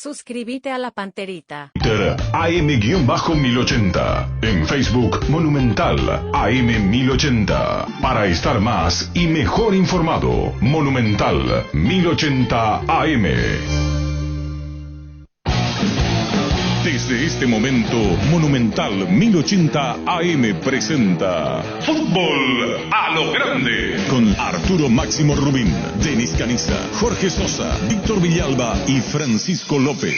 Suscríbete a La Panterita. Twitter, AM-1080. En Facebook, Monumental, AM1080. Para estar más y mejor informado, Monumental 1080 AM. Desde este momento, Monumental 1080 AM presenta Fútbol a lo Grande con Arturo Máximo Rubín, Denis Caniza, Jorge Sosa, Víctor Villalba y Francisco López.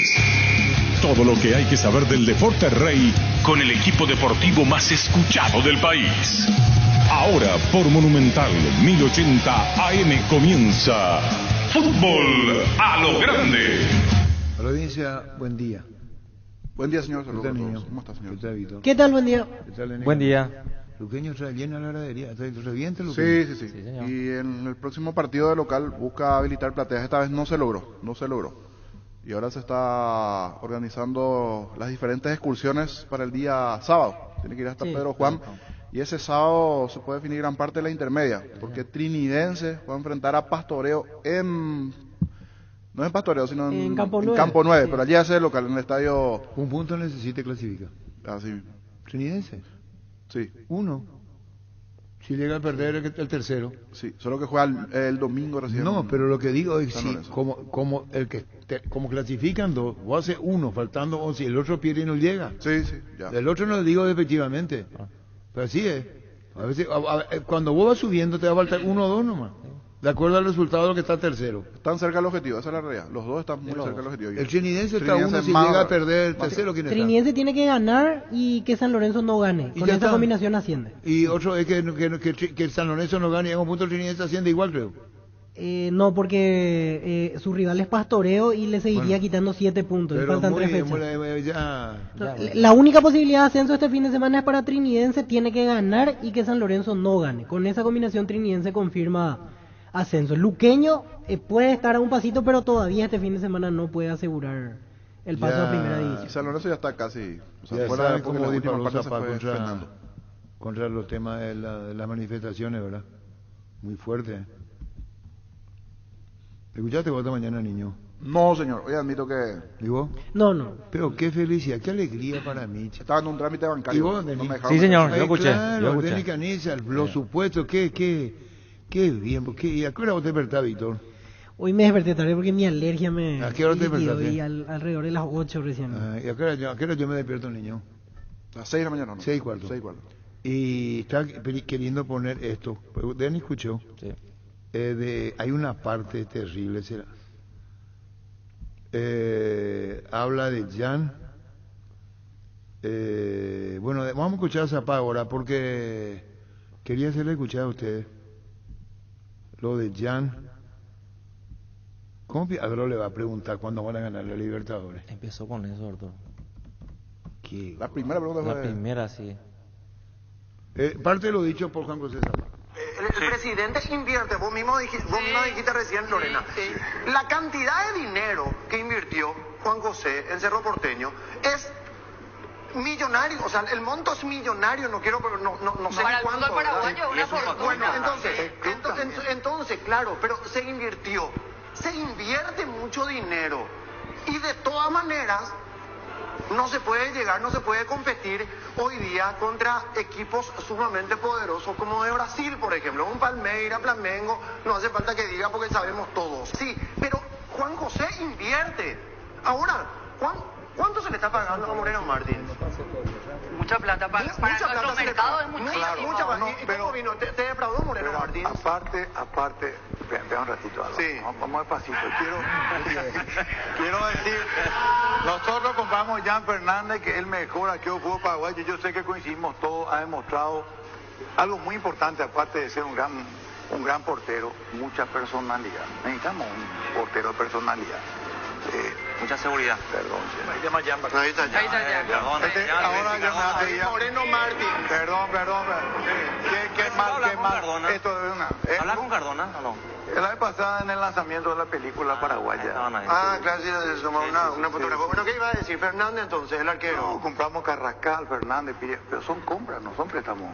Todo lo que hay que saber del deporte rey con el equipo deportivo más escuchado del país. Ahora por Monumental 1080 AM comienza Fútbol a lo Grande. A la audiencia, buen día. Buen día, señor. ¿Qué tal, niño? ¿Cómo está, señor? ¿Qué tal, Víctor? ¿Qué tal? Buen día. ¿Qué tal, Eneco? Buen día. Luqueño trae llena la gradería. ¿Reviente, Luqueño? Sí. Sí, señor. Y en el próximo partido de local busca habilitar plateas. Esta vez no se logró. Y ahora se está organizando las diferentes excursiones para el día sábado. Tiene que ir hasta Sí. Pedro Juan. Y ese sábado se puede definir gran parte de la intermedia. Porque Trinidense va a enfrentar a Pastoreo no en Pastoreo, sino En Campo Nueve. Campo 9. Sí. Pero allí hace el local, en el estadio. Un punto necesita clasificar. Así mismo. Trinidense, Sí. 1. Si llega a perder el tercero. Sí, solo que juega el domingo recién. No, pero lo que digo es San si Lorenzo. como clasifican dos, vos haces 1, faltando 11, el otro pierde y no llega. Sí, ya. El otro no lo digo efectivamente. Pero así es. A veces, cuando vos vas subiendo te va a faltar 1 o 2 nomás. De acuerdo al resultado de lo que está tercero. Están cerca del objetivo, esa es la realidad. Los dos están muy cerca del objetivo. El Trinidense está Trinidense 1, si más- llega a perder el más- tercero, ¿quién está? Trinidense tiene que ganar y que San Lorenzo no gane. Y Con ya esa está. combinación asciende. Y otro es que el San Lorenzo no gane y a un punto el Trinidense asciende igual, creo. No, porque su rival es Pastoreo y le seguiría Bueno, quitando 7 puntos. Le Pero faltan muy 3 bien, fechas. ya. La única posibilidad de ascenso este fin de semana es para Trinidense. Tiene que ganar y que San Lorenzo no gane. Con esa combinación Trinidense confirma ascenso. Luqueño puede estar a un pasito, pero todavía este fin de semana no puede asegurar el paso Ya. a primera Y división. San Lorenzo ya está casi. O sea, Ya fuera saben porque cómo la última disparó parte se Zapá fue frenando. contra los temas de las manifestaciones, ¿verdad? Muy fuerte. ¿Escuchaste vos esta mañana, niño? No, señor. Hoy admito que ¿Y vos? No. Pero qué felicidad, qué alegría para mí. chico. estaba en un trámite bancario. ¿Y vos, no Denis? me dejaron Sí, señor. meter. Yo escuché, Claro, yo escuché. Denis Caniza, los supuestos, qué bien. ¿Y a qué hora vos te despertás, Víctor? Hoy me desperté tarde porque mi alergia me ¿A qué hora te liquidó despertaste? y alrededor de las 8 recién. ¿Y a qué hora yo me despierto, niño? A las 6 de la mañana, ¿no? 6:15. 6:15. Y está queriendo poner esto. Denis escuchó. Sí. Hay una parte terrible, será. Habla de Jan. Bueno, vamos a escuchar a Zapá ahora porque quería hacerle escuchar a ustedes lo de Jan. ¿Cómo Agro le va a preguntar cuándo van a ganar la Libertadores? Empezó con eso, Arturo. ¿Qué? La primera pregunta La fue. primera, sí. Parte de lo dicho por Juan José Zapá. El presidente invierte, vos mismo dijiste recién, Lorena, la cantidad de dinero que invirtió Juan José en Cerro Porteño es millonario, o sea, el monto es millonario, no sé Para el cuánto. fútbol paraguayo ¿verdad? es una fortuna. Bueno, entonces, claro, pero se invierte mucho dinero y de todas maneras no se puede competir hoy día contra equipos sumamente poderosos como de Brasil, por ejemplo, un Palmeiras, Flamengo, no hace falta que diga porque sabemos todos. Sí, pero Juan José invierte. Ahora, ¿cuánto se le está pagando a Moreno Martín? Mucha plata para nuestro mercado es muchísimo. Mucha plata. ¿Y cómo vino? ¿Te defraudó Moreno Pero Martín? aparte, vea un ratito algo. Sí. Vamos despacito. Quiero decir, nosotros compramos a Jan Fernández, que es el mejor arquero del fútbol paraguayo. Yo sé que coincidimos todos, ha demostrado algo muy importante, aparte de ser un gran portero, mucha personalidad. Necesitamos un portero de personalidad. Mucha seguridad. Perdón, Ahí está ya. Ahí está ya. Perdón, ahora yo me hace ya. Moreno Martín. Perdón. ¿Qué mal? Cardona? Esto es una. ¿Hablas con Cardona o no? La vez pasada en el lanzamiento de la película paraguaya. Estaban ahí. Claro, sí, se tomó una fotografía. Bueno, ¿qué iba a decir Fernández entonces, el arquero? No, compramos Carrascal, Fernández, pero son compras, no son préstamos.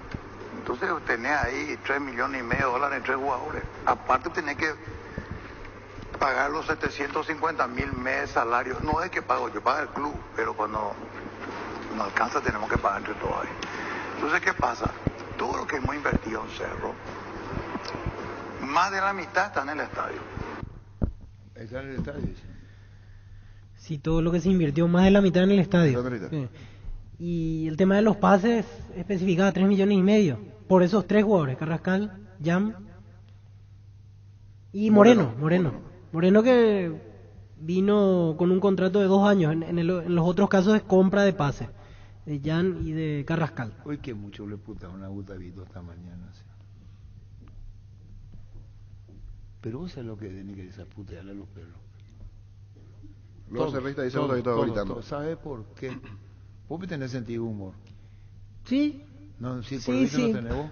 Entonces tenés ahí $3,5 millones en 3 jugadores. Aparte tenés que pagar los 750.000 meses salarios. No es que pago yo, paga el club, pero cuando no alcanza tenemos que pagar entre todos ahí. Entonces, ¿qué pasa? Todo lo que hemos invertido en Cerro, más de la mitad está en el estadio. Está en el estadio. Sí, todo lo que se invirtió, más de la mitad en el estadio. Sí. Y el tema de los pases especificaba 3,5 millones por esos 3 jugadores, Carrascal, Jam y Moreno que vino con un contrato de 2 años. En los otros casos es compra de pase de Jan y de Carrascal. Hoy que mucho le putaron a Gustavito esta mañana, ¿sí? Pero vos sabés lo que tiene que decir, putearle a los perros. Luego Cerrista dice Gustavito gritando. ¿Sabes por qué? Vos tenés sentido de humor. Sí. No, si por Sí, eso sí. no tenés vos.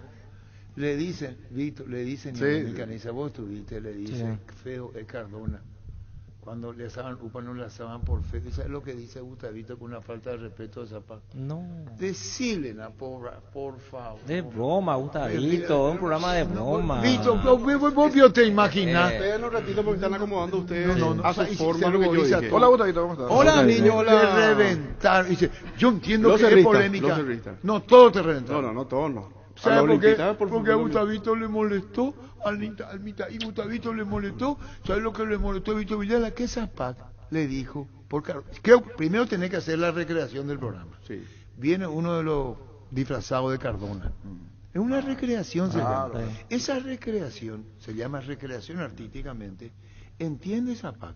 Le dicen, Víctor, le dicen, Sí. y Caniza, vos estuviste, le dicen, Sí. feo es Cardona. Cuando le asaban UPA no le asaban por feo. ¿Y sabes lo que dice Gustavito con una falta de respeto a Zapata? No. Decile, por favor. De broma, Gustavito, un programa de broma. Víctor, vos te imaginás. Esperen un ratito porque están acomodando ustedes No, a su y forma se lo que yo organiza dije. todo. Hola, Gustavito, ¿cómo estás? Hola, niño, hola. te reventaron. Dice, yo entiendo Los que es cerristas, polémica. los cerristas. No, todo te reventaron. No, todos no. ¿Sabes por qué? Porque Porque a Gustavito le molestó, al mitad, y Gustavito le molestó. ¿Sabes lo que le molestó a Víctor Villela? Que Zapac le dijo, porque creo primero tenés que hacer la recreación del programa. Sí. Viene uno de los disfrazados de Cardona. Es una recreación, se llama. Esa recreación, se llama recreación artísticamente, entiende Zapac.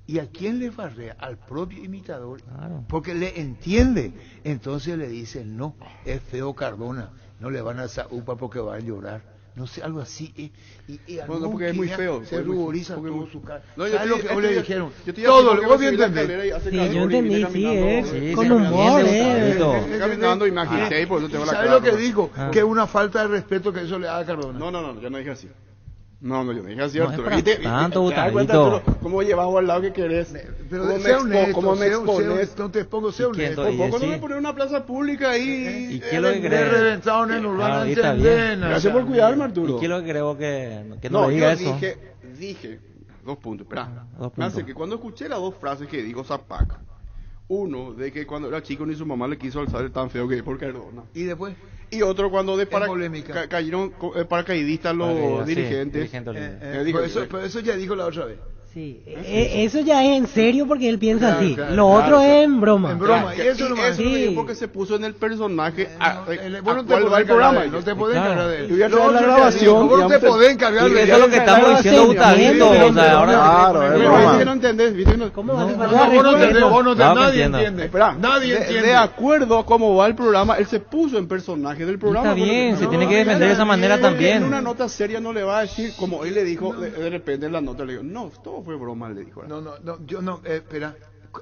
¿Y a quién le farrea? Al propio imitador, Claro. porque le entiende. Entonces le dice, no, es feo Cardona, no le van a hacer upa porque va a llorar. No sé, algo así. Y Bueno, porque es muy feo. se ruboriza todo su cara. No, ¿Sabes lo que vos le dijeron? Yo te Todo, lo vos bien entendés. Sí, yo entendí, sí, con se humor, entiende, Caminando y me agité y por eso tengo la cara. ¿Sabes lo que roja. dijo? Que es una falta de respeto que eso le da a Cardona. No, yo no dije así. No, yo no dije así, No Arturo. es para ¿Viste? tanto, ¿Te das cuenta, Gustavito? Arturo, cómo llevas al lado que querés? Pero ¿Cómo sea honesto, cómo me sea expones? no te pongo, sea ¿Y quién honesto. Y Por poco no sí. me pones una plaza pública ahí. ¿Y qué es lo que Le crees? reventaron en Urbana Ah, está bien. Antendena. Gracias por cuidarme, ¿Y Arturo. qué es lo que creo que no No, le diga yo eso? dije, 2 puntos, espera. Dos Me hace puntos. que cuando escuché las 2 frases que dijo Zapac, uno, de que cuando era chico ni su mamá le quiso alzar el tan feo que es por Cardona. Y después, Y otro cuando de polémica. cayeron paracaidistas los Paracaidistas, sí, dirigentes. dirigentes olímpicos. Digo, pero eso ya dijo la otra vez. Sí, eso ya es en serio porque él piensa Claro, así. claro, Lo otro es en broma. En broma. Claro, Y eso nomás. lo digo Sí. porque se puso en el personaje Vos no te actual podés del programa. encargar de él, no te podés Claro. encargar de él. Yo voy a Lo traer la otro ya grabación, dijo, vos no te digamos, podés encargar Y de eso es lo que estamos Claro, diciendo, sí, Gustavito. sí, O sea, ahora... Claro, es Pero broma. ¿viste? No entendés, ¿viste? No. ¿Cómo vas a No, faltar vos no respeto? entendés, vos no entendés, No, me nadie entiendo. entiende. Espera, Nadie entiende. de acuerdo a cómo va el programa, él se puso en personaje del programa. Está bien, se No, tiene que defender de esa manera porque también. En una nota seria no le va a decir, como él le dijo, de repente en la nota le dijo, no, todo fue broma, le dijo. No, yo no, espera.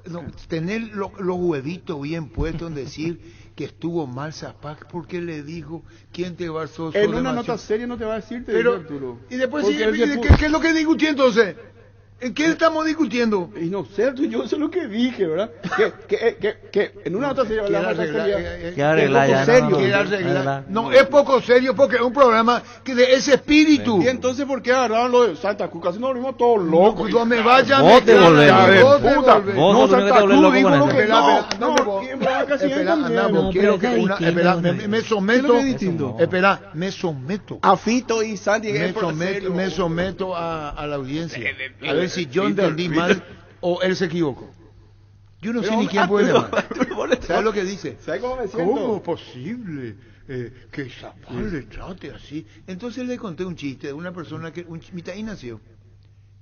No, tener los huevitos bien puestos en decir que estuvo mal Zapac porque le dijo quién te va a sos En una nota seria no te va a decir, te pero digo, Arturo. y después Porque sí, él se ¿qué es lo que discutí entonces? ¿En qué estamos discutiendo? Y no sé, yo sé lo que dije, ¿verdad? Que en una nota seria Quiere la nota arreglar, seria. Quiere arreglar es ya, poco no, serio. no, Quiere no, arreglar. verdad. No, es poco serio porque es un programa que de ese espíritu. Y entonces, ¿por qué agarraron lo de Santa Cruz? Casi nos volvimos todos locos. No me vayan Vos te volvés, vos te puta. volvés. Vos No, sos el único que te Santa volvés Cruz loco dijo con lo eso. que Espera, ¿quién va a casi espera, entender? andamos, No, quiero pero que esa es una, distinta, espera, Gustavito. me ¿Qué es someto, lo que es distinto? espera, me someto. A Fito y Santi, que es por serio. Me someto a la audiencia. A ver si yo entendí mal o él se equivocó. Yo no sé ni quién puede llamar. ¿Sabes lo que dice? ¿Sabes cómo me siento? ¿Cómo es posible que Zapac le trate así? Entonces le conté un chiste de una persona que mitad ahí nació.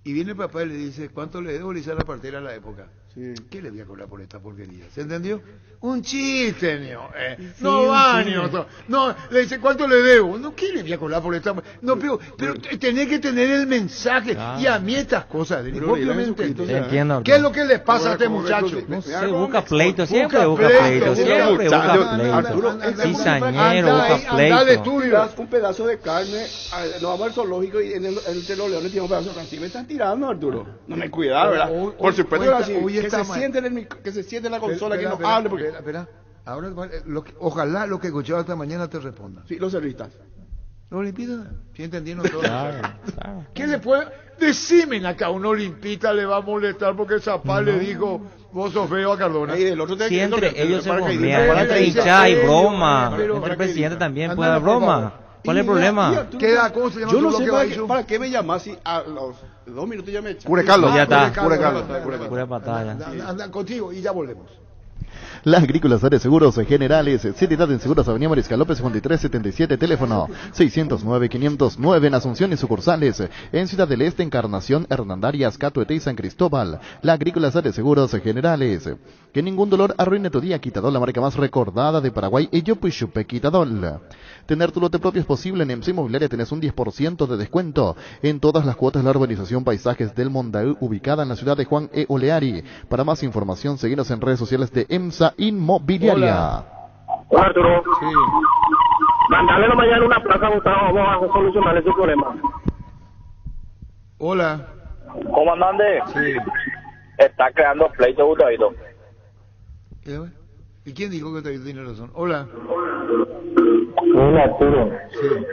Y viene el papá y le dice, ¿cuánto le debo a la partera a la época? Sí. ¿Qué le voy a cobrar por esta porquería? ¿Se entendió? Un chiste, niño. Sí, No un va, chiste. niño. No, le dice, ¿cuánto le debo? No, ¿qué le voy a cobrar por esta? No, pero tenés que tener el mensaje. Claro. Y a mí estas cosas, Denis, Pero vos dile a obviamente Jesucristo, entendés. Entiendo, ¿Qué es lo que le pasa a este Como muchacho? Jesús, No Mira sé, cómo busca me- pleito, siempre busca busca pleito, pleito, busca siempre pleito. busca pleito. Arturo, Cizañero, busca Anda de pleito. estudio. Un pedazo de carne, nos vamos al zoológico y entre los leones tiene un pedazo de carne. ¿Sí me estás tirando, Arturo? No me cuidas, ¿verdad? Por supuesto, Hoy así, está que se mal. siente que se siente en la consola, que Espera, nos espera, hable. Porque... espera. Ahora, ojalá lo que escuchaba esta mañana te responda. Sí, los servistas. Los olimpistas, sí entendieron todo. Claro. ¿Qué le puede? Decime acá, un olimpista le va a molestar porque Zapal le dijo, vos sos feo a Cardona. Y del otro te Si entre ellos se paracaidista, bromean, entre paracaidista, hinchas hay serio, broma, pero entre el presidente también Andale, puede haber por broma. favor. ¿Cuál es el problema? Queda, ¿cómo se llama Yo tu no bloque, sé Baillo? para qué me llamás si a los 2 minutos ya me echan. Cure Carlos. Ya está. Cure Carlos. Pura batalla. Anda contigo y ya volvemos. La Agrícola de Seguros Generales, Citidad en Seguros, Avenida Mariscal López 5377, teléfono 609-509 en Asunción y sucursales, en Ciudad del Este, Encarnación, Hernandarias, Catuete y San Cristóbal. La Agrícola de Seguros Generales. Que ningún dolor arruine tu día. Quitadol, la marca más recordada de Paraguay, y Yopuishupe Quitadol. Tener tu lote propio es posible. En EMSA Inmobiliaria tenés un 10% de descuento en todas las cuotas de la urbanización Paisajes del Mondaú, ubicada en la ciudad de Juan E. Oleari. Para más información, seguinos en redes sociales de EMSA Inmobiliaria. Hola, Arturo. Sí. Mandale mañana una placa, Gustavo, vamos a solucionar ese problema. Hola. Comandante. Sí. Está creando pleito, Gustavito. ¿Y quién dijo que usted tiene razón? Hola. Hola, Arturo.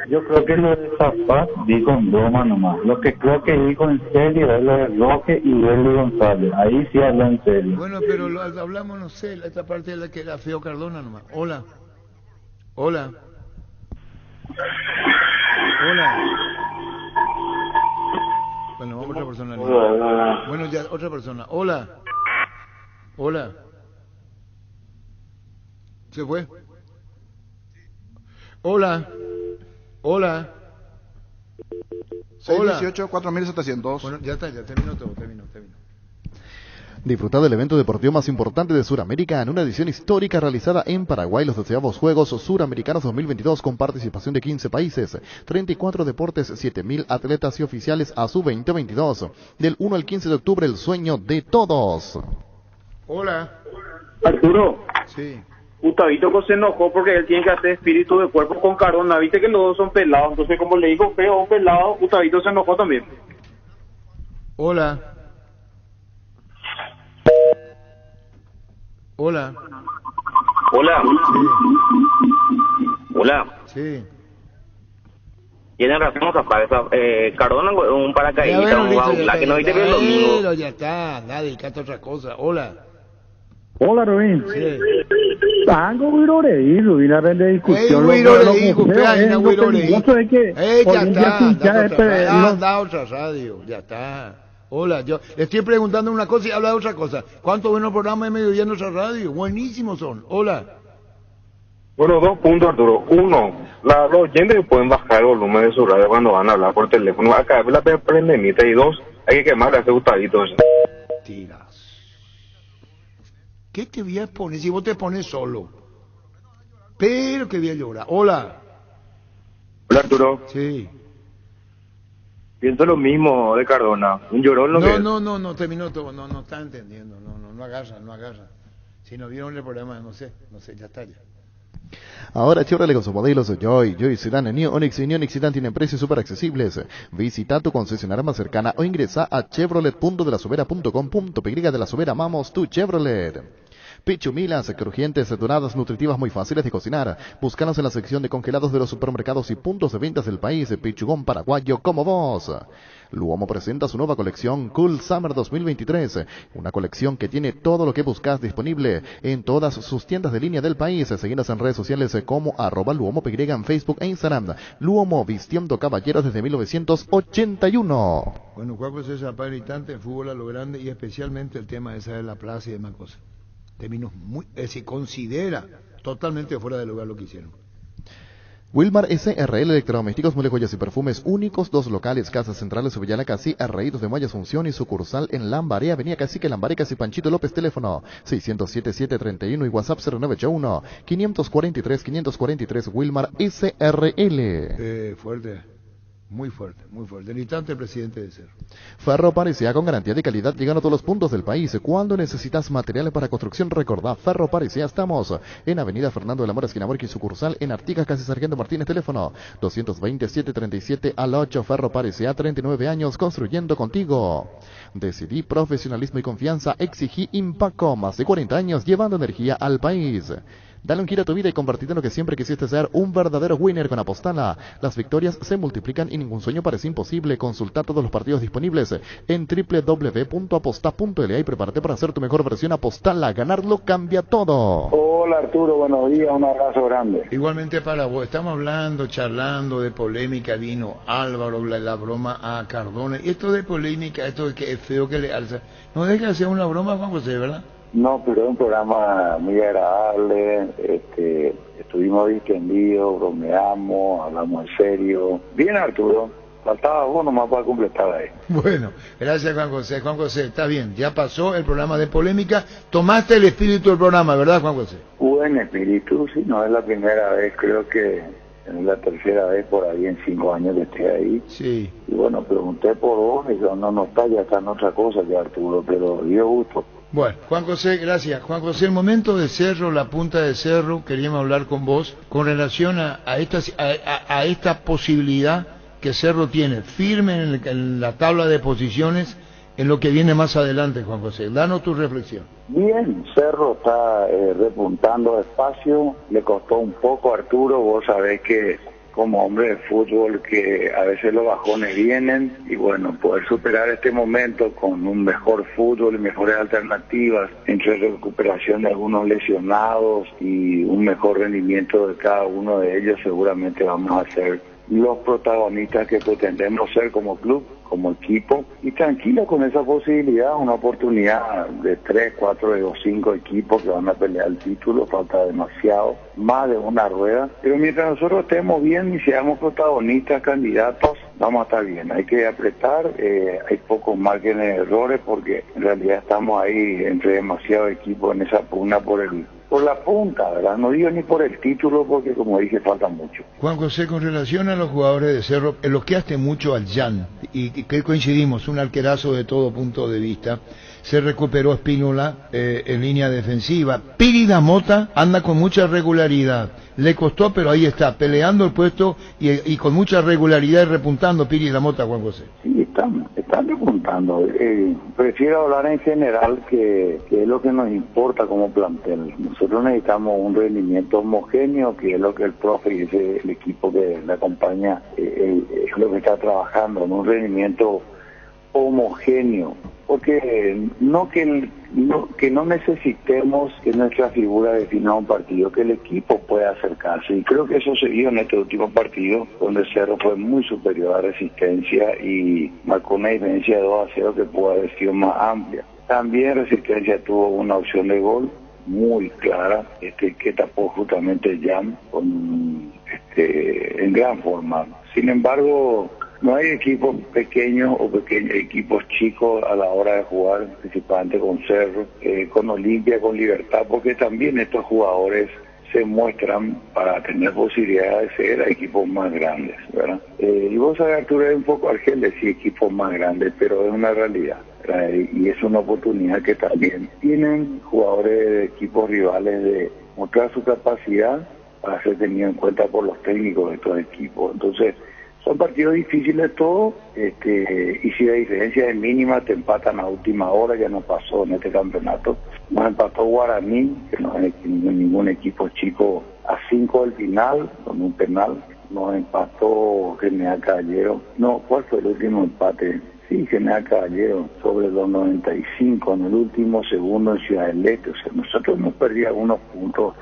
Yo creo que lo de Zapaz dijo en broma nomás. Lo que creo que dijo en serio es lo de Roque y Eli González. Ahí sí habló en serio. Bueno, pero hablamos, no sé, esta parte de la que era feo Cardona nomás. Hola. Hola. Hola. Bueno, vamos a otra persona. Bueno, ya, otra persona. Hola. Hola. ¿Se fue? Hola. Hola. 618 4700. Bueno, ya está, ya terminó todo, terminó. Disfruta del evento deportivo más importante de Sudamérica en una edición histórica realizada en Paraguay, los 12avos Juegos Suramericanos 2022 con participación de 15 países, 34 deportes, 7.000 atletas y oficiales a su 2022. Del 1 al 15 de octubre, el sueño de todos. Hola. Arturo. Sí. Gustavito se enojó porque él tiene que hacer espíritu de cuerpo con Cardona. Viste que los dos son pelados. Entonces, como le dijo feo a un pelado, Gustavito se enojó también. Hola. Hola. Hola. Sí. Hola. Sí. Tiene razón, capaz. Cardona un paracaidista, un baula, que no viste que es lo mismo. Pero ya está, nada, dedicate a otra cosa. Hola. Hola, Rubén. Sí. Tango Wirorei, Rubén, a ver de discusión. Ya está, anda otra radio, ya está. Hola, yo le estoy preguntando una cosa y habla de otra cosa. ¿Cuántos buenos programas de mediodía en nuestra radio? Buenísimos son. Hola. Bueno, 2 puntos, Arturo. 1, los oyentes pueden bajar el volumen de su radio cuando van a hablar por teléfono. Acá la prendemita. Y 2, hay que quemar a ese Gustavito. Tiras. ¿Qué te voy a poner si vos te pones solo? Pero que voy a llorar. Hola. Hola, Arturo. Sí. Pienso lo mismo de Cardona. Un llorón lo que es. No, terminó todo. No está entendiendo. No agarra. Si no vieron el programa, no sé, ya está ya. Ahora Chevrolet con sus modelos Joy Sedan, New Onix y New Onix Sedan tienen precios súper accesibles. Visita tu concesionaria más cercana o ingresa a chevrolet.delasovera.com.py. De la Sobera, amamos tu Chevrolet. Pichumilas, crujientes, doradas, nutritivas, muy fáciles de cocinar. Búscanos en la sección de congelados de los supermercados y puntos de ventas del país. Pichugón paraguayo como vos. Luomo presenta su nueva colección Cool Summer 2023. Una colección que tiene todo lo que buscas disponible en todas sus tiendas de línea del país. Seguinos en redes sociales como @LuomoPY en Facebook e Instagram. Luomo, vistiendo caballeros desde 1981. Bueno, ¿cuál es esa irritante? Fútbol a lo grande y especialmente el tema esa de la plaza y demás cosas. Términos se considera totalmente fuera de lugar lo que hicieron. Wilmar SRL Electrodomésticos, muebles, joyas y perfumes únicos, 2 locales, Casas Centrales, Subillana Casi, Arraídos de Moya, Asunción y sucursal en Lambaré, Avenida Cacique, Lambaré, Casi Panchito López, teléfono 607-731 y WhatsApp 0981-543-543, Wilmar SRL. Fuerte. Muy fuerte. Ni tanto el presidente de ser. Ferro Parecía con garantía de calidad, llegando a todos los puntos del país. Cuando necesitas materiales para construcción, recordá Ferro Parecía. Estamos en Avenida Fernando de la Mora, esquina Borges y sucursal en Artigas, casi Sargento Martínez, teléfono 220-737-8. Ferro Parecía, 39 años construyendo contigo. Decidí profesionalismo y confianza, exigí Impaco, más de 40 años llevando energía al país. Dale un giro a tu vida y convertirte en lo que siempre quisiste ser, un verdadero winner con Apostala. Las victorias se multiplican y ningún sueño parece imposible. Consulta todos los partidos disponibles en www.aposta.la y prepárate para hacer tu mejor versión. Apostala, ganarlo cambia todo. Hola Arturo, buenos días, un abrazo grande. Igualmente para vos, estamos hablando, charlando de polémica, vino Álvaro, la broma a Cardona, y esto de polémica, esto de que es feo que le alza, no deja de hacer una broma, Juan José, ¿verdad? No, pero es un programa muy agradable, estuvimos distendidos, bromeamos, hablamos en serio. Bien Arturo, faltaba vos nomás para completar ahí. Bueno, gracias Juan José. Juan José, está bien, ya pasó el programa de polémica, tomaste el espíritu del programa, ¿verdad Juan José? Buen espíritu, sí, no es la primera vez, creo que es la tercera vez por ahí en 5 años que esté ahí. Sí. Y bueno, pregunté por vos, y yo no está, ya está en otra cosa ya Arturo, pero dio gusto. Bueno, Juan José, gracias. Juan José, el momento de Cerro, la punta de Cerro, queríamos hablar con vos con relación a esta posibilidad que Cerro tiene, firme en la tabla de posiciones en lo que viene más adelante, Juan José. Danos tu reflexión. Bien, Cerro está repuntando despacio, le costó un poco Arturo, vos sabés que como hombre de fútbol que a veces los bajones vienen y bueno, poder superar este momento con un mejor fútbol y mejores alternativas entre recuperación de algunos lesionados y un mejor rendimiento de cada uno de ellos, seguramente vamos a ser los protagonistas que pretendemos ser como club, como equipo, y tranquilo con esa posibilidad, una oportunidad de 3, 4 o 5 equipos que van a pelear el título, falta demasiado, más de una rueda, pero mientras nosotros estemos bien y seamos protagonistas, candidatos, vamos a estar bien. Hay que apretar, hay pocos márgenes de errores porque en realidad estamos ahí entre demasiados equipos en esa pugna por la punta, ¿verdad? No digo ni por el título porque como dije falta mucho. Juan José, con relación a los jugadores de Cerro, elogiaste mucho al Jan y que coincidimos, un arquerazo de todo punto de vista. Se recuperó Espínola en línea defensiva. Piri da Mota anda con mucha regularidad. Le costó, pero ahí está, peleando el puesto y con mucha regularidad y repuntando Piri da Mota, Juan José. Sí, están repuntando. Prefiero hablar en general que es lo que nos importa como plantel. Nosotros necesitamos un rendimiento homogéneo, que es lo que el profe y el equipo que le acompaña es lo que está trabajando, en un rendimiento homogéneo. Porque que no necesitemos que nuestra figura defina un partido, que el equipo pueda acercarse, y creo que eso se vio en este último partido donde Cerro fue muy superior a Resistencia y marcó una diferencia de 2-0 que pudo haber sido más amplia. También Resistencia tuvo una opción de gol muy clara, que tapó justamente Jan en gran forma. Sin embargo, no hay equipos pequeños o equipos chicos a la hora de jugar, principalmente con Cerro, con Olimpia, con Libertad, porque también estos jugadores se muestran para tener posibilidades de ser equipos más grandes, ¿verdad? Y vos sabés, Arturo, es un poco argel decir equipos más grandes, pero es una realidad, ¿verdad? Y es una oportunidad que también tienen jugadores de equipos rivales de mostrar su capacidad para ser tenido en cuenta por los técnicos de estos equipos. Entonces, son partidos difíciles todos, y si la diferencia es mínima, te empatan a última hora, ya no pasó en este campeonato. Nos empató Guaraní, que no es ningún equipo chico, a 5 del final, con un penal. Nos empató General Caballero. No, ¿cuál fue el último empate? Sí, General Caballero, sobre los 95, en el último segundo en Ciudad del Este. O sea, nosotros nos perdíamos unos puntos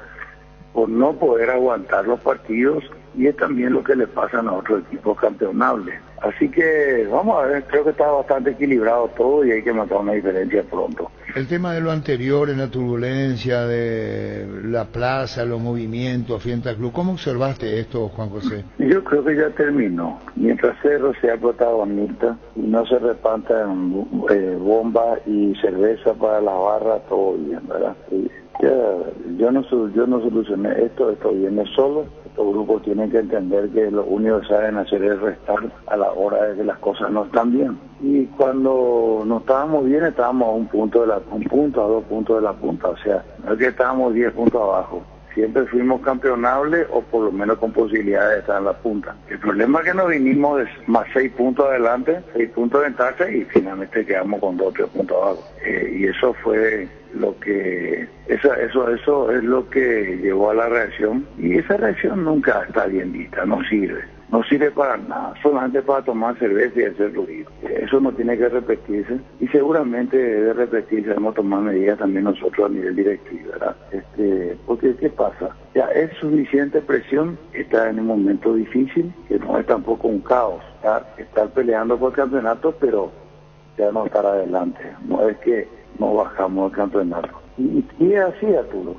por no poder aguantar los partidos, y es también lo que le pasan a otros equipos campeonables. Así que vamos a ver, creo que está bastante equilibrado todo y hay que marcar una diferencia pronto. El tema de lo anterior, en la turbulencia de la plaza, los movimientos, Fienta Club, ¿cómo observaste esto, Juan José? Yo creo que ya terminó. Mientras Cerro sea protagonista y no se repartan bombas y cerveza para la barra, todo bien, ¿verdad? Yo no solucioné esto viene solo. Estos grupos tienen que entender que lo único que saben hacer es restar a la hora de que las cosas no están bien. Y cuando no estábamos bien, estábamos a un punto, a 2 puntos de la punta. O sea, no es que estábamos 10 puntos abajo. Siempre fuimos campeonables o por lo menos con posibilidades de estar en la punta. El problema es que nos vinimos de más 6 puntos adelante, 6 puntos de ventaja y finalmente quedamos con 2 o 3 puntos abajo. Y eso fue eso es lo que llevó a la reacción, y esa reacción nunca está bien vista, no sirve para nada, solamente para tomar cerveza y hacer ruido. Eso no tiene que repetirse, y seguramente debe repetirse. Debemos tomar medidas también nosotros a nivel directivo, ¿verdad? Porque ¿qué pasa? Ya es suficiente presión, está en un momento difícil, que no es tampoco un caos, ¿ya? Estar peleando por el campeonato, pero ya no estar adelante, no es que no bajamos el campeonato. Y es así, Arturo,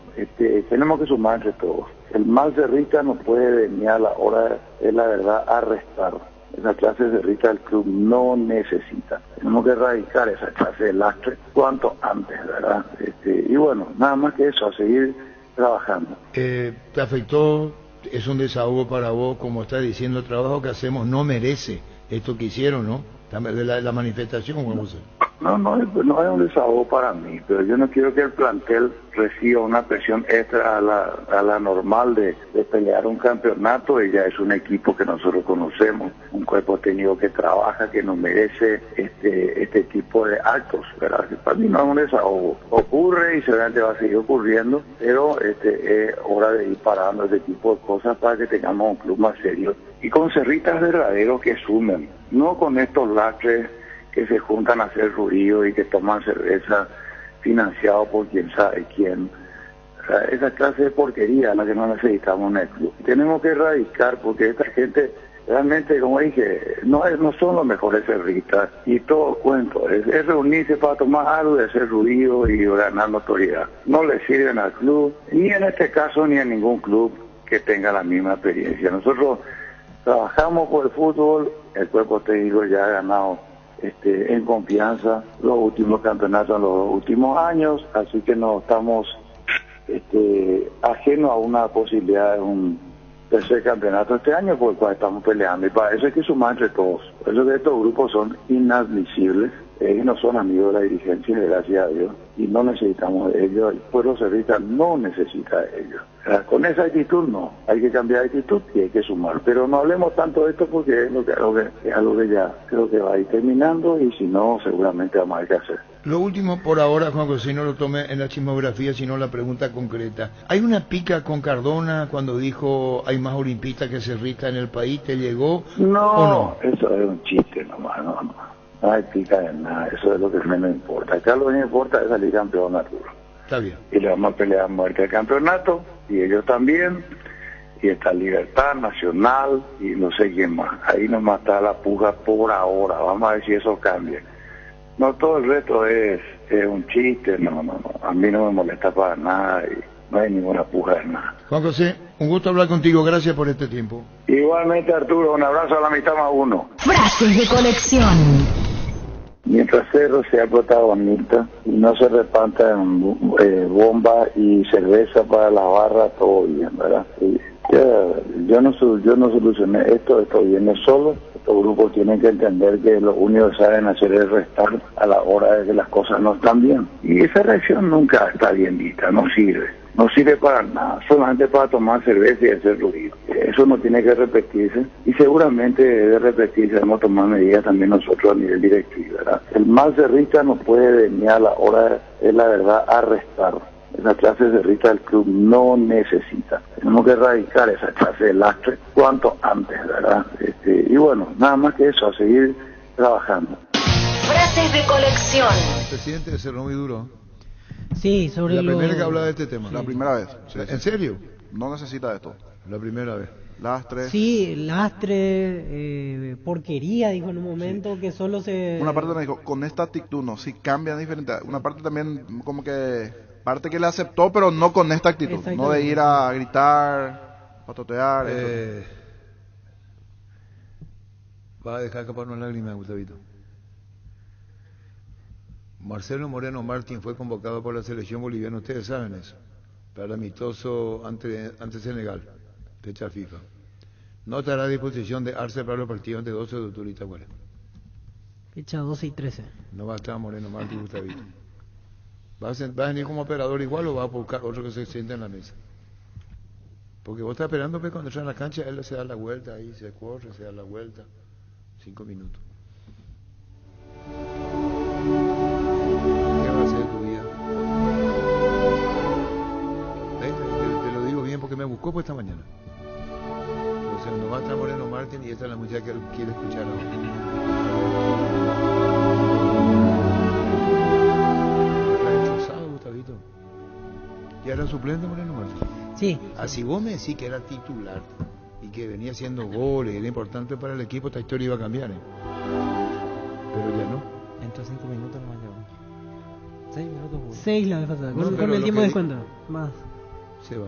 tenemos que sumar entre todos. El mal cerrita no puede venir a la hora, es la verdad, a restar. Esa clase de cerrita el club no necesita. Tenemos que erradicar esa clase de lastre cuanto antes, ¿verdad? Y bueno, nada más que eso, a seguir trabajando. ¿Te afectó? Es un desahogo para vos, como estás diciendo, el trabajo que hacemos no merece esto que hicieron, ¿no? La manifestación, vamos a hacer. No es un desahogo para mí, pero yo no quiero que el plantel reciba una presión extra a la normal de pelear un campeonato. Ella es un equipo que nosotros conocemos, un cuerpo técnico que trabaja, que nos merece este tipo de actos, ¿verdad? Que para mí no es un desahogo. Ocurre y seguramente va a seguir ocurriendo, pero es hora de ir parando este tipo de cosas para que tengamos un club más serio y con cerritas verdaderos que sumen, no con estos lastres que se juntan a hacer ruido y que toman cerveza financiado por quién sabe quién. O sea, esa clase de porquería es la que no necesitamos en el club. Tenemos que erradicar, porque esta gente realmente, como dije, no son los mejores cerristas, y todo cuento, es reunirse para tomar algo, de hacer ruido y ganar notoriedad. No le sirven al club, ni en este caso ni a ningún club que tenga la misma experiencia. Nosotros trabajamos por el fútbol, el cuerpo técnico ya ha ganado en confianza los últimos campeonatos en los últimos años, así que no estamos ajenos a una posibilidad de un tercer campeonato este año por el cual estamos peleando, y para eso hay que sumar entre todos. Por eso que estos grupos son inadmisibles, ellos no son amigos de la dirigencia, gracias a Dios, y no necesitamos de ellos. El pueblo cerrista no necesita de ellos. O sea, con esa actitud no, hay que cambiar de actitud y hay que sumar, pero no hablemos tanto de esto porque es algo que ya creo que va a ir terminando, y si no seguramente vamos a tener que hacer. Lo último por ahora, Juan José, no lo tome en la chismografía, sino la pregunta concreta. ¿Hay una pica con Cardona cuando dijo hay más olimpistas que cerristas en el país? ¿Te llegó no, o no? Eso es un chiste nomás, no hay pica de nada, eso es lo que menos importa. Acá lo que me importa es salir campeón, Arturo. Está bien. Y le vamos a pelear a muerte el campeonato, y ellos también, y está Libertad Nacional, y no sé quién más. Ahí nomás está la puja por ahora, vamos a ver si eso cambia. No, todo el resto es un chiste, no, a mí no me molesta para nada, y no hay ninguna puja de nada. Juan José, un gusto hablar contigo, gracias por este tiempo. Igualmente, Arturo, un abrazo a la mitad más uno. Frases de colección. Mientras Cerro sea protagonista y no se repartan bombas y cerveza para la barra, todo bien, ¿verdad? Yo no solucioné esto viene solo. Estos grupos tienen que entender que lo único que saben hacer es restar a la hora de que las cosas no están bien. Y esa reacción nunca está bien vista, no sirve para nada, solamente para tomar cerveza y hacer ruido. Eso no tiene que repetirse, y seguramente debe repetirse. Debemos tomar medidas también nosotros a nivel directivo, ¿verdad? El mal cerrista no puede venir a la hora, es la verdad, a restar. Esa clase de cerrita el club no necesita. Tenemos que erradicar esa clase de lastre cuanto antes, ¿verdad? Y bueno, nada más que eso, a seguir trabajando. Frases de colección. El presidente se cerró muy duro. Sí, sobre la primera que habla de este tema. Sí. La primera vez. Sí. ¿En serio? No necesita de esto. La primera vez. Lastre. Sí, lastre, porquería, dijo en un momento, sí. Que solo se... Una parte me dijo, con esta actitud no, sí cambia diferente. Una parte también como que... Parte que le aceptó, pero no con esta actitud. No de ir a gritar, patotear. Va a dejar escapar una lágrima, Gustavito. Marcelo Moreno Martín fue convocado por la selección boliviana, ustedes saben eso, para el amistoso ante Senegal, fecha FIFA. No estará a disposición de Arce para los partidos ante 12 de octubre y Itacuara. Fecha 12 y 13. No va a estar Moreno Martín, Gustavito. ¿Va a venir como operador igual o va a buscar otro que se siente en la mesa? Porque vos estás esperando que cuando entra en la cancha él se da la vuelta ahí, se corre, se da la vuelta. 5 minutos. ¿Qué va a hacer tu vida? Copo esta mañana. Entonces no va a estar Moreno Martín y esta es la música que él quiere escuchar ahora. Gustavito. ¿Y era suplente Moreno Martín? Sí. Así vos me decís que era titular y que venía haciendo goles, era importante para el equipo, esta historia iba a cambiar, ¿eh? Pero ya no. Entró 5 minutos nomás llevó. 6 minutos jugó. 6 la vez pasada, No, con pero el lo tiempo que de descuento. Más. Se va.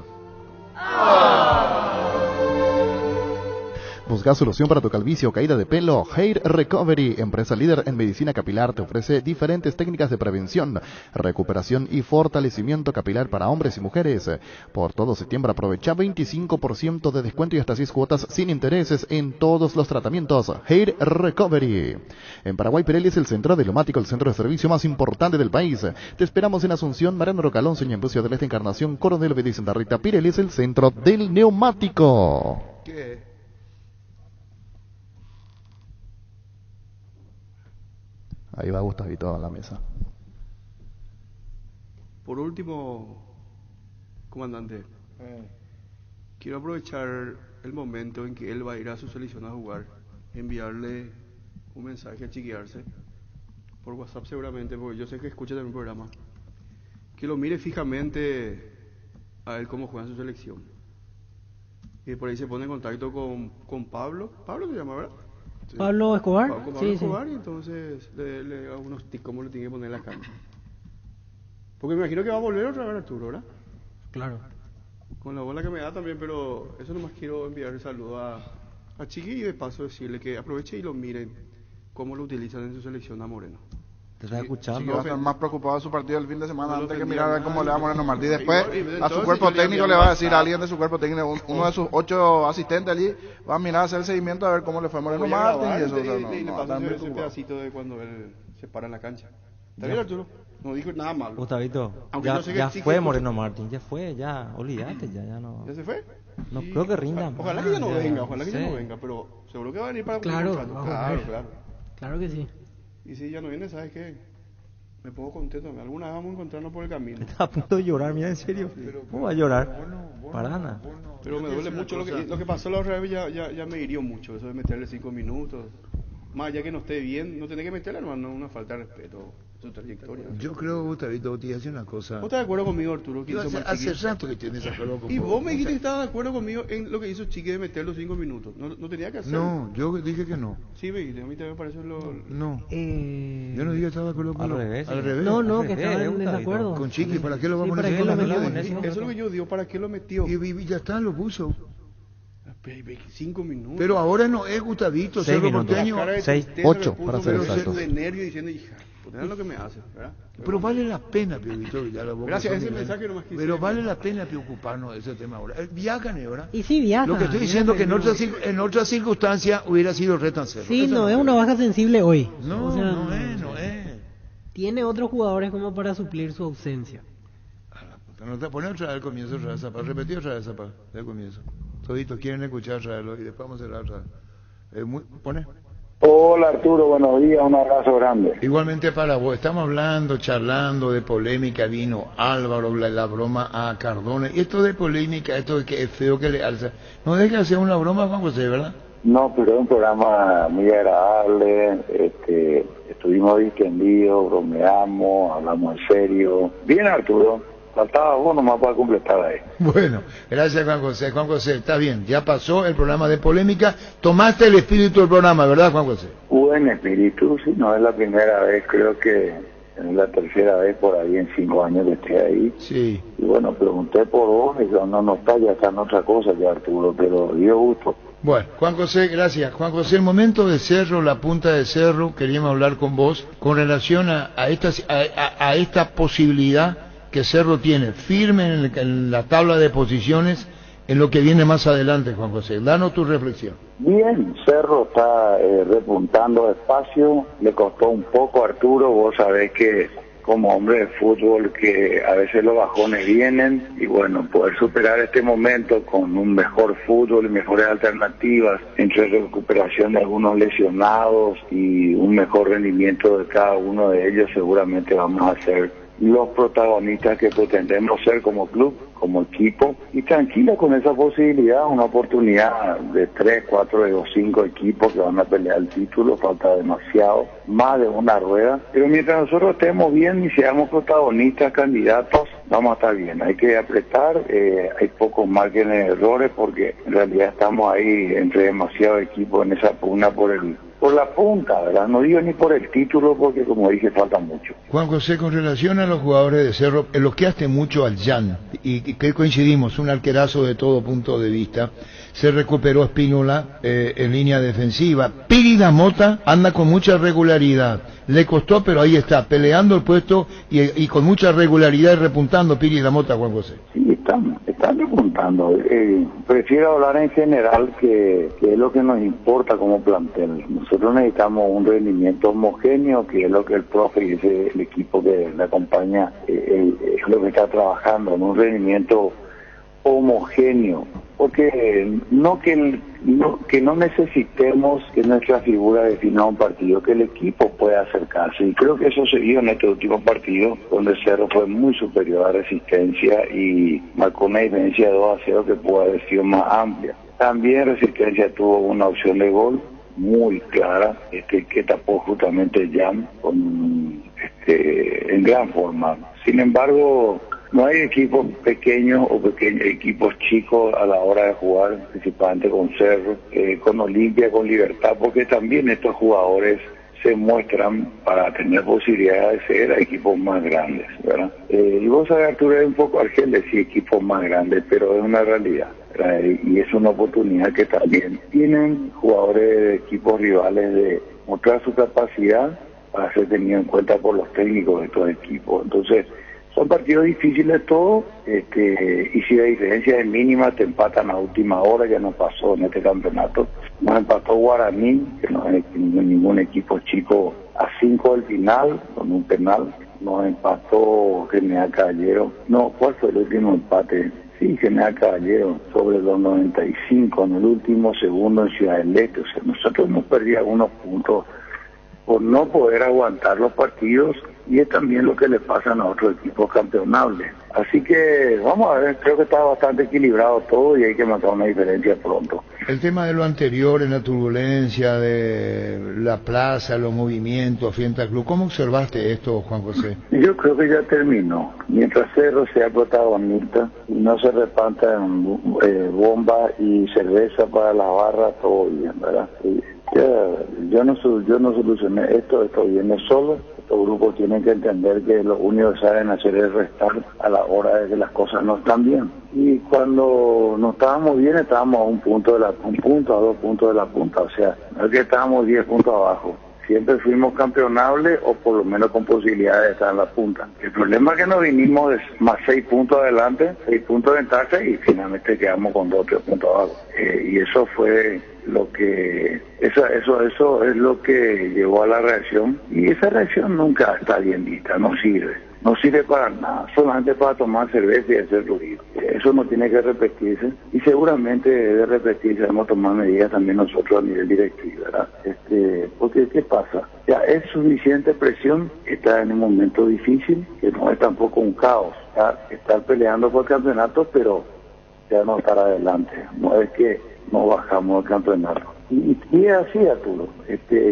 ¿Buscas solución para tu calvicie o caída de pelo? Hair Recovery, empresa líder en medicina capilar, te ofrece diferentes técnicas de prevención, recuperación y fortalecimiento capilar para hombres y mujeres. Por todo septiembre aprovecha 25% de descuento y hasta 6 cuotas sin intereses en todos los tratamientos. Hair Recovery. En Paraguay, Pirelli es el centro de Lomático, el centro de servicio más importante del país. Te esperamos en Asunción, Mariano Rocalón, Ñembucio del Este, Encarnación, Coronel Bedí, Santa Rita. Pirelli es el centro del neumático. ¿Qué? Ahí va Gustavito a la mesa. Por último, comandante, quiero aprovechar el momento en que él va a ir a su selección a jugar, enviarle un mensaje a Chiquiarse, por WhatsApp seguramente, porque yo sé que escucha también el programa, que lo mire fijamente a él cómo juega en su selección. Y por ahí se pone en contacto con Pablo se llama, ¿verdad? Sí. Pablo Escobar. Pablo Escobar, y entonces le hago unos tips cómo lo tiene que poner en la cancha. Porque me imagino que va a volver otra vez Arturo, ¿verdad? Claro. Con la bola que me da también, pero eso nomás quiero enviar un saludo a Chiqui y de paso decirle que aproveche y lo miren cómo lo utilizan en su selección a Moreno. Te estás escuchando. Sí, va a estar más preocupado de su partido el fin de semana No antes lo que mirar a ver cómo le va a Moreno Martí. Después Igual, a su entonces cuerpo yo le técnico envío le va a un decir a alguien de su cuerpo técnico, uno de sus 8 asistentes allí, va a mirar a hacer el seguimiento a ver cómo le fue a Moreno Voy a Martí. grabar Y eso, y o sea, le no, paso están muy ese preocupados. pedacito de cuando él se para en la cancha. ¿Está bien, Arturo? No dijo nada malo. Gustavito, Aunque ya, yo sé que ya Chiqui fue escucha- Moreno Martín, ya fue, ya, olvídate, ya no. ¿Ya se fue? No Sí. creo que rinda. Ojalá que ya no venga, ojalá que ya Sí. no venga, pero seguro que va a venir para Claro, cumplir contrato. va a volver. Claro. Claro que sí. Y si ya no viene, ¿sabes qué? Me pongo contento. Alguna vez vamos a encontrarnos por el camino. Está a punto de llorar, mira, en serio. ¿Cómo va a llorar? Para nada. Pero me duele mucho lo que pasó la otra vez, ya me hirió mucho, eso de meterle 5 minutos. Más ya que no esté bien, no tenés que meterle, hermano, una falta de respeto a su trayectoria. Yo creo, Gustavito, te hace una cosa. ¿Vos estás de acuerdo conmigo, Arturo? Que Yo hizo hace Marchiqui? rato que tienes acuerdo con Y vos me dijiste que o sea, estabas de acuerdo conmigo en lo que hizo Chiqui de meter los 5 minutos. No tenía que hacerlo. No, yo dije que no. Sí, me dijiste, a mí también me parece lo... No. Yo no dije que estaba de acuerdo con Al lo- revés, Al sí. revés. No, no, Al que revés, estaba en Gustavito. desacuerdo. Con Chiqui, ¿para qué lo Sí, vamos a ¿para poner qué lo con metió nadie? con eso? Eso es lo que yo digo, ¿para qué lo metió? Y ya está, lo puso. 5 minutos. Pero ahora no es Gustavito, 6 Cerro minutos. Porteño. 8 para ser pero exactos. de nervio diciendo, hija, pues es lo que me hace, ¿verdad? Pero vale la pena, Pio Víctor, ya lo vos Gracias, que ese sos mensaje nivel. nomás quise Pero decir. vale la pena preocuparnos de ese tema ahora. Viajan, ¿verdad? Y sí viaja. Lo que estoy diciendo es que en otras circunstancias hubiera sido reto hacerlo. Sí, Eso no es una baja sensible hoy. No, O sea, no es. Tiene otros jugadores como para suplir su ausencia. No te pones otra vez al comienzo, otra vez esa parte. Repetí otra vez esa parte del comienzo. Toditos quieren escuchar otra vez y después vamos a cerrar otra vez. ¿Pone? Hola Arturo, buenos días, un abrazo grande. Igualmente para vos, estamos hablando, charlando de polémica, vino Álvaro, la broma a Cardona, y esto de polémica, esto de que es feo que le alza, no deja de hacer una broma, Juan José, ¿verdad? No, pero es un programa muy agradable, estuvimos distendidos, bromeamos, hablamos en serio. Bien Arturo, faltaba vos nomás para completar ahí. Bueno, gracias Juan José. Juan José, está bien, ya pasó el programa de polémica, tomaste el espíritu del programa, ¿verdad Juan José? Buen espíritu, sí, no es la primera vez, creo que es la tercera vez por ahí en 5 años que estoy ahí. Sí. Y bueno, pregunté por vos, y yo, no está, ya está en otra cosa ya Arturo, pero dio gusto. Bueno, Juan José, gracias. Juan José, el momento de Cerro, la punta de Cerro, queríamos hablar con vos con relación a esta posibilidad que Cerro tiene firme en la tabla de posiciones en lo que viene más adelante, Juan José. Danos tu reflexión. Bien, Cerro está repuntando despacio, le costó un poco Arturo, vos sabés que como hombre de fútbol que a veces los bajones vienen y bueno, poder superar este momento con un mejor fútbol y mejores alternativas entre recuperación de algunos lesionados y un mejor rendimiento de cada uno de ellos, seguramente vamos a ser los protagonistas que pretendemos ser como club. como equipo y tranquila con esa posibilidad, una oportunidad de 3, 4 o 5 equipos que van a pelear el título, falta demasiado, más de una rueda, pero mientras nosotros estemos bien y seamos protagonistas, candidatos, vamos a estar bien. Hay que apretar, hay pocos márgenes de errores porque en realidad estamos ahí entre demasiados equipos en esa pugna por la punta, ¿verdad? No digo ni por el título porque, como dije, falta mucho. Juan José, con relación a los jugadores de Cerro, elogiaste mucho al Jan, y que coincidimos, un arquerazo de todo punto de vista. Se recuperó Espínola en línea defensiva. Piri da Mota anda con mucha regularidad. Le costó, pero ahí está, peleando el puesto y con mucha regularidad y repuntando Piri da Mota, Juan José. Sí, están repuntando. Prefiero hablar en general que es lo que nos importa como plantel. Nosotros necesitamos un rendimiento homogéneo, que es lo que el profe y el equipo que le acompaña es lo que está trabajando, en un rendimiento homogéneo, porque que no necesitemos que nuestra figura defina un partido, que el equipo pueda acercarse, y creo que eso se vio en este último partido, donde Cerro fue muy superior a Resistencia y marcó una diferencia de 2-0 que pudo haber sido más amplia. También Resistencia tuvo una opción de gol muy clara, que tapó justamente Jan en gran forma. Sin embargo, no hay equipos pequeños o equipos chicos a la hora de jugar, principalmente con Cerro, con Olimpia, con Libertad, porque también estos jugadores se muestran para tener posibilidades de ser equipos más grandes, ¿verdad? Y vos sabés, Arturo, es un poco Argel decir equipos más grandes, pero es una realidad, ¿verdad? Y es una oportunidad que también tienen jugadores de equipos rivales de mostrar su capacidad para ser tenido en cuenta por los técnicos de estos equipos. Entonces, son partidos difíciles todos, y si la diferencia es mínima, te empatan a última hora, ya no pasó en este campeonato. Nos empató Guaraní, que no es ningún equipo chico, a 5 del final, con un penal. Nos empató General Caballero. No, ¿cuál fue el último empate? Sí, General Caballero, sobre los 95, en el último segundo en Ciudad del Este. O sea, nosotros nos perdíamos unos puntos por no poder aguantar los partidos, y es también lo que le pasan a otros equipos campeonables. Así que vamos a ver, creo que está bastante equilibrado todo y hay que marcar una diferencia pronto. El tema de lo anterior, en la turbulencia de la plaza, los movimientos frente al club, ¿cómo observaste esto, Juan José? Yo creo que ya terminó. Mientras Cerro sea protagonista y no se repartan bombas y cerveza para la barra, todo bien, ¿verdad? Yo no solucioné esto viene solo. Estos grupos tienen que entender que lo único que saben hacer es restar a la hora de que las cosas no están bien. Y cuando no estábamos bien, estábamos a un punto, a 2 puntos de la punta. O sea, no es que estábamos 10 puntos abajo. Siempre fuimos campeonables o por lo menos con posibilidades de estar en la punta. El problema es que nos vinimos de más 6 puntos adelante, 6 puntos de ventaja, y finalmente quedamos con 2 o 3 puntos abajo. Y eso fue lo que eso es lo que llevó a la reacción, y esa reacción nunca está bien vista, no sirve para nada, solamente para tomar cerveza y hacer ruido. Eso no tiene que repetirse, y seguramente debe repetirse. Debemos tomar medidas también nosotros a nivel directivo, ¿verdad? Porque ¿qué pasa? Ya es suficiente presión, está en un momento difícil, que no es tampoco un caos, ya estar peleando por el campeonato, pero ya no estar adelante, no es que no bajamos el campeonato. Y es así, Arturo,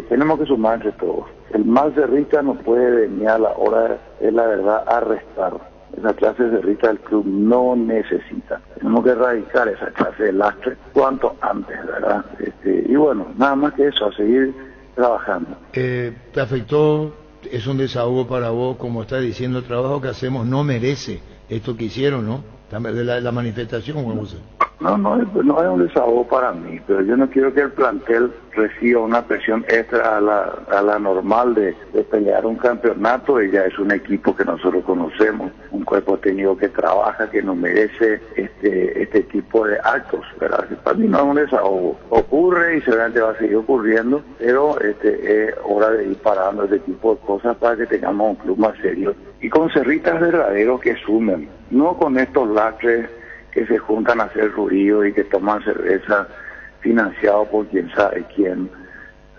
tenemos que sumar entre todos. El mal cerrista no puede venir a la hora, es la verdad, a restar. Esa clase de cerrista el club no necesita. Tenemos que erradicar esa clase de lastre cuanto antes, ¿verdad? Y bueno, nada más que eso, a seguir trabajando. ¿Te afectó? Es un desahogo para vos, como está diciendo, el trabajo que hacemos no merece esto que hicieron, ¿no? De la manifestación, Juan José. No es un desahogo para mí, pero yo no quiero que el plantel reciba una presión extra a la normal de pelear un campeonato. Ella es un equipo que nosotros conocemos, un cuerpo técnico que trabaja, que no merece este tipo de actos, ¿verdad? Que para mí no es un desahogo. Ocurre y seguramente va a seguir ocurriendo, pero es hora de ir parando este tipo de cosas para que tengamos un club más serio y con cerritas verdaderos que sumen, no con estos lastres que se juntan a hacer ruido y que toman cerveza financiado por quién sabe quién.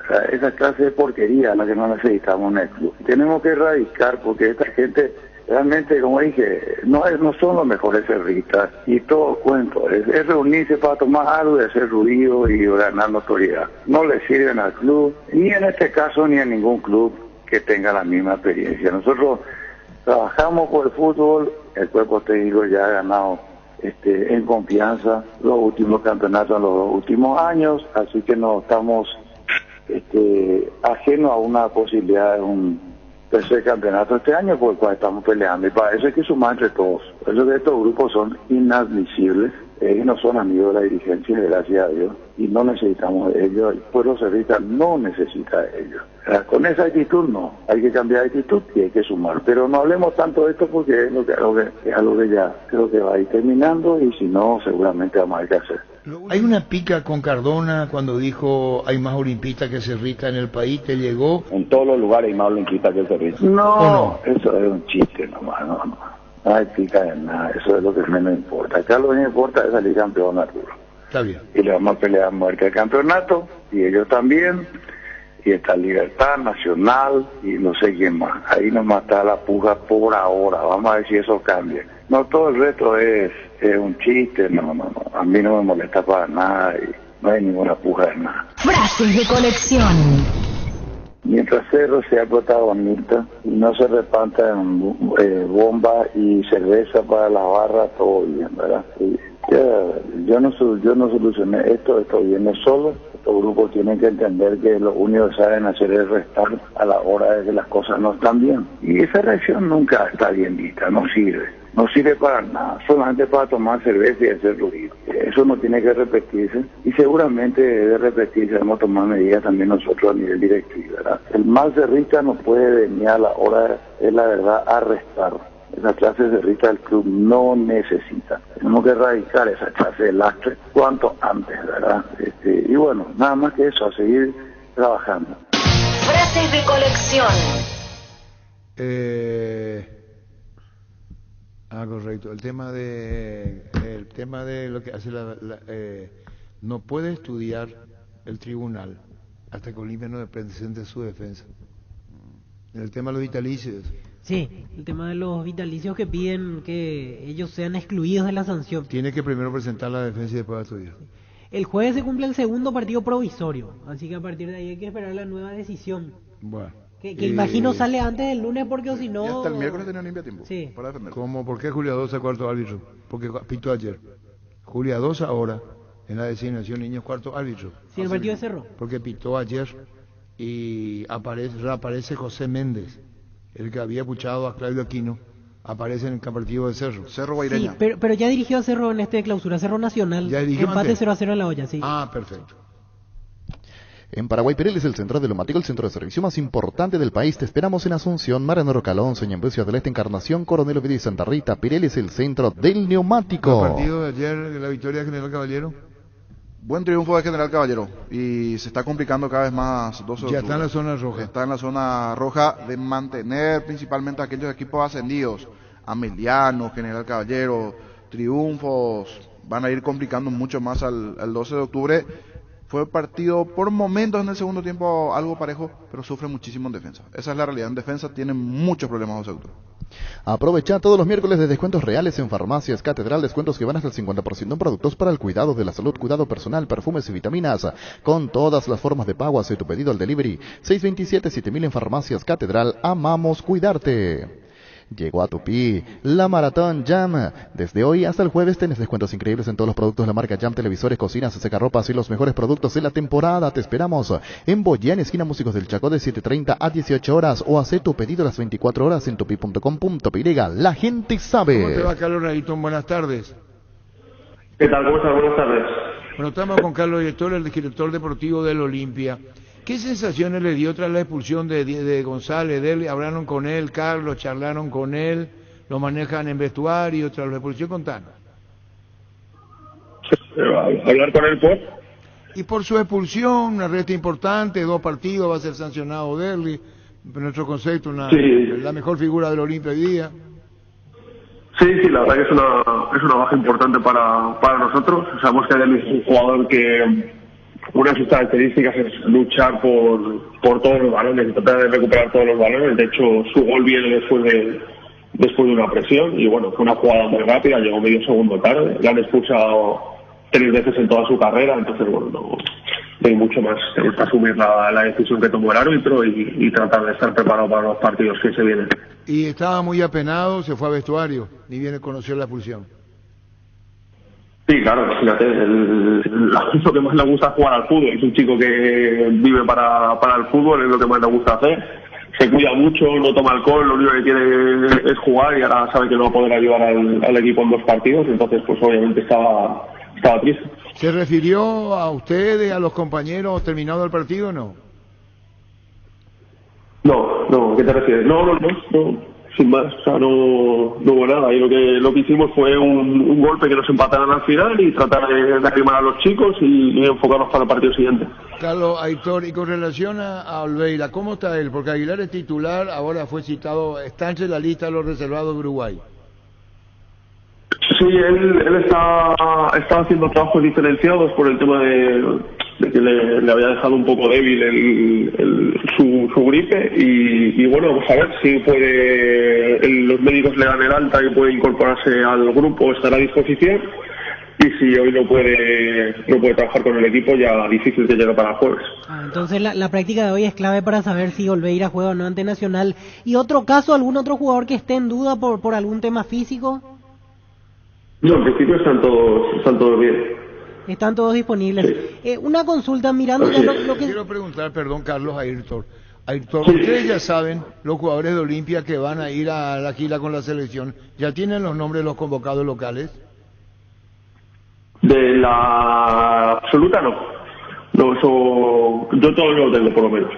O sea, esa clase de porquería es la que no necesitamos en el club. Tenemos que erradicar, porque esta gente realmente, como dije, no son los mejores cerristas y todo cuento, es reunirse para tomar algo y hacer ruido y ganar notoriedad. No le sirven al club, ni en este caso ni a ningún club que tenga la misma experiencia. Nosotros trabajamos por el fútbol, el cuerpo técnico ya ha ganado en confianza los últimos campeonatos en los 2 últimos años, así que no estamos ajenos a una posibilidad de un tercer campeonato este año por el cual estamos peleando, y para eso hay que sumar entre todos. Por eso que estos grupos son inadmisibles, ellos no son amigos de la dirigencia, gracias a Dios, y no necesitamos de ellos, el pueblo cerrista no necesita de ellos. Con esa actitud no, hay que cambiar de actitud y hay que sumar, pero no hablemos tanto de esto porque es algo que ya creo que va a ir terminando, y si no seguramente vamos a ver qué hacer. Hay una pica con Cardona cuando dijo hay más olimpistas que cerristas en el país, ¿te llegó? En todos los lugares hay más olimpistas que cerristas. No, eso es un chiste nomás, no hay pica de nada, eso es lo que menos importa. Acá lo que me importa es salir campeón, Arturo. Está bien. Y le vamos a pelear a muerte el campeonato, y ellos también, y está Libertad Nacional, y no sé quién más. Ahí nomás está la puja por ahora, vamos a ver si eso cambia. No, todo el resto es un chiste, no, a mí no me molesta para nada, y no hay ninguna puja de nada. Frases de colección. Mientras Cerro sea protagonista y no se repartan bombas y cerveza para la barra, todo bien, ¿verdad? Y yo no solucioné esto viene solo. Estos grupos tienen que entender que lo único que saben hacer es restar a la hora de que las cosas no están bien. Y esa reacción nunca está bien vista, no sirve para nada, solamente para tomar cerveza y hacer ruido. Eso no tiene que repetirse, y seguramente debe repetirse, debemos tomar medidas también nosotros a nivel directivo, ¿verdad? El mal cerrista no puede venir a la hora, es la verdad, a restar. Esa clase de cerrista el club no necesita. Tenemos que erradicar esa clase de lastre cuanto antes, ¿verdad? Y bueno, nada más que eso, a seguir trabajando. Frases de colección. Correcto. El tema de lo que hace no puede estudiar el tribunal hasta que Olimpia no presente su defensa. El tema de los vitalicios. Sí, el tema de los vitalicios que piden que ellos sean excluidos de la sanción. Tiene que primero presentar la defensa y después estudiar. El jueves se cumple el segundo partido provisorio, así que a partir de ahí hay que esperar la nueva decisión. Bueno. Que imagino sale antes del lunes, porque o si no... Y hasta el miércoles tenía Olimpia tiempo para defender. ¿Cómo? ¿Por qué Julia Dosa cuarto árbitro? Porque pitó ayer. Julia Dosa ahora, en la designación niños cuarto árbitro. Sí, el partido de Cerro. Porque pitó ayer y reaparece José Méndez, el que había puchado a Claudio Aquino, aparece en el partido de Cerro. Cerro Guaireña. Sí, pero ya dirigió a Cerro en clausura, Cerro Nacional. ¿Ya dirigió empate antes? 0-0 en la olla, sí. Ah, perfecto. En Paraguay Pirelli es el centro de neumático, el centro de servicio más importante del país. Te esperamos en Asunción, Mariano Calón, Ñemby, Ciudad del Este, Encarnación, Coronel Oviedo y Santa Rita. Pirelli es el centro del neumático. ¿El partido de ayer, la victoria de General Caballero? Buen triunfo de General Caballero, y se está complicando cada vez más. Ya está en la zona roja. Está en la zona roja de mantener principalmente a aquellos equipos ascendidos. Ameliano, General Caballero, triunfos, van a ir complicando mucho más al 12 de octubre. Fue partido por momentos en el segundo tiempo algo parejo, pero sufre muchísimo en defensa. Esa es la realidad. En defensa tienen muchos problemas los sectores. Aprovecha todos los miércoles de descuentos reales en Farmacias Catedral, descuentos que van hasta el 50% en productos para el cuidado de la salud, cuidado personal, perfumes y vitaminas, con todas las formas de pago. Hace tu pedido al delivery 627-7000 en Farmacias Catedral. Amamos cuidarte. Llegó a Tupí la Maratón Jam. Desde hoy hasta el jueves tenés descuentos increíbles en todos los productos de la marca Jam, televisores, cocinas, secarropas y los mejores productos de la temporada. Te esperamos en Boyán, esquina Músicos del Chaco, de 7:30 a 18 horas, o hace tu pedido las 24 horas en tupi.com.py. La gente sabe. ¿Cómo te va, Carlos Raditón? Buenas tardes. ¿Qué tal? ¿Cómo estás? Buenas tardes. Bueno, estamos con Carlos Director, el director deportivo del Olimpia. ¿Qué sensaciones le dio tras la expulsión de González? ¿Hablaron con él, Carlos? ¿Charlaron con él? ¿Lo manejan en vestuario? Tras la expulsión, contanos. ¿Hablar con él por? Y por su expulsión, una resta importante, 2 partidos, va a ser sancionado Derli. En nuestro concepto, la mejor figura del Olimpia hoy día. Sí, la verdad que es una baja importante para nosotros. Sabemos que Derli es un jugador que una de sus características es luchar por todos los balones y tratar de recuperar todos los balones. De hecho, su gol viene después después de una presión, y bueno, fue una jugada muy rápida, llegó medio segundo tarde, le han expulsado 3 veces en toda su carrera, entonces bueno, no hay mucho más, tenemos que asumir la decisión que tomó el árbitro y tratar de estar preparado para los partidos que se vienen. Y estaba muy apenado, se fue a vestuario, ni bien conoció la expulsión. Sí, claro, imagínate, lo que más le gusta es jugar al fútbol, es un chico que vive para el fútbol, es lo que más le gusta hacer. Se cuida mucho, no toma alcohol, lo único que quiere es jugar y ahora sabe que no va a poder ayudar al equipo en 2 partidos, entonces pues obviamente estaba triste. ¿Se refirió a ustedes, a los compañeros, terminado el partido o no? No, ¿qué te refieres? No, sin más, o sea, no hubo nada. Y lo que hicimos fue un golpe que nos empataran al final y tratar de animar a los chicos y enfocarnos para el partido siguiente. Carlos, Aitor, y con relación a Olveira, ¿cómo está él? Porque Aguilar es titular, ahora fue citado, está entre la lista de los reservados de Uruguay. Sí, él está haciendo trabajos diferenciados por el tema de que le había dejado un poco débil su gripe y bueno, vamos a ver si los médicos le dan el alta y puede incorporarse al grupo, estará a disposición, y si hoy no puede trabajar con el equipo, ya difícil que llegue para el jueves. Entonces la práctica de hoy es clave para saber si Olveira juega o no ante Nacional. ¿Y otro caso, algún otro jugador que esté en duda por algún tema físico? No, en principio están todos bien. Están todos disponibles. Sí. Una consulta, mirando ya lo que... Quiero preguntar, perdón, Carlos, a Ayrton. Ustedes ya saben, los jugadores de Olimpia que van a ir a la gira con la selección, ¿ya tienen los nombres de los convocados locales? De la absoluta no, eso yo todavía no lo tengo, por lo menos.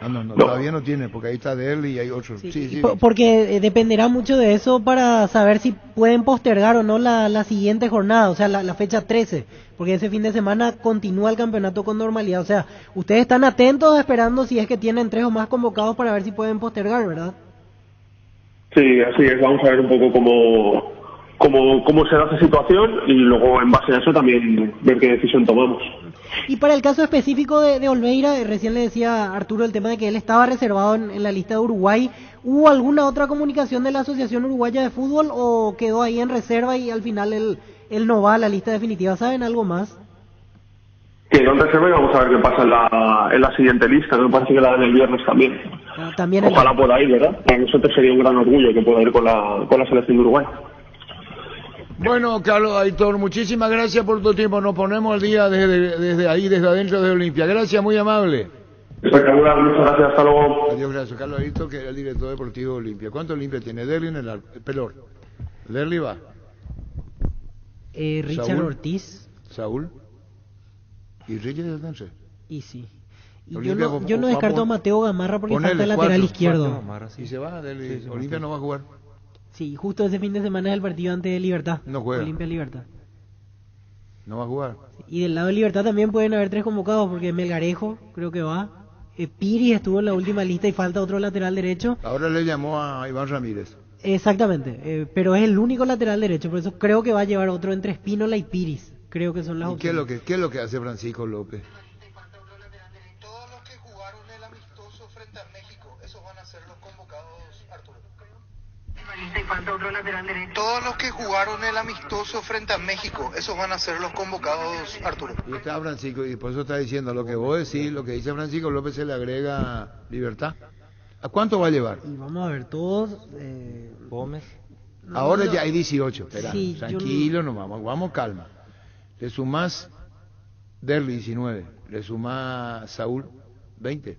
No, todavía no tiene, porque ahí está Derli y hay otros. Sí. Porque dependerá mucho de eso para saber si pueden postergar o no la siguiente jornada, o sea, la fecha 13, porque ese fin de semana continúa el campeonato con normalidad. O sea, ustedes están atentos esperando si es que tienen 3 o más convocados para ver si pueden postergar, ¿verdad? Sí, así es, vamos a ver un poco cómo se da esa situación y luego en base a eso también ver qué decisión tomamos. Y para el caso específico de Olveira, recién le decía a Arturo el tema de que él estaba reservado en la lista de Uruguay. ¿Hubo alguna otra comunicación de la Asociación Uruguaya de Fútbol o quedó ahí en reserva y al final él no va a la lista definitiva? ¿Saben algo más? Quedó en reserva y vamos a ver qué pasa en la siguiente lista, me parece que la del viernes también. También ojalá pueda ir, ¿verdad? Para nosotros sería un gran orgullo que pueda ir con la selección de Uruguay. Bueno, Carlos Aitor, muchísimas gracias por tu tiempo. Nos ponemos al día desde ahí, desde adentro de Olimpia. Gracias, muy amable. Espectacular, muchas gracias, hasta luego. Adiós, gracias. Carlos Aitor, que era el director deportivo de Olimpia. ¿Cuánto Olimpia tiene? Derli en el pelor. Derli va. Richard Saúl. Ortiz. Saúl. ¿Y Richard entonces? Y sí. Y Olimpia, yo no descarto a Mateo Gamarra porque falta el lateral izquierdo. Y se va, Derli. Olimpia no va a jugar. Sí, justo ese fin de semana es el partido ante Libertad. No juega. Olimpia Libertad. No va a jugar. Y del lado de Libertad también pueden haber 3 convocados porque Melgarejo creo que va. Piri estuvo en la última lista y falta otro lateral derecho. Ahora le llamó a Iván Ramírez. Exactamente, pero es el único lateral derecho, por eso creo que va a llevar otro entre Espínola y Piris. Creo que son las opciones. ¿Qué es lo que hace Francisco López? Todos los que jugaron el amistoso frente a México, esos van a ser los convocados, Arturo. Todos los que jugaron el amistoso frente a México, esos van a ser los convocados, Arturo. Y está Francisco, y por eso está diciendo lo que vos decís, lo que dice Francisco López, se le agrega Libertad. ¿A cuánto va a llevar? Y vamos a ver todos. Gómez. Ahora ya hay 18, espera, sí, tranquilo, no vamos calma. Le sumás Derli 19, le sumás Saúl 20.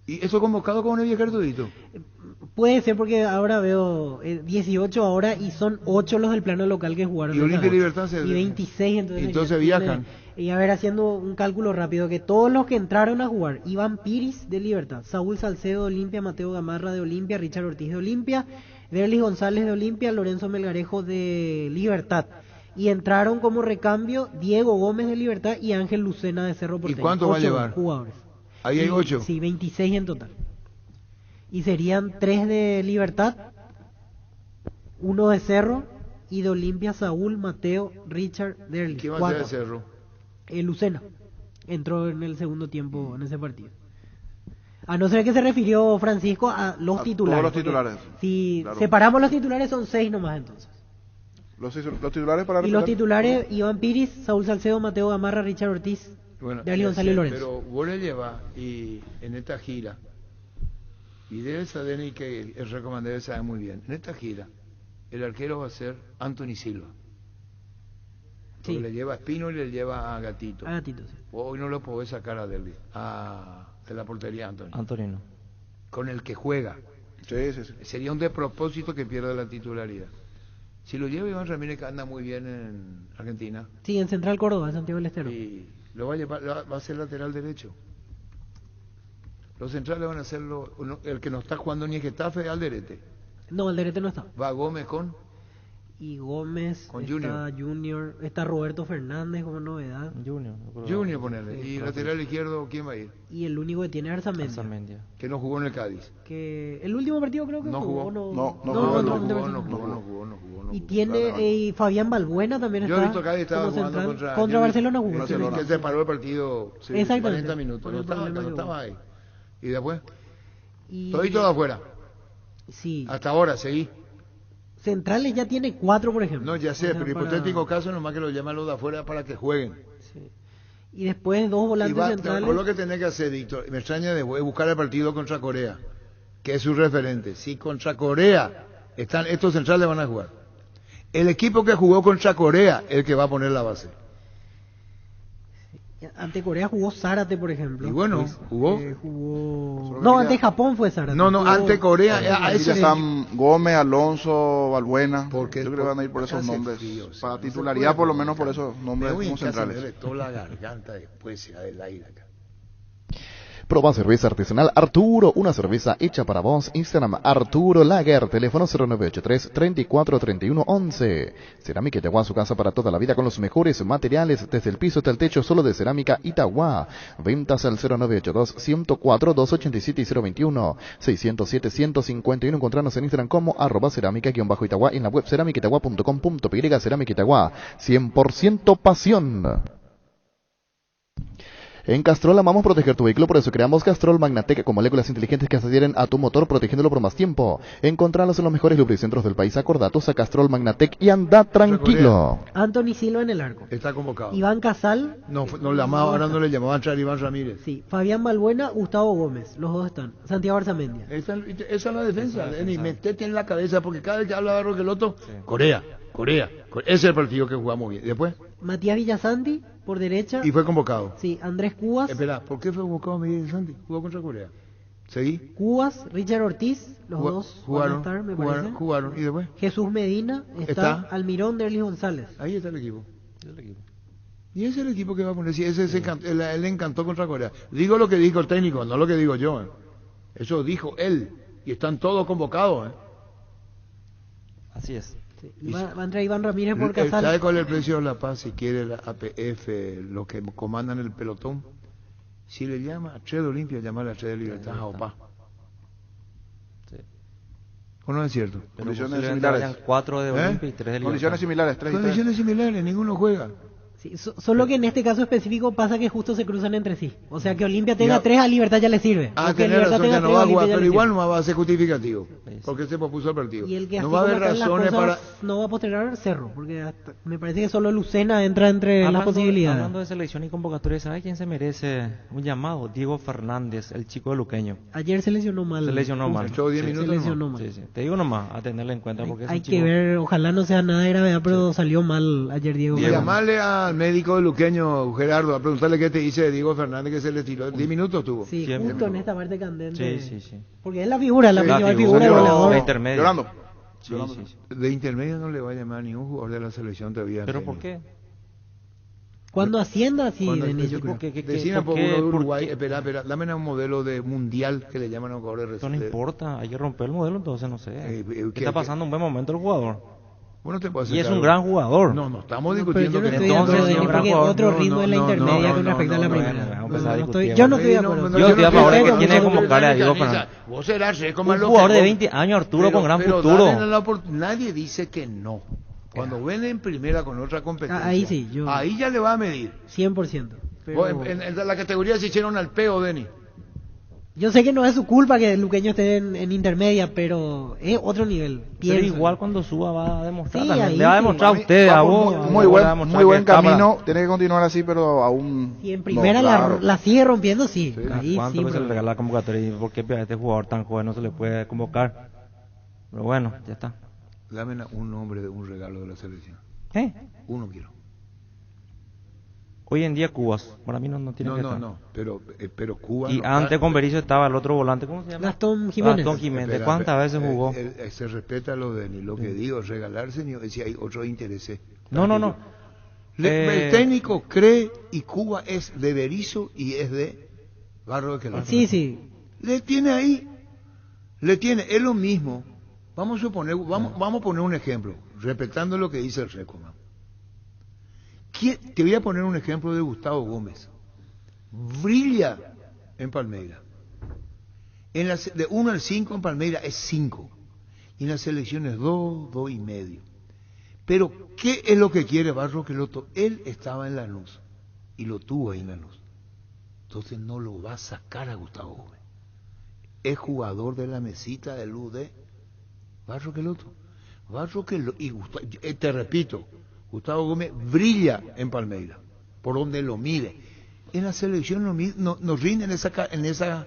¿Y eso convocado con el Cartudito? Puede ser porque ahora veo 18 ahora y son 8 los del plano local que jugaron. Y Olimpia Libertad y 26, entonces viajan. Y a ver, haciendo un cálculo rápido, que todos los que entraron a jugar, Iván Piris de Libertad, Saúl Salcedo de Olimpia, Mateo Gamarra de Olimpia, Richard Ortiz de Olimpia, Derlis González de Olimpia, Lorenzo Melgarejo de Libertad. Y entraron como recambio Diego Gómez de Libertad y Ángel Lucena de Cerro Porteño. ¿Y cuánto va a llevar? Jugadores. Ahí hay 8. Sí, 26 en total. Y serían 3 de Libertad, 1 de Cerro y de Olimpia Saúl, Mateo, Richard, Derlis. ¿Quién va a ser de Cerro? Lucena entró en el segundo tiempo en ese partido. A no ser que se refirió Francisco a los titulares. Todos los titulares. Si claro. separamos los titulares son 6 nomás entonces. Los titulares para Y los titulares, Iván Piris, Saúl Salcedo, Mateo Gamarra, Richard Ortiz, Darly González Lorenzo. Pero vos le llevas y en esta gira, y debe saber Denny que el recomendador sabe muy bien, en esta gira el arquero va a ser Anthony Silva. Sí. Le lleva a Espino y le lleva a Gatito. A Gatito, sí. Hoy no lo puedo sacar a Derby, de la portería Antonino. Con el que juega. Sí. Sería un despropósito que pierda la titularidad. Si lo lleva Iván Ramírez, que anda muy bien en Argentina. Sí, en Central Córdoba, en Santiago del Estero. Y lo va a llevar, va a ser lateral derecho. Los centrales van a hacerlo, el que no está jugando ni en Getafe, Alderete. No, Alderete no está. Va Gómez con... Y Gómez, con está Junior, está Roberto Fernández como novedad. Junior ponerle. Y lateral izquierdo, ¿quién va a ir? Y el único que tiene es Arzamendia. Que no jugó en el Cádiz. Que el último partido creo que no jugó. No jugó. Y tiene y Fabián Balbuena también está. Yo he visto Cádiz estaba jugando contra Barcelona jugó. Que se paró el partido 40 minutos. No estaba ahí. ¿Y después? Todo afuera. Sí. Hasta ahora, seguí. Centrales ya tiene 4, por ejemplo. No, ya sé, pero hipotético caso, nomás que lo llaman los de afuera para que jueguen. Sí. Y después 2 volantes centrales. Por lo que tenés que hacer, Víctor, me extraña de buscar el partido contra Corea, que es su referente. Si contra Corea estos centrales van a jugar. El equipo que jugó contra Corea es el que va a poner la base. Ante Corea jugó Zárate, por ejemplo. Y bueno, jugó. No, ante Japón fue Zárate. No, ante Corea. Ahí están Gómez, Alonso, Balbuena. Porque yo creo que van a ir por esos nombres. Para titularidad, por lo menos por esos nombres como centrales. Me toda la garganta después se da el aire acá. Proba cerveza artesanal Arturo, una cerveza hecha para vos. Instagram Arturo Lager, teléfono 0983-343111. Cerámica Itagua, su casa para toda la vida con los mejores materiales, desde el piso hasta el techo, solo de Cerámica Itagua. Ventas al 0982-104-287 y 021 607-151. Encontrarnos en Instagram como @cerámica_Itagua y en la web cerámicaitagua.com.py. Cerámica Itagua, 100% pasión. En Castrol amamos proteger tu vehículo, por eso creamos Castrol Magnatec con moléculas inteligentes que se adhieren a tu motor protegiéndolo por más tiempo. Encontralos en los mejores lubricentros del país. Acordatos a Castrol Magnatec y anda tranquilo. Anthony Silva en el arco. Está convocado. Iván Casal. Ahora no le llamaba a entrar Iván Ramírez. Sí. Fabián Balbuena, Gustavo Gómez. Los dos están. Santiago Arzamendia. Esa es la defensa. Ni metete en la cabeza porque cada vez que habla de Roqueloto, Corea. Ese es el partido que jugamos bien. Después. Matías Villasanti por derecha. Y fue convocado. Sí, Andrés Cubas. Espera, ¿por qué fue convocado Matías Villasanti? Jugó contra Corea. ¿Seguí? Cubas, Richard Ortiz, los dos jugaron, van a estar, me parece. Jugaron, ¿y después? Jesús Medina, está Almirón, Derly González. Ahí está el equipo. Y ese es el equipo que va a poner. Sí, él encantó contra Corea. Digo lo que dijo el técnico, no lo que digo yo. Eso dijo él. Y están todos convocados. Así es. Sí. Va a entrar Iván Ramírez por Casal. ¿Sabe cuál es el precio de la paz? Si quiere la APF, los que comandan el pelotón, si le llama a Tre de Olimpia, llamarle a Tre de Libertad a OPA. Sí. ¿O no es cierto? Condiciones similares. 4 de Olimpia y 3 de Libertad. Condiciones similares, 3 y 3. Condiciones similares, ninguno juega. Sí, solo que en este caso específico pasa que justo se cruzan entre sí. O sea, que Olimpia tenga 3, a Libertad ya le sirve. Tiene razón, ya no va a jugar, pero igual no va a ser justificativo. Porque se pospuso el partido. Y el que no va a haber razones para... No va a postergar Cerro, porque me parece que solo Lucena entra entre las posibilidades. Hablando de selección y convocatoria, ¿sabe quién se merece un llamado? Diego Fernández, el chico de Luqueño. Ayer se lesionó mal. Se lesionó mal. Echó 10 minutos. Se lesionó mal. Sí. Te digo nomás, a tenerlo en cuenta. Porque hay que ver, ojalá no sea nada de gravedad, pero salió mal ayer Diego. Llamarle al médico de Luqueño, Gerardo, a preguntarle qué te dice Diego Fernández, que se le tiró 10 minutos tuvo. Sí, justo en esta parte candente. Sí. Porque es la figura, la principal figura del goleador. De intermedio. Llorando. Sí. De intermedio no le va a llamar a ningún jugador de la selección todavía. ¿Pero por qué? Cuando ascienda, sí, yo creo. Decían por uno de Uruguay, espera, dame un modelo de mundial que le llaman a un jugador de reserva. No importa, hay que romper el modelo, entonces no sé. Está pasando un buen momento el jugador. Bueno, te puedo y es un gran jugador. No, estamos discutiendo que entonces porque otro ritmo en la intermedia con respecto a la primera. Yo no estoy de acuerdo. Yo estoy a favor de que tiene que convocarle a Diego Fernández. Vos serás un jugador de 20 años, Arturo, con gran futuro. Nadie dice que no. Cuando ven en primera con otra competencia, ahí sí, ahí ya le va a medir. 100%. En la categoría se hicieron al peo, Denis. Yo sé que no es su culpa que el Luqueño esté en intermedia, pero es otro nivel. Pero igual cuando suba va a demostrar. Sí, también. ahí Le va a sí. demostrar a usted, a vos. Muy le va a buen, demostrar muy buen que está camino. Tiene que continuar así, pero aún. Y en primera no, claro. la sigue rompiendo, sí. Ahí ¿Cuánto sí, que se le pero- regala la convocatoria? ¿Y por qué a este jugador tan joven no se le puede convocar? Pero bueno, ya está. Dame un nombre de un regalo de la selección. Uno quiero. Hoy en día Cubas, para mí no tiene que estar. Pero Cuba. Y no antes está- con Berizzo estaba el otro volante, ¿cómo se llama? Gastón Jiménez. Gastón Jiménez. Espera, ¿Cuántas espera, veces jugó? Se respeta lo de ni lo que digo, regalarse, ni si hay otro interés. No. El técnico cree y Cuba es de Berizzo y es de Barro de Quelón. Sí. Le tiene ahí, es lo mismo. Vamos a suponer, vamos a poner un ejemplo, respetando lo que dice el Recoma. Te voy a poner un ejemplo de Gustavo Gómez. Brilla en Palmeiras. De 1 al 5 en Palmeiras es 5. Y en las selecciones 2, 2,5. Pero, ¿qué es lo que quiere Barro Queloto? Él estaba en Lanús y lo tuvo ahí en Lanús. Entonces no lo va a sacar a Gustavo Gómez. Es jugador de la mesita de luz de Barro Queloto. Te repito, Gustavo Gómez brilla en Palmeiras, por donde lo mire. En la selección no rinde en esa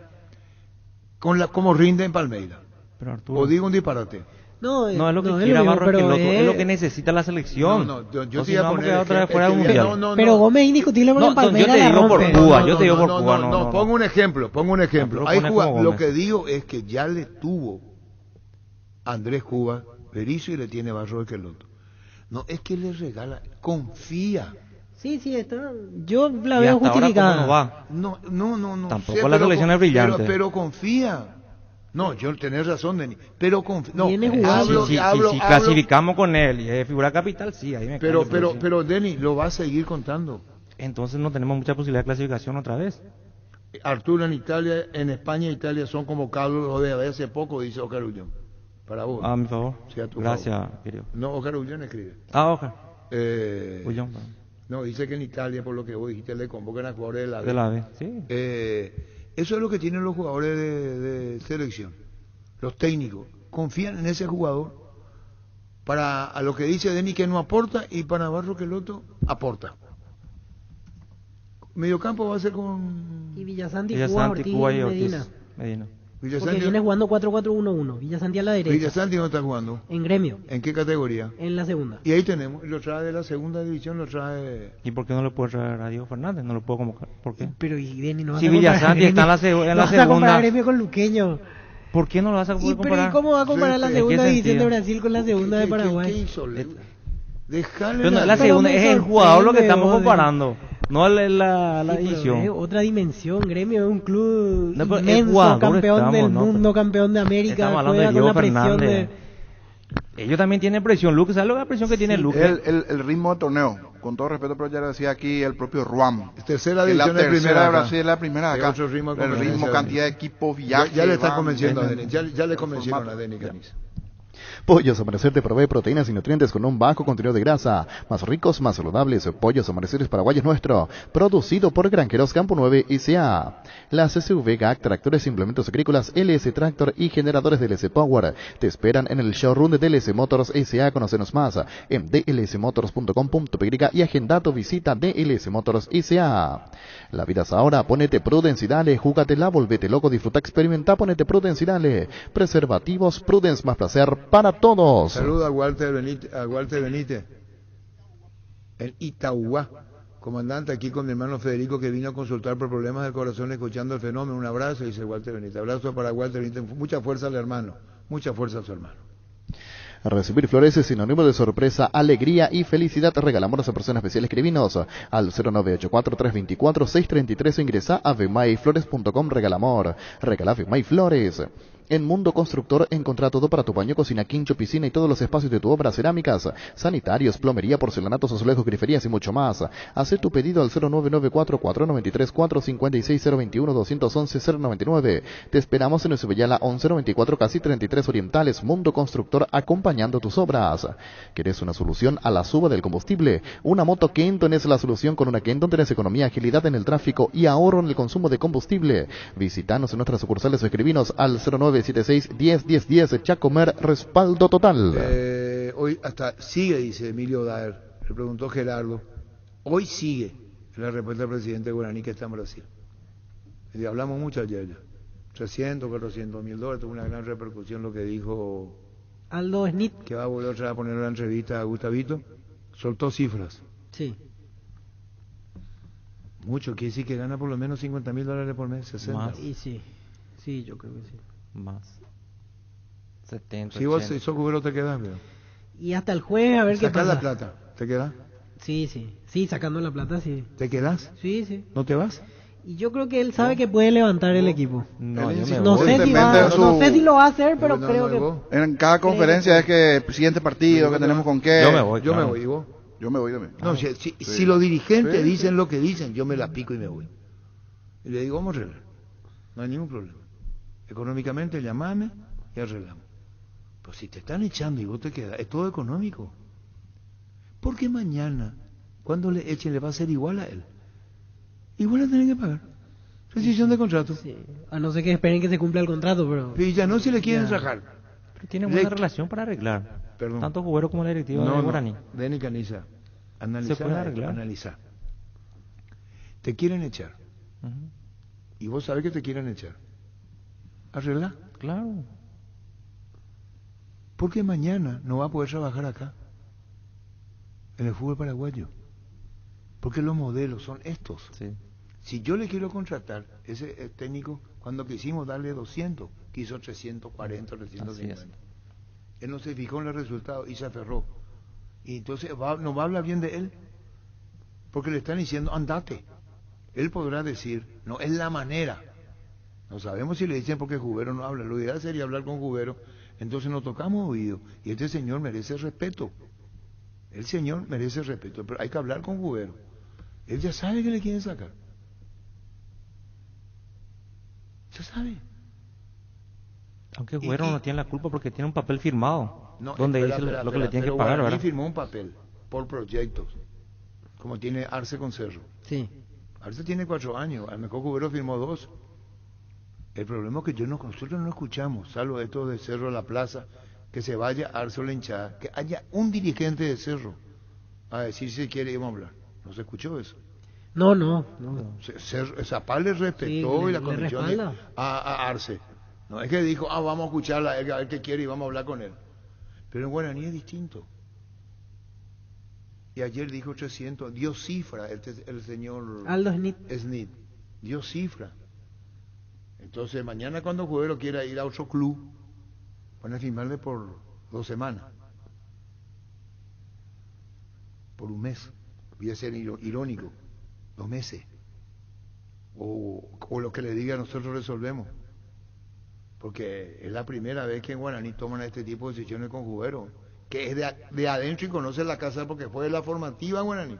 como rinde en Palmeiras. Pero Arturo, O digo un disparate. No, es lo que no, quiera lo mismo, Barro pero Queloto, es lo que necesita la selección. Yo O te si iba a no, vamos poner quedar otra vez fuera del mundial. Pero Gómez es indiscutible porque en Palmeiras yo te la digo por rompe. Cuba, yo te digo por Cuba, No, pongo un ejemplo. Arturo Hay pone como lo Gómez. que digo es que ya le tuvo Andrés Cuba, Berizzo y le tiene Barro de Queloto. No, es que le regala, confía. Sí, está. Yo la Y veo hasta ahora, justificada. ¿cómo no va? No. Tampoco sé, la selección es brillante. Pero confía. No, yo tenés razón, Denis. Pero confía. No, Viene jugando. Si clasificamos con él y es figura capital, sí, ahí me cambio, sí. Pero Denis lo va a seguir contando. Entonces no tenemos mucha posibilidad de clasificación otra vez. Arturo, en Italia, en España e Italia son convocados los de hace poco, dice Oscar Ullón. Para vos. A mi favor. Sí, a tu Gracias, favor. querido. No, Oscar Ullón escribe. Oscar. Ullón. No, dice que en Italia, por lo que vos dijiste, le convocan a jugadores de la B. De la B, sí. Eso es lo que tienen los jugadores de selección. Los técnicos confían en ese jugador para a lo que dice Denis que no aporta y para Barro Queloto aporta. Mediocampo va a ser con Y Villasanti, Villasanti, Cuba, Cuba y Ortiz, Ortiz. Medina. Porque Villasanti. viene jugando 4-4-1-1. Villasanti a la derecha. Villasanti no está jugando. En Gremio. ¿En qué categoría? En la segunda. Y ahí tenemos, lo trae de la segunda división, lo trae. ¿Y por qué no le puede traer a Diego Fernández? No lo puedo convocar. ¿Por qué? Pero y Denny, no vas Si a comparar Villasanti está en la, en la no vas a comparar segunda. Gremio con Luqueño. ¿Por qué no lo vas a poder ¿Y pero comparar? ¿y cómo va a comparar la ¿En qué segunda división de sentido? Brasil con la segunda de Paraguay? ¿Qué hizo? Dejale Pero no, la Pero segunda me es el jugador lo que sorprende, estamos vos, comparando, no la Sí, pero división. es otra dimensión. Gremio es un club No, pero es inmenso, jugador, campeón estamos, del ¿no? mundo, campeón de América. Estamos hablando Juega de con la Diego presión Fernández. Ellos también tienen presión, Luque. ¿Sabes lo que es la presión que tiene Luque? El ritmo del torneo, con todo respeto, pero ya lo decía aquí el propio Ruam. Tercera Que la división de tercera primera de acá. Brasil es la primera de Es acá. otro ritmo de El ritmo, competencia, cantidad de Denis. equipos, viajes. Ya le está van, convenciendo a vienen. Denis. Ya le convencieron a Denis Canis. Pollos Amanecer te provee proteínas y nutrientes con un bajo contenido de grasa, más ricos, más saludables. Pollos Amaneceres Paraguayos nuestro, producido por Granjeros Campo 9 S.A. Las SUV GAC, tractores e implementos agrícolas LS Tractor y generadores DLS Power te esperan en el showroom de DLS Motors S.A. Conocenos más en dlsmotors.com.py y agenda tu visita DLS Motors S.A. La vida es ahora, ponete Prudence y dale, júgatela, volvete loco, disfruta, experimenta, ponete Prudence y dale. Preservativos Prudence, más placer para todos. Saluda a Walter Benítez, en Itauguá, comandante, aquí con mi hermano Federico, que vino a consultar por problemas del corazón escuchando el fenómeno. Un abrazo, dice Walter Benítez. Abrazo para Walter Benítez, mucha fuerza al hermano, mucha fuerza a su hermano. Recibir flores es sinónimo de sorpresa, alegría y felicidad. Regalamos a persona especial. Escribinos al 0984-324-633 o ingresa a vemaiflores.com. Regalamor. Regala Vemay Flores. En Mundo Constructor encontrá todo para tu baño, cocina, quincho, piscina y todos los espacios de tu obra, cerámicas, sanitarios, plomería, porcelanatos, azulejos, griferías y mucho más. Haz tu pedido al 0994-493-456-021-211-099. Te esperamos en Eusebellala 1194, casi 33 Orientales. Mundo Constructor, acompañando tus obras. ¿Quieres una solución a la suba del combustible? Una moto Kenton es la solución. Con una Kenton tenés economía, agilidad en el tráfico y ahorro en el consumo de combustible. Visítanos en nuestras sucursales o escribinos al 0976-10-10-10. Chacomer, respaldo total. Hoy hasta sigue, dice Emilio Daer. Le preguntó Gerardo. Hoy sigue la respuesta del presidente Guaraní que está en Brasil. Y hablamos mucho ayer ya. 300, 400 mil dólares. Tuvo una gran repercusión lo que dijo Aldo Snit. Que va a volver otra vez a poner la entrevista a Gustavito. Soltó cifras. Sí. Mucho, quiere decir que gana por lo menos 50 mil dólares por mes, 60. Más. Y sí, sí, yo creo que sí. Más. 70, Si vos 80. sos cubero te quedás, pero. Y hasta el jueves a ver qué Sacás pasa. la plata, ¿te quedás? Sí, sí. Sí, sacando la plata, sí. ¿Te quedás? Sí, sí. ¿No te vas? Y yo creo que él sabe que puede levantar el equipo. No, yo me No voy. sé, no sé si lo va a hacer, pero No, creo no, que... vos. En cada conferencia es que el siguiente partido, que tenemos con qué. Yo me voy. Yo claro. me voy, ¿y vos? Yo me voy también. No, si los dirigentes dicen lo que dicen, yo me la pico y me voy. Y le digo, vamos a arreglar. No hay ningún problema. Económicamente, llamame y arreglamos. Pero si te están echando y vos te quedas, es todo económico. Porque mañana, cuando le echen, le va a ser igual a él. Igual a tener que pagar. Rescisión de contrato. Sí. A no ser que esperen que se cumpla el contrato, pero... Y ya no se le quieren sacar. Pero tiene buena relación para arreglar. Perdón. Tanto Juguero como la directiva de Guaraní. Denny Caniza, Se puede arreglar. analizar. Te quieren echar. Ujú. Y vos sabés que te quieren echar. Arregla. Claro. Porque mañana no va a poder trabajar acá, en el fútbol paraguayo. Porque los modelos son estos. Sí. Si yo le quiero contratar, ese técnico, cuando quisimos darle 200, quiso 340, 350. Él no se fijó en el resultado y se aferró. Y entonces no va a hablar bien de él, porque le están diciendo, andate. Él podrá decir, no, es la manera. No sabemos si le dicen porque Jubero no habla. Lo ideal sería hablar con Jubero. Entonces nos tocamos oído. Y este señor merece respeto. El señor merece respeto. Pero hay que hablar con Jubero. Él ya sabe que le quieren sacar. Ya sabe. Aunque Juguero no tiene la culpa porque tiene un papel firmado. No, donde espera, dice espera, lo que le espera, tiene que pero pagar, Guaraní ¿verdad? firmó un papel por proyectos, como tiene Arce con Cerro. Sí. Arce tiene 4 años, a lo mejor Cubero firmó 2. El problema es que nosotros no escuchamos, salvo esto de Cerro a la Plaza, que se vaya Arce o la hinchada, que haya un dirigente de Cerro a decir si quiere íbamos a hablar. No se escuchó eso. No. Zapal le respetó Sí, y la le comisión respalda. a Arce. No es que dijo, vamos a escucharla, a ver qué quiere y vamos a hablar con él. Pero en Guaraní es distinto. Y ayer dijo 300, dio cifra el señor Aldo Snit. Snit, dio cifra. Entonces mañana cuando Juguero quiera ir a otro club, van a firmarle por 2 semanas. Por un mes. Voy a ser irónico. 2 meses. O lo que le diga nosotros resolvemos. Porque es la primera vez que en Guaraní toman este tipo de decisiones con Jubero, que es de adentro y conoce la casa porque fue de la formativa en Guaraní.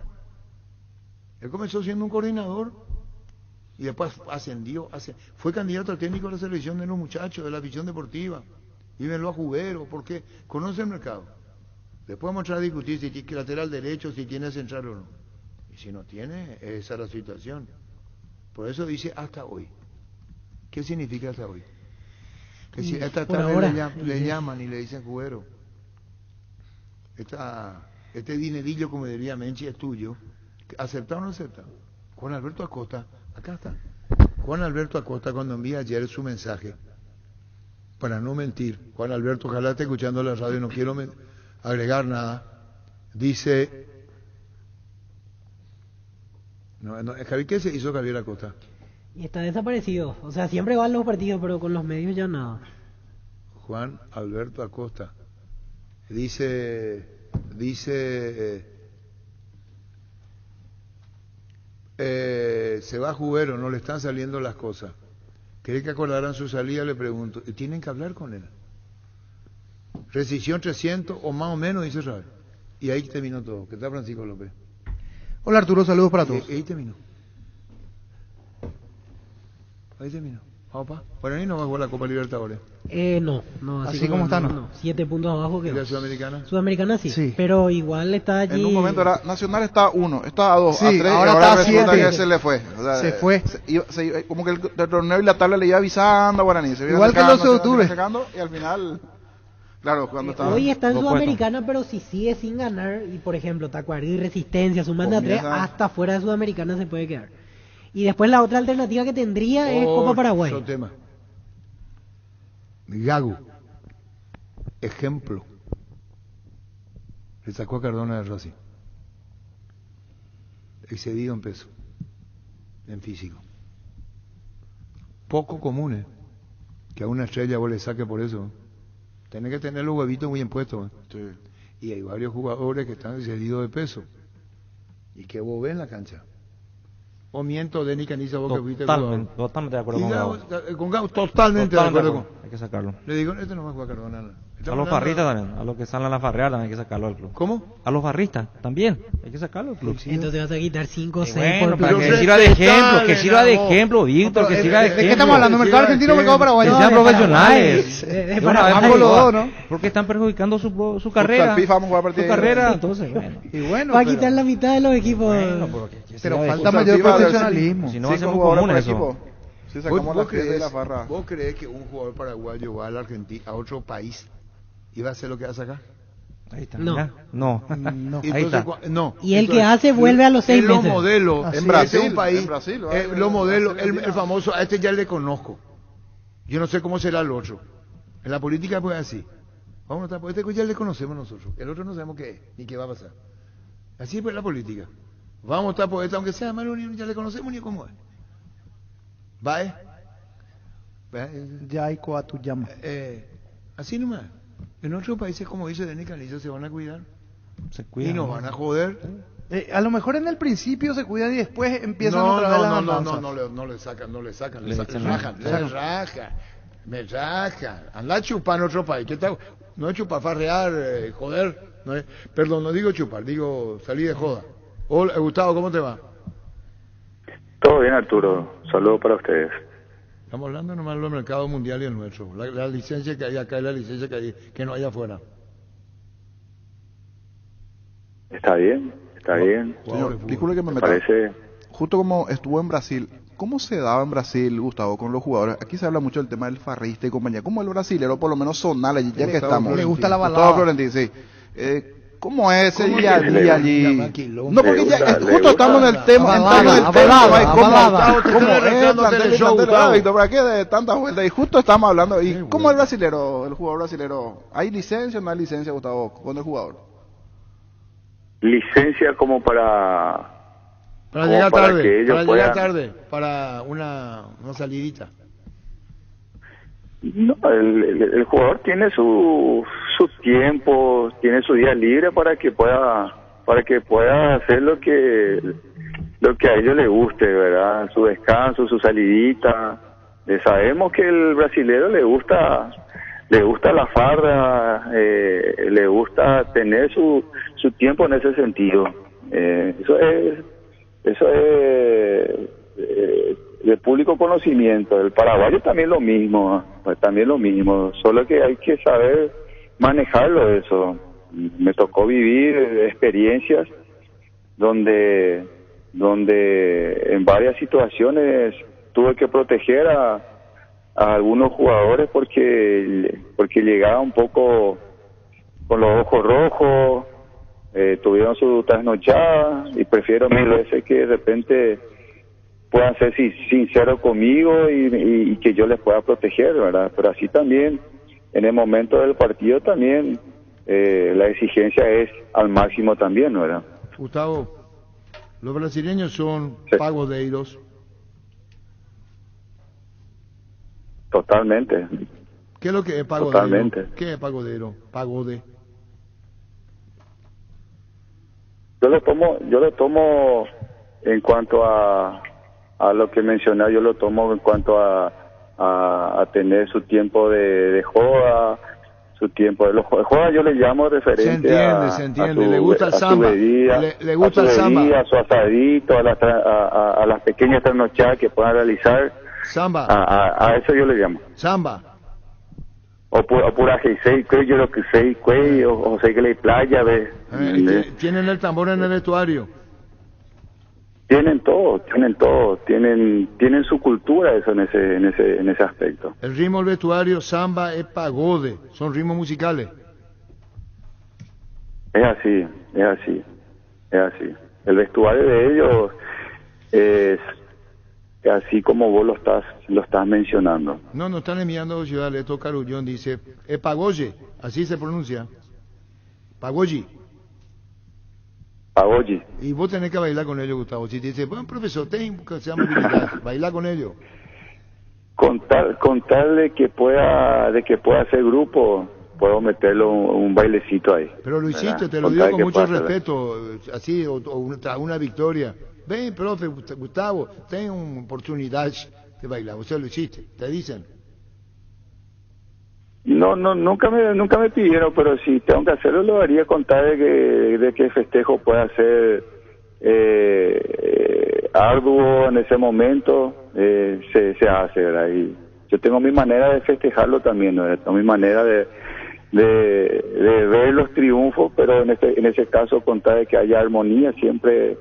Él comenzó siendo un coordinador y después ascendió, fue candidato al técnico de la selección de los muchachos, de la visión deportiva, y venlo a Jubero, porque conoce el mercado. Después vamos a entrar a discutir si tiene lateral derecho, si tiene central o no. Y si no tiene, esa es la situación. Por eso dice hasta hoy. ¿Qué significa hasta hoy? Que si esta Por tarde ahora. le llaman y le dicen Jubero, este dinerillo, como diría Menchi, es tuyo. ¿Aceptado o no aceptado? Juan Alberto Acosta, acá está. Juan Alberto Acosta, cuando envía ayer su mensaje, para no mentir, Juan Alberto, ojalá esté escuchando la radio, no quiero agregar nada, dice, Javier, ¿qué se hizo Javier Acosta? Y está desaparecido. O sea, siempre va a los partidos, pero con los medios ya nada. Juan Alberto Acosta dice se va a Jubero, no le están saliendo las cosas. ¿Querés que acordaran su salida? Le pregunto. Y tienen que hablar con él. Rescisión 300 o más o menos, dice Raúl. Y ahí terminó todo. ¿Qué tal, Francisco López? Hola Arturo, saludos para todos. Ahí terminó. Ahí terminó. Opa. Bueno, ahí no va a jugar la Copa Libertadores. No. Así como está, no. 7 puntos abajo que. ¿Y la Sudamericana? Sudamericana sí. Pero igual está allí. En un momento era Nacional está a 1, está a 2, Sí, a 3, ahora y ahora está a resulta 7. que se le fue. O sea, Se fue. Como que el torneo y la tabla le iba avisando a Guaraní. Se Igual que el 12 de octubre. Acercando, y al final, claro, cuando estaba... Hoy está en Sudamericana, pero si sigue sin ganar, y por ejemplo, Tacuarí y Resistencia, sumando a 3, hasta fuera de Sudamericana se puede quedar. Y después la otra alternativa que tendría es Copa Paraguay. Otro tema. Gago, ejemplo, le sacó a Cardona de Racing, excedido en peso, en físico, poco común, que a una estrella vos le saque por eso. Tenés que tener los huevitos muy bien puestos. Sí. Y hay varios jugadores que están excedidos de peso y que vos ves en la cancha. O miento, Denis Caniza, vos que fuiste Totalmente de acuerdo con Gabo. Con Gabo, totalmente de acuerdo. Hay que sacarlo. Le digo, este no va a jugar Cardona. A los farristas también, a los que salen a la farrear también hay que sacarlo del club. ¿Cómo? A los farristas también, hay que sacarlo del club. Entonces vas a quitar 5 o 6 bueno, por para que sirva de ejemplo, que sirva de ejemplo, Víctor, que sirva de ejemplo. ¿De qué estamos hablando? ¿Mercado argentino o mercado paraguayo? Que sean profesionales. De Paraguay, los dos, ¿no? Porque están perjudicando su carrera. Su carrera, entonces, bueno. Y bueno, va a quitar la mitad de los equipos. Pero falta mayor profesionalismo. Si no va a ser muy común eso. Si sacamos la de la farra. ¿Vos creés que un jugador paraguayo va a la Argentina, a otro país, y va a hacer lo que hace acá? Ahí está. No. No. Ahí está. No. Y el que hace vuelve a los 6 meses. Los modelos, en Brasil, es un país, en Brasil, los modelos, el famoso, a este ya le conozco. Yo no sé cómo será el otro. En la política pues así. Vamos a estar, este ya le conocemos nosotros. El otro no sabemos qué es, ni qué va a pasar. Así es pues la política. Vamos a estar por esta, aunque sea malo, ya le conocemos ni cómo es. ¿Va? Ya hay coatu llama. Así nomás. En otros países, como dice Denis Canizo, se van a cuidar. Se cuidan. Y nos van a joder. A lo mejor en el principio se cuidan y después empiezan otra vez las andanzas. No le sacan, le rajan. Me rajan. Anda a chupar en otro país. ¿Qué tal? No es chupar, farrear, joder. No es, perdón, no digo chupar, digo salir de joda. Hola, Gustavo, ¿cómo te va? Todo bien, Arturo. Saludos para ustedes. Estamos hablando nomás del mercado mundial y el nuestro. La licencia que hay acá es la licencia que hay, que no hay afuera. Está bien. Señor, disculpe que me meta. Parece... Justo como estuvo en Brasil, ¿cómo se daba en Brasil, Gustavo, con los jugadores? Aquí se habla mucho del tema del farrista y compañía. ¿Cómo el brasilero, por lo menos zonal, allí, ya que estamos? Le gusta la balada. Gustavo Florentino, sí. ¿Cómo es el día a día allí? No, porque ya justo estamos en el tema, entrando en el tema. ¿Cómo es? ¿Para qué de tantas vueltas? Y justo estamos hablando. ¿Y cómo el brasilero, el jugador brasilero? ¿Hay licencia o no hay licencia, Gustavo, con el jugador? Licencia como para llegar tarde, llegar tarde, para una salidita. No, el jugador tiene su tiempo, tiene su día libre para que pueda hacer lo que a ellos les guste, ¿verdad? Su descanso, su salidita. Sabemos que el brasilero le gusta la farra, le gusta tener su tiempo en ese sentido. Eso es de público conocimiento. El paraguayo también lo mismo, solo que hay que saber manejarlo eso. Me tocó vivir experiencias donde en varias situaciones tuve que proteger a algunos jugadores porque llegaba un poco con los ojos rojos, tuvieron su trasnochada, y prefiero mil veces que de repente puedan ser sinceros conmigo y que yo les pueda proteger, ¿verdad? Pero así también, en el momento del partido también, la exigencia es al máximo también, ¿verdad? Gustavo, los brasileños son pagodeiros. Totalmente. ¿Qué es lo que es pagodero? Totalmente. ¿Qué es pagodero? Pagode. Yo lo tomo en cuanto a lo que mencioné, yo lo tomo en cuanto a a tener su tiempo de joda, su tiempo de los joda, yo le llamo referente se entiende, le gusta el samba, le gusta el samba, a su asadito, a las pequeñas trasnochadas que puedan realizar, samba, a eso yo le llamo samba. O pura G6, yo lo que sé, o sé que le playa, ¿ves? Tienen el tambor en el vestuario. Tienen todo, tienen su cultura, eso en ese aspecto. El ritmo del vestuario, samba, es pagode, son ritmos musicales. Es así. El vestuario de ellos es así como vos lo estás mencionando. No están enviando Ciudad Leto. Carullón dice, es pagoye, así se pronuncia. Pagoyi. Y vos tenés que bailar con ellos, Gustavo. Si te dice, bueno, profesor, se llama habilidad, bailar con ellos. Con tal de que pueda hacer grupo, puedo meterlo un bailecito ahí. Pero lo hiciste, te lo digo con mucho respeto, así, o una victoria. Ven, profe, Gustavo, ten una oportunidad de bailar. Usted lo hiciste, te dicen. No, nunca me pidieron, pero si tengo que hacerlo, lo haría con tal de que el festejo pueda ser arduo en ese momento, se hace, ¿verdad? Y yo tengo mi manera de festejarlo también, ¿no? Tengo mi manera de ver los triunfos, pero en ese caso con tal de que haya armonía, siempre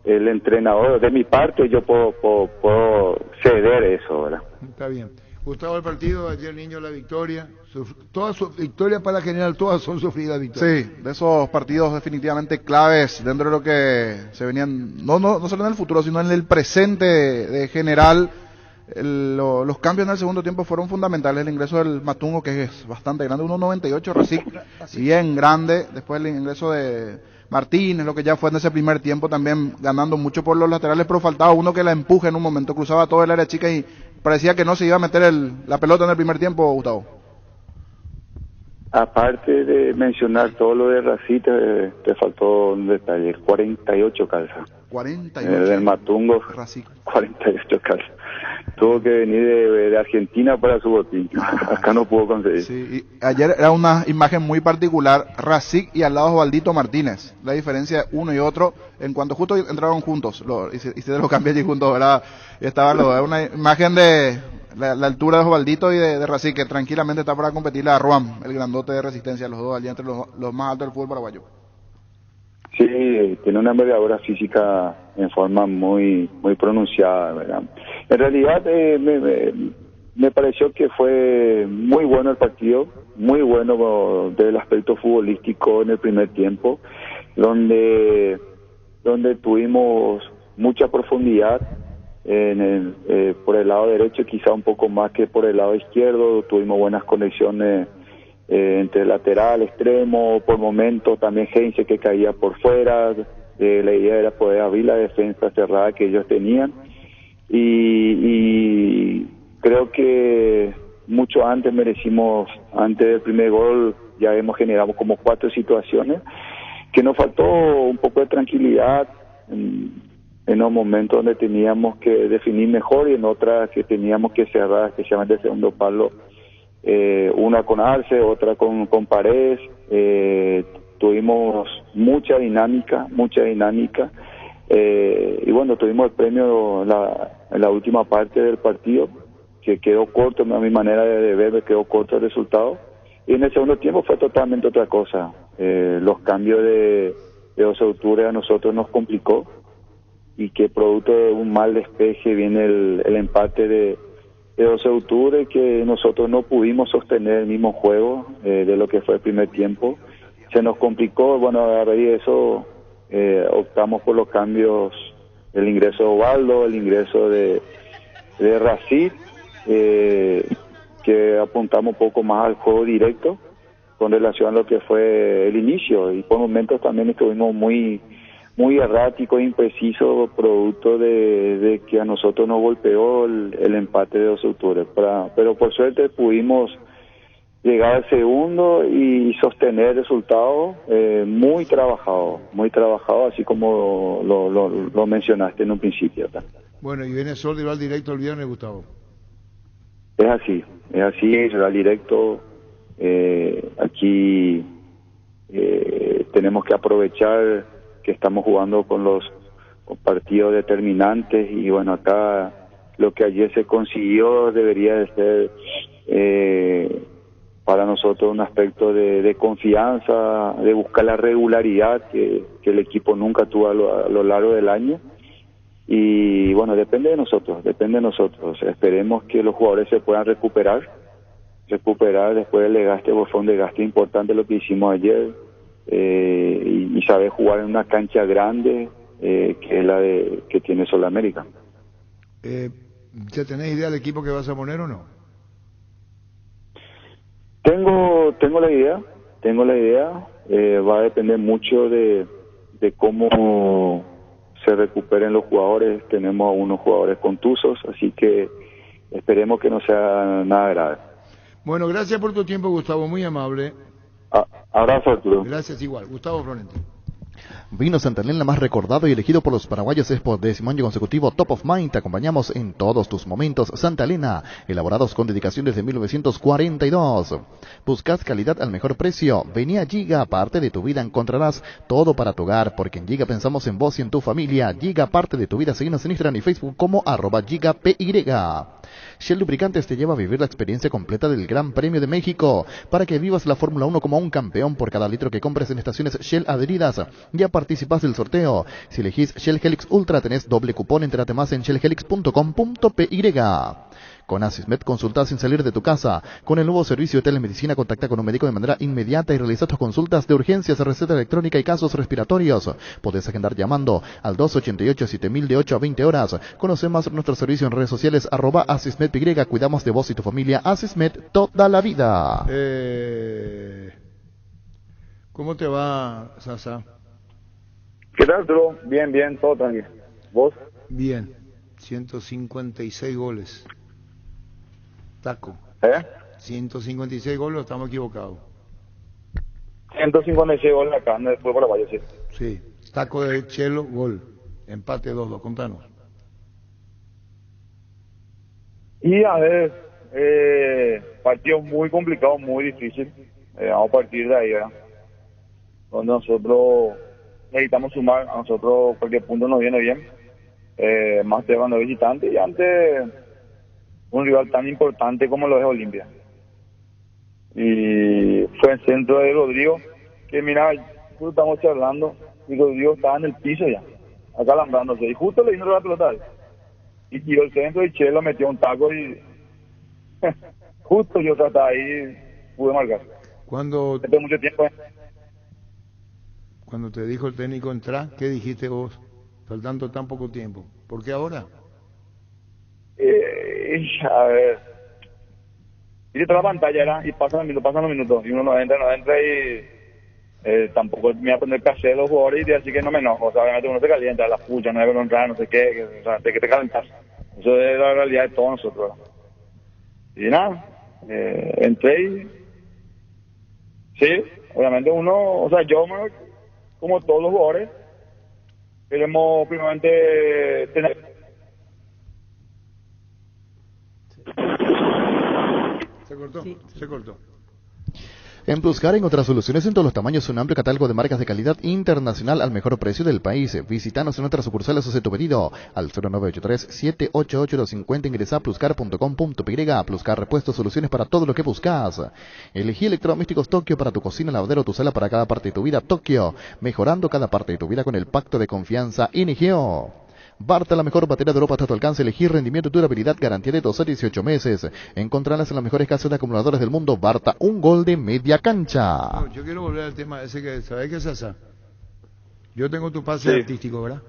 el entrenador, de mi parte, yo puedo ceder eso, ¿verdad? Está bien. Gustavo, el partido, ayer Niño la victoria, todas sus victorias para la general, todas son sufridas victorias. Sí, de esos partidos definitivamente claves dentro de lo que se venían, no solo en el futuro, sino en el presente de general. Los cambios en el segundo tiempo fueron fundamentales. El ingreso del Matungo, que es bastante grande, 1.98, Rasic, bien grande. Después el ingreso de Martínez, lo que ya fue en ese primer tiempo, también ganando mucho por los laterales, pero faltaba uno que la empuje en un momento, cruzaba todo el área chica y parecía que no se iba a meter la pelota en el primer tiempo, Gustavo. Aparte de mencionar todo lo de Rasic, te faltó un detalle, 48 calzas. 48. Del Matungo, Rasic. 48 calzas. Tuvo que venir de Argentina para su botín. Acá no pudo conseguir. Sí, y ayer era una imagen muy particular, Rasic y al lado Osvaldito Martínez. La diferencia de uno y otro, en cuanto justo entraron juntos, y se lo cambié allí juntos, ¿verdad? Y estaban los dos. Una imagen de la altura de Osvaldito y de Rasic, que tranquilamente está para competirle a Ruam, el grandote de Resistencia, los dos allí entre los más altos del fútbol paraguayo. Sí, tiene una envergadura física en forma muy pronunciada, ¿verdad? En realidad me pareció que fue muy bueno el partido, muy bueno desde el aspecto futbolístico en el primer tiempo, donde tuvimos mucha profundidad por el lado derecho, quizá un poco más que por el lado izquierdo. Tuvimos buenas conexiones entre lateral, extremo, por momentos también Heinze que caía por fuera. La idea era poder abrir la defensa cerrada que ellos tenían, y creo que mucho antes antes del primer gol ya hemos generado como 4 situaciones, que nos faltó un poco de tranquilidad en los momentos donde teníamos que definir mejor, y en otras que teníamos que cerrar, especialmente el segundo palo, una con Arce, otra con Paredes. Tuvimos mucha dinámica, y bueno, tuvimos el premio en la última parte del partido, que quedó corto, a mi manera de ver, quedó corto el resultado, y en el segundo tiempo fue totalmente otra cosa. Los cambios de 12 de octubre a nosotros nos complicó, y que producto de un mal despeje viene el empate de 12 de octubre, que nosotros no pudimos sostener el mismo juego de lo que fue el primer tiempo. Se nos complicó. Bueno, a raíz de eso optamos por los cambios, el ingreso de Osvaldo, el ingreso de Rasic, que apuntamos un poco más al juego directo con relación a lo que fue el inicio, y por momentos también estuvimos muy errático e impreciso, producto de que a nosotros nos golpeó el empate de 12 de octubre. Pero por suerte pudimos llegar al segundo y sostener el resultado, muy trabajado, así como lo mencionaste en un principio, ¿verdad? Bueno, y viene Sol rival directo el viernes, Gustavo. es así, Real Directo. Aquí tenemos que aprovechar que estamos jugando con partidos determinantes, y bueno, acá lo que ayer se consiguió debería de ser para nosotros un aspecto de confianza, de buscar la regularidad que el equipo nunca tuvo a lo largo del año. Y bueno, depende de nosotros. Esperemos que los jugadores se puedan recuperar después del desgaste, porque fue un desgaste importante lo que hicimos ayer, y saber jugar en una cancha grande, que es la que tiene Sol América. ¿Ya tenés idea del equipo que vas a poner o no? Tengo la idea, va a depender mucho de cómo se recuperen los jugadores. Tenemos unos jugadores contusos, así que esperemos que no sea nada grave. Bueno, gracias por tu tiempo, Gustavo, muy amable. Abrazo, Arturo. Gracias igual. Gustavo Florentino. Vino Santa Elena, más recordado y elegido por los paraguayos, es por 10º año consecutivo Top of Mind. Te acompañamos en todos tus momentos. Santa Elena, elaborados con dedicación desde 1942. ¿Buscas calidad al mejor precio? Vení a Giga, parte de tu vida encontrarás todo para tu hogar, porque en Giga pensamos en vos y en tu familia. Giga, parte de tu vida. Seguinos en Instagram y Facebook como @GigaPY. Shell Lubricantes te lleva a vivir la experiencia completa del Gran Premio de México, para que vivas la Fórmula 1 como un campeón por cada litro que compres en estaciones Shell adheridas. Ya participas del sorteo. Si elegís Shell Helix Ultra tenés doble cupón. Entérate más en shellhelix.com.py. Con Asismed consulta sin salir de tu casa. Con el nuevo servicio de telemedicina, contacta con un médico de manera inmediata y realiza tus consultas de urgencias, receta electrónica y casos respiratorios. Podés agendar llamando al 288-7000 de 8 a 20 horas. Conoce más nuestro servicio en redes sociales @AsismedPY. Cuidamos de vos y tu familia. Asismed, toda la vida. ¿Cómo te va, Sasa? ¿Qué tal, Arturo? Bien, todo tranquilo. ¿Vos? Bien, 156 goles. Taco. 156 goles, estamos equivocados. 156 goles acá, no después para Valle, sí. Sí, taco de Chelo, gol. Empate 2-2, contanos. Y a ver, partido muy complicado, muy difícil. Vamos a partir de ahí, ¿verdad? Donde nosotros necesitamos sumar, a nosotros cualquier punto nos viene bien. Más de cuando visitante y ante un rival tan importante como lo es Olimpia. Y fue el centro de Rodrigo, que mira, justo estamos charlando y Rodrigo estaba en el piso ya, acá alambrándose, y justo le vino la pelota y tiró el centro y Chelo metió un taco y justo yo trataba ahí, pude marcar. Después de mucho tiempo. Cuando te dijo el técnico entrar, ¿qué dijiste vos? Faltando tan poco tiempo. ¿Por qué ahora? A ver, y toda la pantalla era, y pasan los minutos, y uno no entra y tampoco me voy a poner caché de los jugadores y así que no me enojo. O sea, obviamente uno se calienta, la pucha, no debe entrar, no sé qué, o sea, de que te calentas. Eso es la realidad de todos nosotros. Y nada, entré y sí, obviamente uno, o sea, yo como todos los jugadores queremos primeramente tener. Se cortó. En Pluscar encontrarás soluciones en todos los tamaños, un amplio catálogo de marcas de calidad internacional al mejor precio del país. Visítanos en nuestras sucursales o hace tu pedido al 0983-788-250. Ingresa a pluscar.com.py. Pluscar, repuestos, soluciones para todo lo que buscas. Elegí electrodomésticos Tokio para tu cocina, lavadero o tu sala, para cada parte de tu vida. Tokio, mejorando cada parte de tu vida con el pacto de confianza NGO. Barta, la mejor batería de Europa hasta tu alcance. Elegir rendimiento y durabilidad, garantía de 12 a 18 meses. Encontrarlas en las mejores casas de acumuladores del mundo. Barta, un gol de media cancha. No, yo quiero volver al tema ese que, ¿sabés qué es Sasa? Yo tengo tu pase artístico, ¿verdad?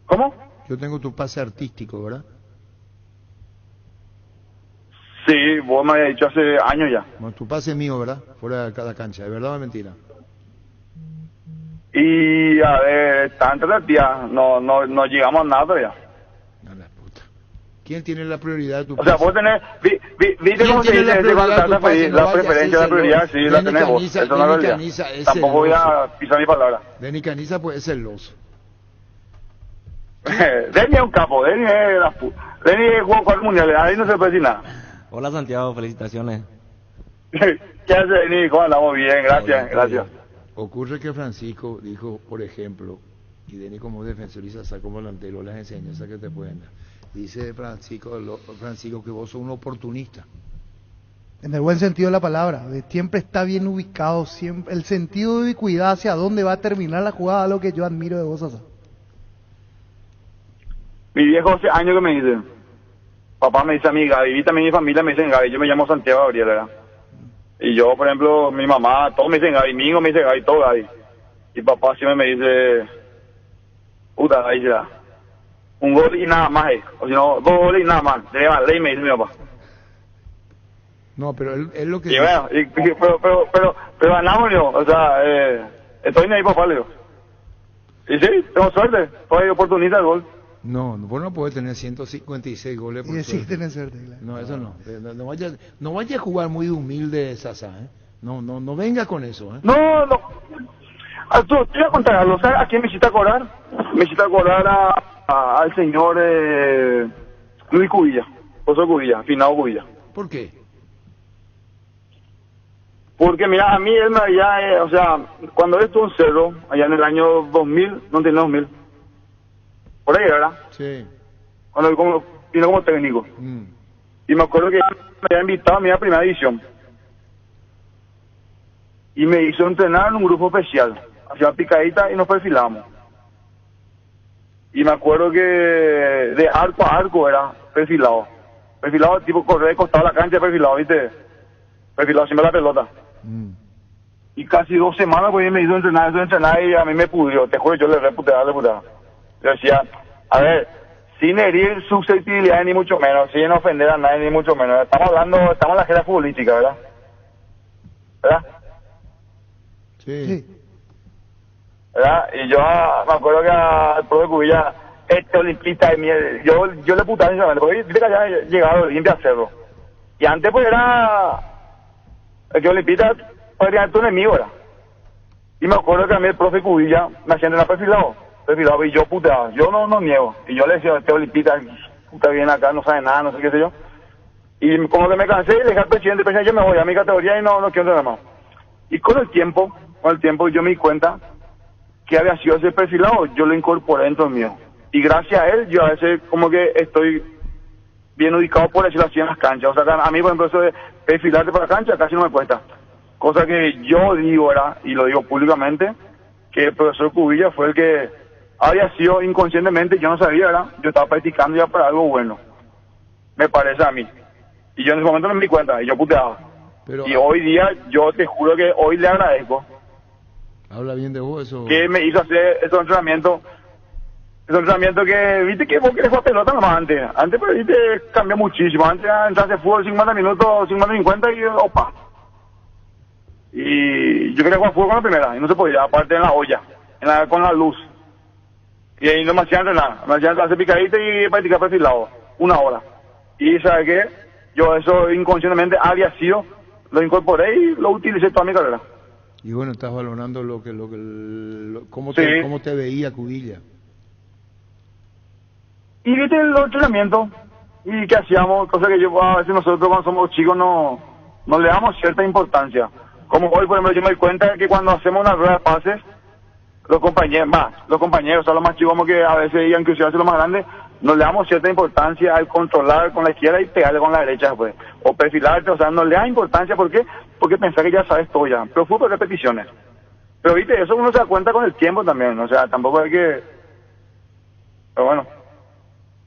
¿Cómo? Yo tengo tu pase artístico, ¿verdad? Sí, vos me habías dicho hace años ya. Bueno, tu pase es mío, ¿verdad? Fuera de cada cancha, ¿de verdad o mentira? Y a ver, está entre las días, no llegamos a nada todavía. ¿Quién tiene la prioridad de tu pase? O sea, vos tenés, viste cómo se dice la preferencia de la prioridad, sí, la tenés vos, eso no es realidad. Tampoco voy a pisar mi palabra. Denny Caniza pues es celoso. Denny es un capo, Denny jugó 4 mundiales, ahí no se puede decir nada. Hola Santiago, felicitaciones. ¿Qué hace Denny? ¿Cómo andamos? Bien, gracias, gracias. Ocurre que Francisco dijo, por ejemplo, y Denny como defensor y Sasa como delantero, las enseñanzas que te pueden dar. Dice Francisco que vos sos un oportunista. En el buen sentido de la palabra, siempre está bien ubicado, siempre el sentido de ubicuidad hacia dónde va a terminar la jugada, lo que yo admiro de vos, Sasa. Mi viejo hace años que me dice, papá me dice a mí Gaby, y también mi familia me dicen Gaby, yo me llamo Santiago Gabriel, ¿verdad? Y yo, por ejemplo, mi mamá, todos me dicen Gaby, mi hijo me dice Gaby, todo Gaby. Y papá siempre me dice, puta, Gaby, será un gol y nada más, o si no, 2 goles y nada más, de ley me dice mi papá. No, pero él lo que... Y bueno, pero ganamos yo, o sea, estoy en ahí papá, le digo. Y sí, tengo suerte, soy oportunista del gol. No, vos no podés tener 156 goles por sí, tenés suerte, claro. No, eso no. No vaya a jugar muy humilde, Sasa, ¿eh? No venga con eso, ¿eh? No. Arturo, te voy a contar algo. ¿Sabes a quién me hiciste acordar? Me hiciste acordar al señor Luis Cubilla, José Cubilla, Finado Cubilla. ¿Por qué? Porque mira, a mí él me había, o sea, cuando él estuvo en Cerro, allá en el año 2000, no entiendo 2000, por ahí, ¿verdad? Sí. Cuando vino como técnico. Y me acuerdo que me había invitado a mi primera división. Y me hizo entrenar en un grupo especial. Hacía picadita y nos perfilamos. Y me acuerdo que de arco a arco era perfilado. Perfilado, tipo correr de costado a la cancha, perfilado, ¿viste? Perfilado siempre la pelota. Y casi 2 semanas pues me hizo entrenar y a mí me pudrió. Te juro, yo le reputeaba. Yo decía, a ver, sin herir susceptibilidad ni mucho menos, sin ofender a nadie ni mucho menos. Estamos en la guerra futbolística, ¿verdad? Sí. ¿Verdad? Y yo me acuerdo que al profe Cubilla, olimpista de mierda, yo le putaba sinceramente, porque viste que había llegado Olimpia a Cerro. Y antes pues era, el que olimpista podría ser tu enemigo, ¿verdad? Y me acuerdo que a mí el profe Cubilla me hacía entrenar perfilado y yo puteaba, yo no niego. Y yo le decía, olimpista, puta viene acá, no sabe nada, no sé qué sé yo. Y como que me cansé y le dije al presidente, yo me voy a mi categoría y no quiero entrenar más. Y con el tiempo yo me di cuenta que había sido ese perfilado, yo lo incorporé dentro mío. Y gracias a él, yo a veces como que estoy bien ubicado, por decirlo así, en las canchas. O sea, a mí, por ejemplo, eso de perfilarte para la cancha casi no me cuesta. Cosa que yo digo, y lo digo públicamente, que el profesor Cubilla fue el que había sido inconscientemente, yo no sabía, ¿verdad? Yo estaba practicando ya para algo bueno. Me parece a mí. Y yo en ese momento no me di cuenta, y yo puteaba. Y hoy día, yo te juro que hoy le agradezco. Habla bien de vos eso. Que me hizo hacer esos entrenamientos. Esos entrenamientos que, viste que vos querés jugar pelota nomás antes. Antes, pero viste, cambió muchísimo. Antes entraste fútbol 50 minutos, 50 y opa. Y yo quería jugar fútbol con la primera, y no se podía, aparte en la olla, con la luz. Y ahí no me hacían entrenar. Me hacían hacer picadita y practicar perfilado. 1 hora. Y ¿sabes qué? Yo eso inconscientemente había sido, lo incorporé y lo utilicé toda mi carrera. Y bueno, estás valorando cómo te veía Cubilla. Y viste los entrenamientos y que hacíamos, cosa que yo a veces nosotros cuando somos chicos no le damos cierta importancia. Como hoy, por ejemplo, yo me doy cuenta que cuando hacemos una rueda de pases, los compañeros, o sea, los más chicos como que a veces, inclusive a veces los más grandes, no le damos cierta importancia al controlar con la izquierda y pegarle con la derecha después. O perfilarte, o sea, no le da importancia, ¿por qué? Porque pensás que ya sabes todo ya. Pero fútbol repeticiones. Pero viste, eso uno se da cuenta con el tiempo también, o sea, tampoco hay que... Pero bueno.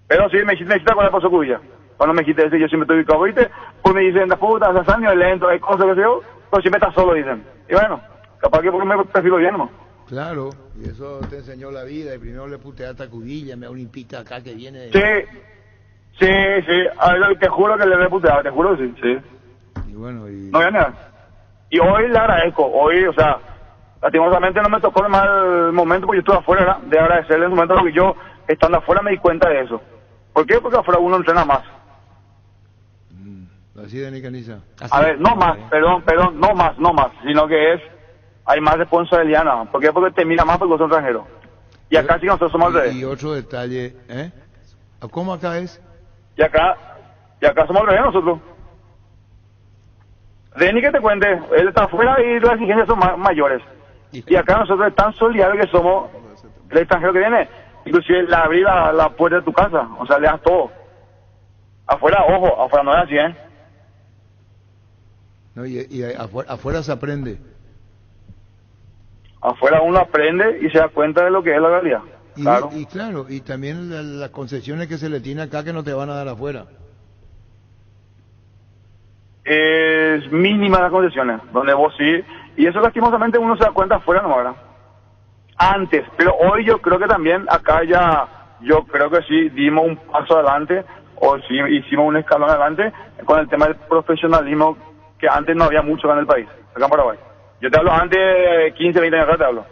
Pero sí, me hiciste con el Paso Cubilla. Cuando me quité ese, yo siempre estoy ubicado, ¿viste? Pues me dicen, la puta, o sea, es lento, hay cosas que sé yo, pero siempre estás solo, dicen. Y bueno, capaz que porque me perfilo bien, ¿no? Claro, y eso te enseñó la vida, y primero le puteaste a Cubilla, me olimpista acá que viene... Sí, a ver, te juro que le he puteado, te juro que sí. Y bueno, y... No voy a negar. Y hoy le agradezco, o sea, lastimosamente no me tocó el mal momento porque yo estuve afuera, ¿verdad? De agradecerle en su momento porque yo, estando afuera, me di cuenta de eso. ¿Por qué? Porque afuera uno entrena más. Así de Nicaniza. A ver, no más, perdón, no más, sino que hay más responsabilidad, ¿no? ¿Por qué? Porque te mira más porque vos sos extranjero. Y acá sí que nosotros somos al revés. Y otro detalle, ¿cómo acá es? Y acá somos al revés nosotros. Denny que te cuente, él está afuera y las exigencias son mayores. Y acá nosotros es tan solidarios que somos el extranjero que viene. Inclusive le abrí la puerta de tu casa, o sea, le das todo. Afuera, ojo, afuera no es así, No, y afuera se aprende. Afuera uno aprende y se da cuenta de lo que es la realidad. Claro. Y claro, y también las concesiones que se le tiene acá que no te van a dar afuera. Es mínima las concesiones, donde vos sí, y eso lastimosamente uno se da cuenta afuera nomás, ¿verdad? Antes, pero hoy yo creo que también acá yo creo que sí dimos un paso adelante, o sí hicimos un escalón adelante con el tema del profesionalismo que antes no había mucho acá en el país, acá en Paraguay. Yo te hablo antes, 15, 20 años atrás te hablo.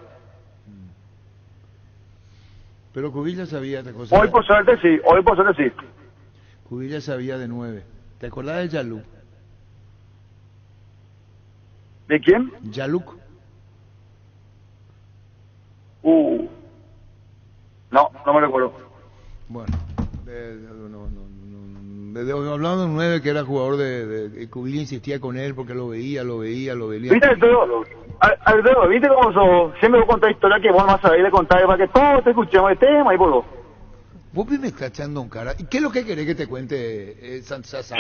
Pero Cubilla sabía de cosas. Hoy por suerte sí. Cubilla sabía de 9. ¿Te acordás de Yaluk? ¿De quién? Yaluk. No me recuerdo. Bueno, hablando de un 9 que era jugador de Cubilla, insistía con él porque lo veía. ¿Viste, Alfredo? ¿Viste cómo siempre vos contás historias que vos no vas a saber de contar para que todos te escuchemos el tema y por vos? Vos me estás echando un cara. ¿Y qué es lo que querés que te cuente, Sasa?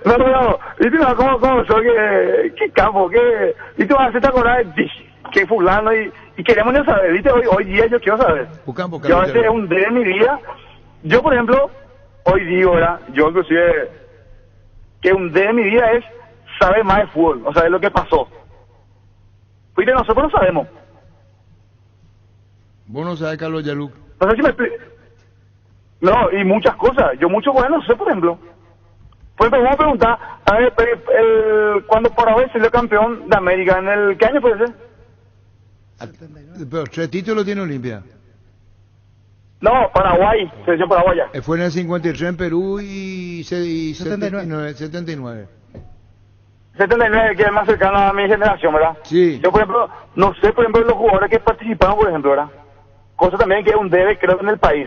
No. ¿Viste cómo soy? ¿Qué campo? ¿Viste? Vas a hacerte acordar que fulano y queremos no saber. ¿Viste? Hoy día yo quiero saber. Yo a veces es un día de mi vida. Yo, por ejemplo, hoy digo, ¿verdad? Yo inclusive, que un día de mi vida es saber más de fútbol, o sea, de lo que pasó. Pues nosotros no sabemos. Vos no sabés, Carlos Yaluk. No sé si me explico. No, y muchas cosas. Yo mucho bueno no sé, por ejemplo. Por ejemplo, vamos a preguntar, a ver, cuando Paraguay salió campeón de América, ¿qué año puede ser? Pero 3 títulos tiene Olimpia. No, Paraguay, selección paraguaya. Fue en el 53 en Perú y 79, 79, que es más cercano a mi generación, ¿verdad? Sí. Yo, por ejemplo, no sé, por ejemplo, los jugadores que participaron, por ejemplo, ¿verdad? Cosa también que es un debe, creo, en el país,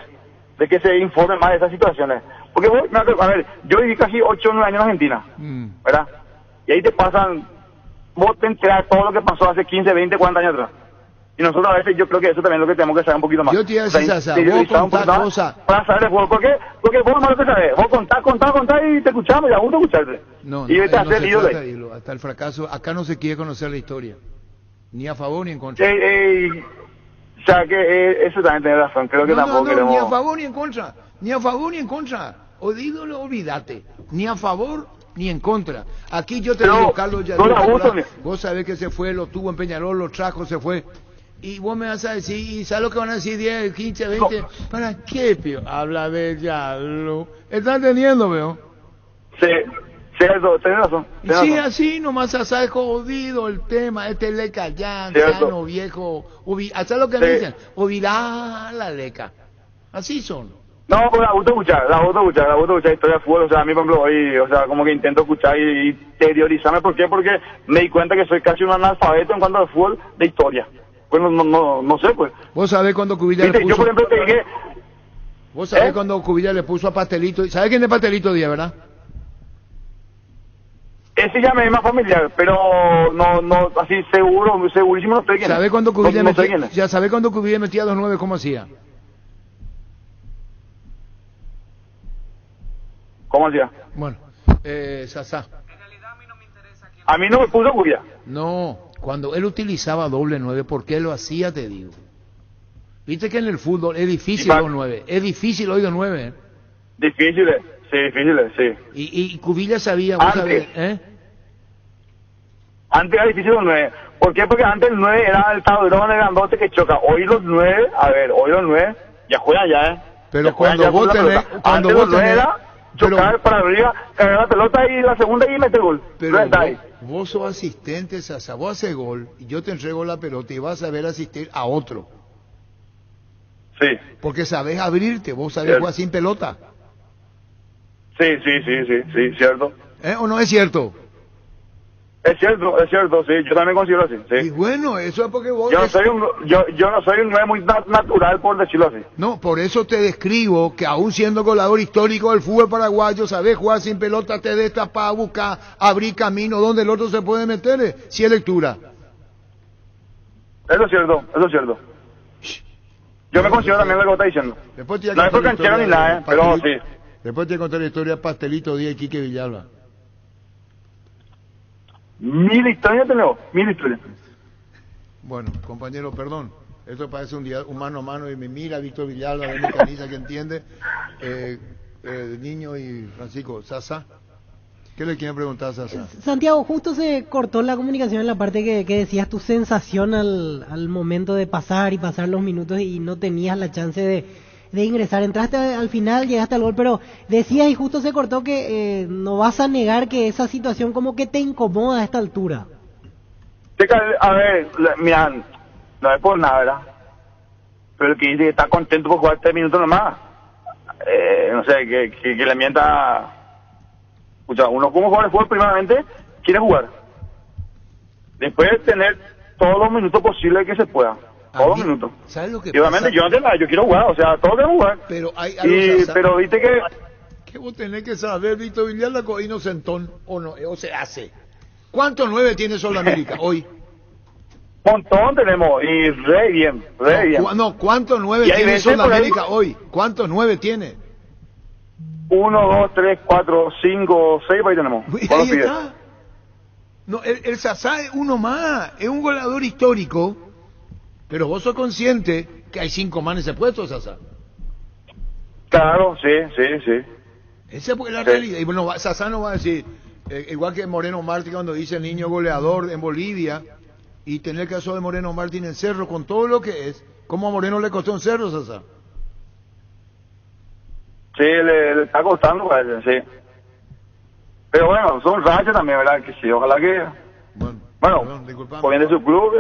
de que se informe más de esas situaciones. Porque, a ver, yo viví casi 8 o 9 años en Argentina, ¿verdad? Y ahí te pasan, vos te enteras de todo lo que pasó hace 15, 20, 40 años atrás. Y nosotros a veces yo creo que eso también es lo que tenemos que saber un poquito más. Yo te iba a decir, Sasa, vos contás cosas. Para saber de fútbol, porque vos no lo que sabés. Vos contás y te escuchamos y a gusto escucharte. No, y vete a hacer lío de ahí. Hasta el fracaso, acá no se quiere conocer la historia. Ni a favor ni en contra. O sea que eso también tenés razón, creo que tampoco queremos... Ni a favor ni en contra. Ni a favor ni en contra. Olvídate. Ni a favor ni en contra. Aquí yo te digo, Carlos, vos sabés que se fue, lo tuvo en Peñarol, lo trajo, se fue. Y vos me vas a decir, ¿y sabes lo que van a decir 10, 15, 20? No. ¿Para qué, pío? Habla de Yaluk. ¿Estás entendiendo, veo? Sí, tenés razón. Sí, así nomás es jodido el tema, leca ya, anciano, viejo. ¿Sabes lo que me dicen? Olvidar la leca. Así son. No, pues la gusto escuchar historia de fútbol, o sea, a mí, por ejemplo, hoy, o sea, como que intento escuchar y interiorizarme. ¿Por qué? Porque me di cuenta que soy casi un analfabeto en cuanto al fútbol de historia. Pues no sé, pues. ¿Vos sabés cuando Cubilla le puso? Yo, por ejemplo, te dije... ¿Vos sabés cuando Cubilla le puso a Pastelito? ¿Sabés quién es Pastelito Díaz, verdad? Ese ya me es más familiar, pero no, así segurísimo no estoy quién. ¿Sabés cuando Cubilla ya sabés cuando Cubilla metía 2-9, cómo hacía? ¿Cómo hacía? Bueno, Sasa. A mí no me puso Cubilla. No. Cuando él utilizaba doble 9, ¿por qué lo hacía, te digo? Viste que en el fútbol es difícil los 9. Es difícil hoy de 9. Difícil, sí. Y Cubilla sabía, vos sabés, Antes era difícil los 9. ¿Por qué? Porque antes el 9 era el tablón, el grandote que choca. Hoy los 9 ya juegan ya, Pero cuando vos tenés... Antes los 9 era chocar para arriba, cargar la pelota y la segunda y meter gol. Pero vos sos asistente, Sasa, vos haces gol y yo te entrego la pelota y vas a ver asistir a otro. Sí. Porque sabés abrirte, vos sabés jugar sin pelota. Sí, cierto. ¿O no es cierto? Es cierto, sí, yo también considero así, sí. Y bueno, eso es porque vos... Yo no soy un 9 muy natural, por decirlo así. No, por eso te describo que aún siendo goleador histórico del fútbol paraguayo, sabés jugar sin pelota, te destapás, buscar, abrir camino donde el otro se puede meter, si es lectura. Eso es cierto. Yo me considero también lo que vos estás diciendo. No es por canchero ni nada, pero sí. Después te conté la historia Pastelito Díaz y Quique Villalba. 1000 historias tenemos, 1000 historias. Bueno, compañero, perdón. Esto parece un mano a mano y me mira Víctor Villalba de mi camisa que entiende. Niño y Francisco, Sasa. ¿Qué le quieren preguntar a Sasa? Santiago, justo se cortó la comunicación en la parte que decías tu sensación al momento de pasar los minutos y no tenías la chance de ingresar. Entraste al final, llegaste al gol, pero decías y justo se cortó que no vas a negar que esa situación como que te incomoda a esta altura. A ver, mira, no es por nada, ¿verdad? Pero el que dice que está contento por jugar 3 minutos nomás, no sé, que le mienta. Escucha, uno como jugador de fútbol primeramente quiere jugar. Después tener todos los minutos posibles que se pueda. Todos los minutos. ¿Sabes lo que y obviamente pasa? yo no tengo nada, yo quiero jugar, o sea, todos quieren jugar. Pero hay algo, pero viste que... Que vos tenés que saber, Víctor Villalba, con inocentón, o se hace. ¿Cuántos 9 tiene Sudamérica hoy? Montón tenemos, y re bien. No, ¿cuántos 9 tiene Sudamérica hoy? ¿Cuántos 9 tiene? 1, 2, 3, 4, 5, 6, ahí tenemos. Ahí está. No, el Sasá es uno más, es un goleador histórico, pero vos sos consciente que hay 5 más en ese puesto, Sasá. Claro, sí. Esa es la realidad. Y bueno, Sasá no va a decir, igual que Moreno Martí cuando dice niño goleador en Bolivia, y tener caso de Moreno Martí en el Cerro, con todo lo que es, ¿cómo a Moreno le costó un Cerro, Sasá? Sí, le está costando, parece, sí. Pero bueno, son rachas también, ¿verdad? Que sí, ojalá que... Bueno, por bien de su club...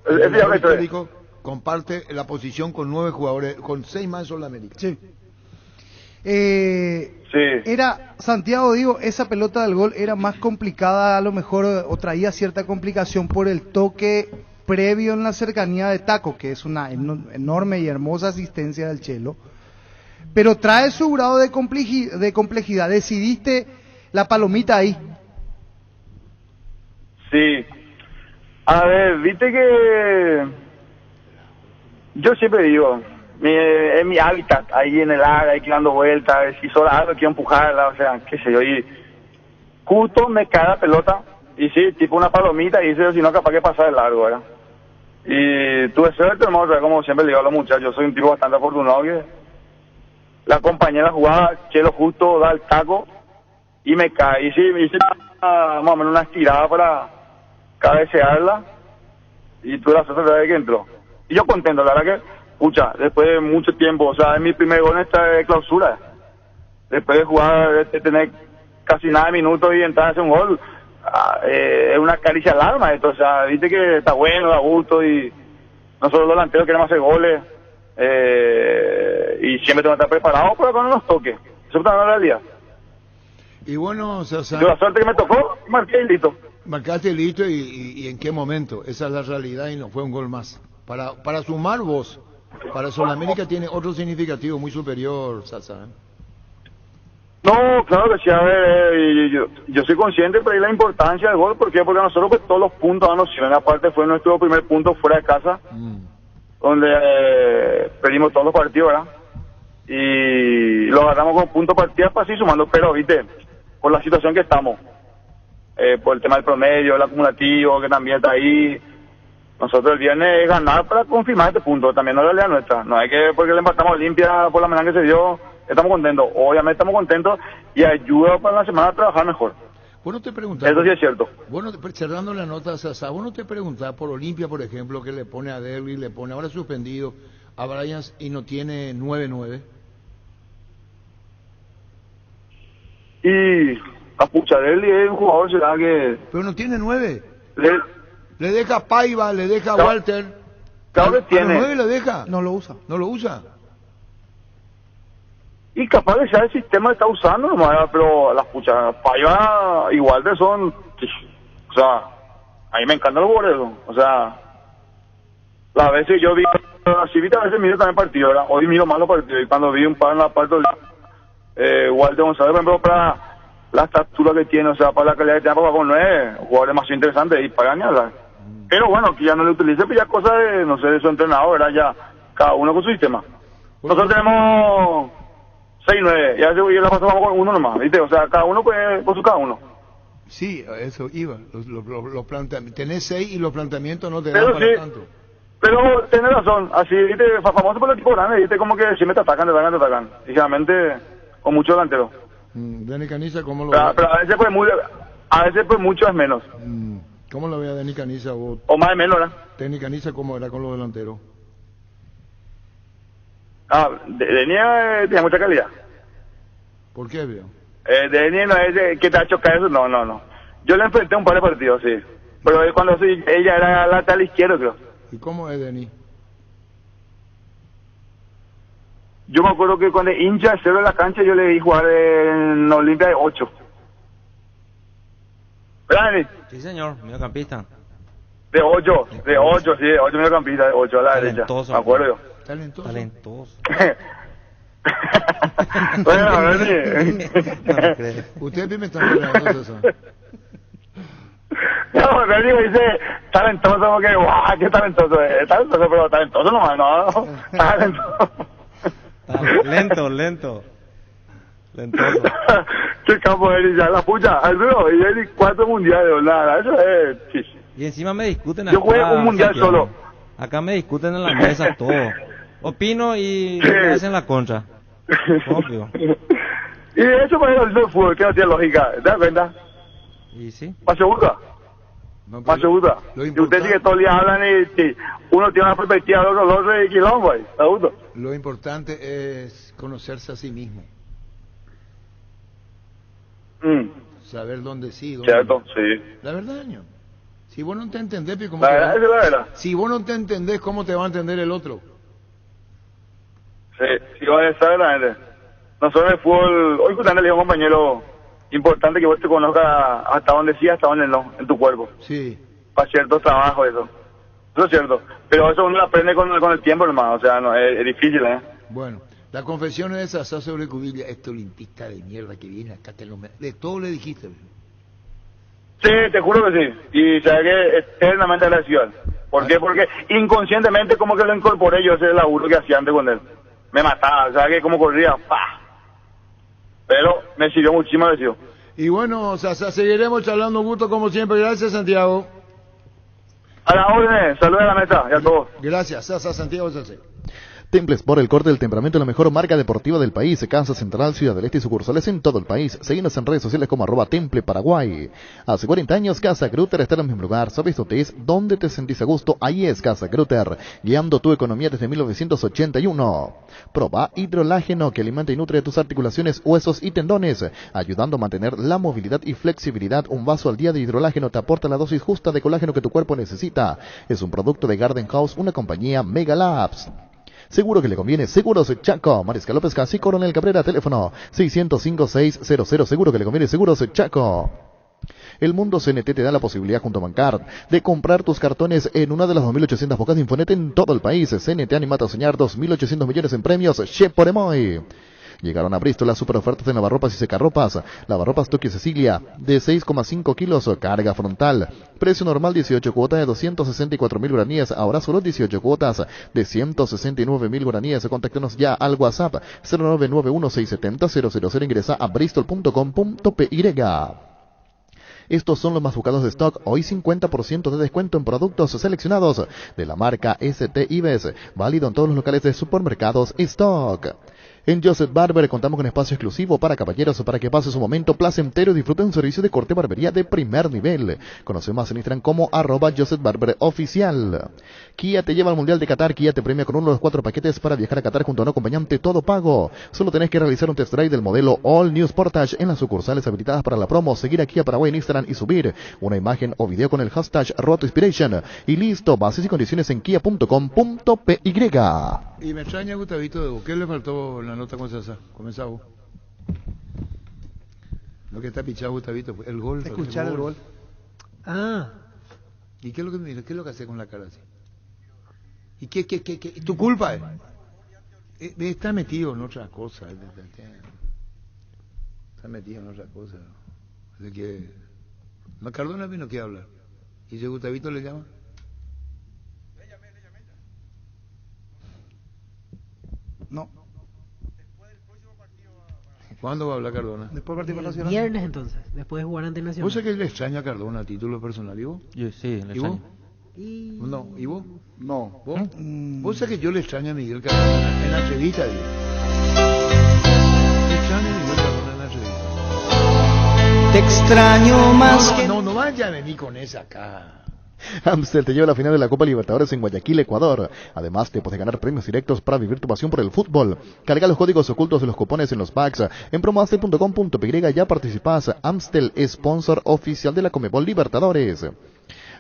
El histórico comparte la posición con 9 jugadores, con 6 más en Sudamérica. Sí. Era, Santiago, digo, esa pelota del gol era más complicada a lo mejor, o traía cierta complicación por el toque previo en la cercanía de Taco, que es una enorme y hermosa asistencia del Chelo. Pero trae su grado de complejidad. Decidiste la palomita ahí. Sí. A ver, viste que yo siempre digo, es mi hábitat, ahí en el área, ahí dando vueltas, si solo algo quiero empujarla, o sea, qué sé yo, y justo me cae la pelota, y sí, tipo una palomita, y dice, si no, capaz que pasar de largo, ¿verdad? Y tuve suerte, hermano, como siempre le digo a los muchachos, soy un tipo bastante afortunado que la compañera jugaba, Chelo justo da el taco y me cae. Y sí, me hice más o menos una estirada para cabecearla y tuve la suerte de que entró. Y yo contento, la verdad que, escucha, después de mucho tiempo, o sea, es mi primer gol en esta clausura. Después de jugar, de tener casi nada de minutos y entrar a hacer un gol, es una caricia al alma esto, o sea, viste que está bueno, da gusto y nosotros los delanteros queremos hacer goles. Y siempre tengo que estar preparado para cuando nos toque. Eso es una realidad. Y bueno, Sasá, yo la suerte que me tocó, marqué y listo. Marcaste y listo, y en qué momento. Esa es la realidad y no fue un gol más. Para sumar vos, para Sudamérica tiene otro significativo muy superior, Sasá. No, claro que sí, a ver, yo soy consciente de la importancia del gol, ¿por qué? Porque a nosotros pues, todos los puntos nos sirven, aparte fue nuestro primer punto fuera de casa. Donde perdimos todos los partidos, ¿verdad? Y lo agarramos con punto partida para así sumando, pero, viste, por la situación que estamos, por el tema del promedio, el acumulativo, que también está ahí, nosotros el viernes es ganar para confirmar este punto, también no es la realidad nuestra, no es que porque le empatamos a Olimpia por la manera que se dio, estamos contentos, obviamente estamos contentos y ayuda para la semana a trabajar mejor. Vos no te preguntás, eso sí es cierto. Bueno, cerrando la nota, Sasá, vos no te preguntás por Olimpia, por ejemplo, que le pone a Derby, le pone ahora suspendido a Bryans y no tiene 9-9. Y a Pucharelli es un jugador, será que... Pero no tiene 9. Le deja Paiva, le deja Walter. Claro que tiene. 9 le deja. No lo usa. No lo usa. Y capaz de ya el sistema está usando nomás, pero las puchas Paiva y Walter son O sea, a mí me encantan los jugadores, o sea, las veces yo vi a Civita, a veces miro también partidos, ¿verdad? Hoy miro más los partidos, y cuando vi un par en la parte de Walter González, por ejemplo, para la estatura que tiene, o sea, para la calidad que tiene, con no es un jugador demasiado interesante y para ganar. Pero bueno, que ya no le utilice, pues ya cosas de, no sé, de su entrenador, ¿verdad? Ya cada uno con su sistema. Nosotros tenemos 6-9, ya la pasamos con uno nomás, ¿viste? O sea, cada uno con su cada uno. Sí, eso iba, los planteamientos. Tenés 6 y los planteamientos no te dan para sí, tanto. Pero tenés razón, así, ¿viste? Famoso por el equipo grande, ¿viste? Como que siempre te atacan. Y generalmente con mucho delantero. Dani Caniza, ¿cómo lo pero a veces pues mucho es menos. ¿Cómo lo ve a Dani Caniza vos? O más o menos, ¿verdad? Dani Caniza, ¿cómo era con los delanteros? Dani tiene mucha calidad. ¿Por qué, veo? Dani no es que te ha chocado eso, no. Yo le enfrenté un par de partidos, sí. Pero cuando ella era lateral izquierdo, creo. ¿Y cómo es Dani? Yo me acuerdo que cuando hincha cero en la cancha yo le vi jugar en Olimpia de 8. ¿Verdad, Dani? Sí, señor, mediocampista. De 8, sí, de 8 mediocampista, de 8 a la derecha. Me acuerdo yo. Talentoso. Bueno, Dani. Usted me está hablando eso. No, Dani me dice talentoso, porque guau, qué talentoso es. Talentoso, pero talentoso nomás, no. Talentoso. Lento. Lentoso. Qué campo es, ya la pucha, Alfredo, y hay 4 mundiales, nada, eso es chis. Y encima me discuten acá. Yo jugué un mundial solo. Acá me discuten en la mesa todo. Opino y me hacen la contra. Obvio. Y eso para el fútbol, que no tiene lógica, ¿te das cuenta? Y sí. Más segura. Más segura. Y ustedes sí que todo el día hablan y uno tiene una perspectiva de otro y quilombo ahí, ¿está? Lo importante es conocerse a sí mismo. Saber dónde sí, dónde cierto, no. Sí. La verdad, ño. Si vos no te entendés, ¿cómo la verdad, es la verdad. Si vos no te entendés, ¿cómo te va a entender el otro? Sí, va a saber la gente. Nosotros en el fútbol, hoy justamente le digo a un compañero importante que vos te conozcas hasta donde sí, hasta donde no, en tu cuerpo. Sí. Para ciertos trabajos, eso. Eso es cierto. Pero eso uno lo aprende con el tiempo, hermano. O sea, no, es difícil, ¿eh? Bueno, la confesión es esa, sobre Cubilla, este olimpista de mierda que viene acá, de todo le dijiste. Sí, te juro que sí. Y sabes que eternamente agradecido. ¿Por qué? Porque inconscientemente como que lo incorporé yo ese laburo que hacía antes con él. Me mataba, ¿sabes qué? Como corría, ¡pah! Pero me sirvió muchísimo agradecido. Y bueno, o sea, seguiremos charlando, gusto como siempre. Gracias, Santiago. A la orden, saludos a la mesa y a todos. Gracias, Sasa Santiago Sase. Temple Sport, el corte del temperamento, la mejor marca deportiva del país. Casa Central, Ciudad del Este y sucursales en todo el país. Seguinos en redes sociales como @Temple Paraguay. Hace 40 años, Casa Grutter está en el mismo lugar. ¿Sabes dónde es? ¿Dónde te sentís a gusto? Ahí es Casa Grutter, guiando tu economía desde 1981. Proba hidrolágeno, que alimenta y nutre tus articulaciones, huesos y tendones, ayudando a mantener la movilidad y flexibilidad. Un vaso al día de hidrolágeno te aporta la dosis justa de colágeno que tu cuerpo necesita. Es un producto de Garden House, una compañía Mega Labs. Seguro que le conviene. Seguros Chaco. Marisca López Casi, Coronel Cabrera, teléfono 605-600. Seguro que le conviene. Seguros Chaco. El Mundo CNT te da la posibilidad junto a Bancard de comprar tus cartones en una de las 2.800 bocas de Infonet en todo el país. CNT animata a soñar 2.800 millones en premios. Che por Emoy. Llegaron a Bristol las super ofertas de lavarropas y secarropas. Lavarropas Tokio Cecilia de 6,5 kilos, carga frontal. Precio normal 18 cuotas de 264.000 guaraníes. Ahora solo 18 cuotas de 169.000 guaraníes. Contáctanos ya al WhatsApp 0991-670-000. Ingresa a bristol.com.py. Estos son los más buscados de stock. Hoy 50% de descuento en productos seleccionados de la marca ST Ives. Válido en todos los locales de supermercados Stock. En Joseph Barber contamos con espacio exclusivo para caballeros para que pases un momento placentero y disfrute un servicio de corte barbería de primer nivel. Conoce más en Instagram como @Joseph Barber Oficial. Kia te lleva al Mundial de Qatar. Kia te premia con uno de los 4 paquetes para viajar a Qatar junto a un acompañante todo pago. Solo tenés que realizar un test drive del modelo All New Sportage en las sucursales habilitadas para la promo, seguir a Kia Paraguay en Instagram y subir una imagen o video con el hashtag Road to Inspiration. Y listo, bases y condiciones en kia.com.py. Y me extraña, Gustavito, ¿qué le faltó la nota con Sasa? Comenzá vos. Lo que está pichado, Gustavito, el gol. Escuchar el gol. Ah. ¿Y qué es lo que mira? ¿Qué es lo que hace con la cara así? ¿Y qué? ¿Tu culpa es? Está metido en otra cosa. Está metido en otra cosa. Así que... Cardona vino aquí a hablar. ¿Y si Gustavito le llama? No. ¿Cuándo va a hablar Cardona? Después del partido nacional. Viernes entonces, después de jugar ante Nacional. ¿Vos sabés que le extraña a Cardona a título personal? ¿Y vos? Yo sí, le ¿Y vos? extraño. No, ¿y vos? No. ¿Vos? ¿Vos sabés que yo le extraño a Miguel Cardona en la entrevista? Digo. Le extraño a Miguel Cardona en la entrevista. Te extraño más. No vaya a venir con esa acá. Amstel te lleva a la final de la Copa Libertadores en Guayaquil, Ecuador. Además, te puedes ganar premios directos para vivir tu pasión por el fútbol. Carga los códigos ocultos de los cupones en los packs. En promoamstel.com.py ya participas. Amstel, sponsor oficial de la Conmebol Libertadores.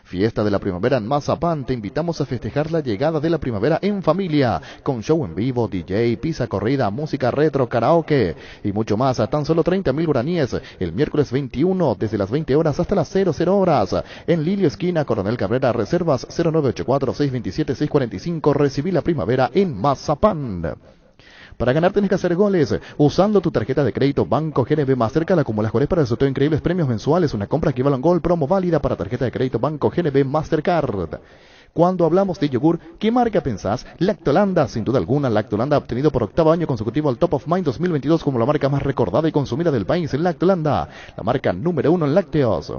Fiesta de la Primavera en Mazapán, te invitamos a festejar la llegada de la primavera en familia, con show en vivo, DJ, pizza corrida, música retro, karaoke y mucho más a tan solo 30.000 guaraníes, el miércoles 21, desde las 20 horas hasta las 00 horas, en Lilio Esquina, Coronel Cabrera, reservas 0984-627-645, recibí la primavera en Mazapán. Para ganar tenés que hacer goles usando tu tarjeta de crédito Banco GNB Mastercard. Acumulas goles para el sorteo de increíbles premios mensuales. Una compra equivale a un gol, promo válida para tarjeta de crédito Banco GNB Mastercard. Cuando hablamos de yogur, ¿qué marca pensás? Lactolanda, sin duda alguna. Lactolanda ha obtenido por 8º año consecutivo el Top of Mind 2022 como la marca más recordada y consumida del país. Lactolanda, la marca número 1 en lácteos.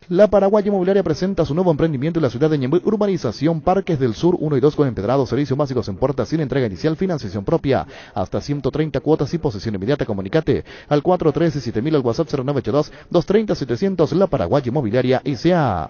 La Paraguaya Inmobiliaria presenta su nuevo emprendimiento en la ciudad de Ñemby, Urbanización Parques del Sur 1 y 2 con empedrados, servicios básicos en puerta sin entrega inicial, financiación propia, hasta 130 cuotas y posesión inmediata. Comunicate al 413-7000 al WhatsApp 0982-230-700. La Paraguaya Inmobiliaria S.A.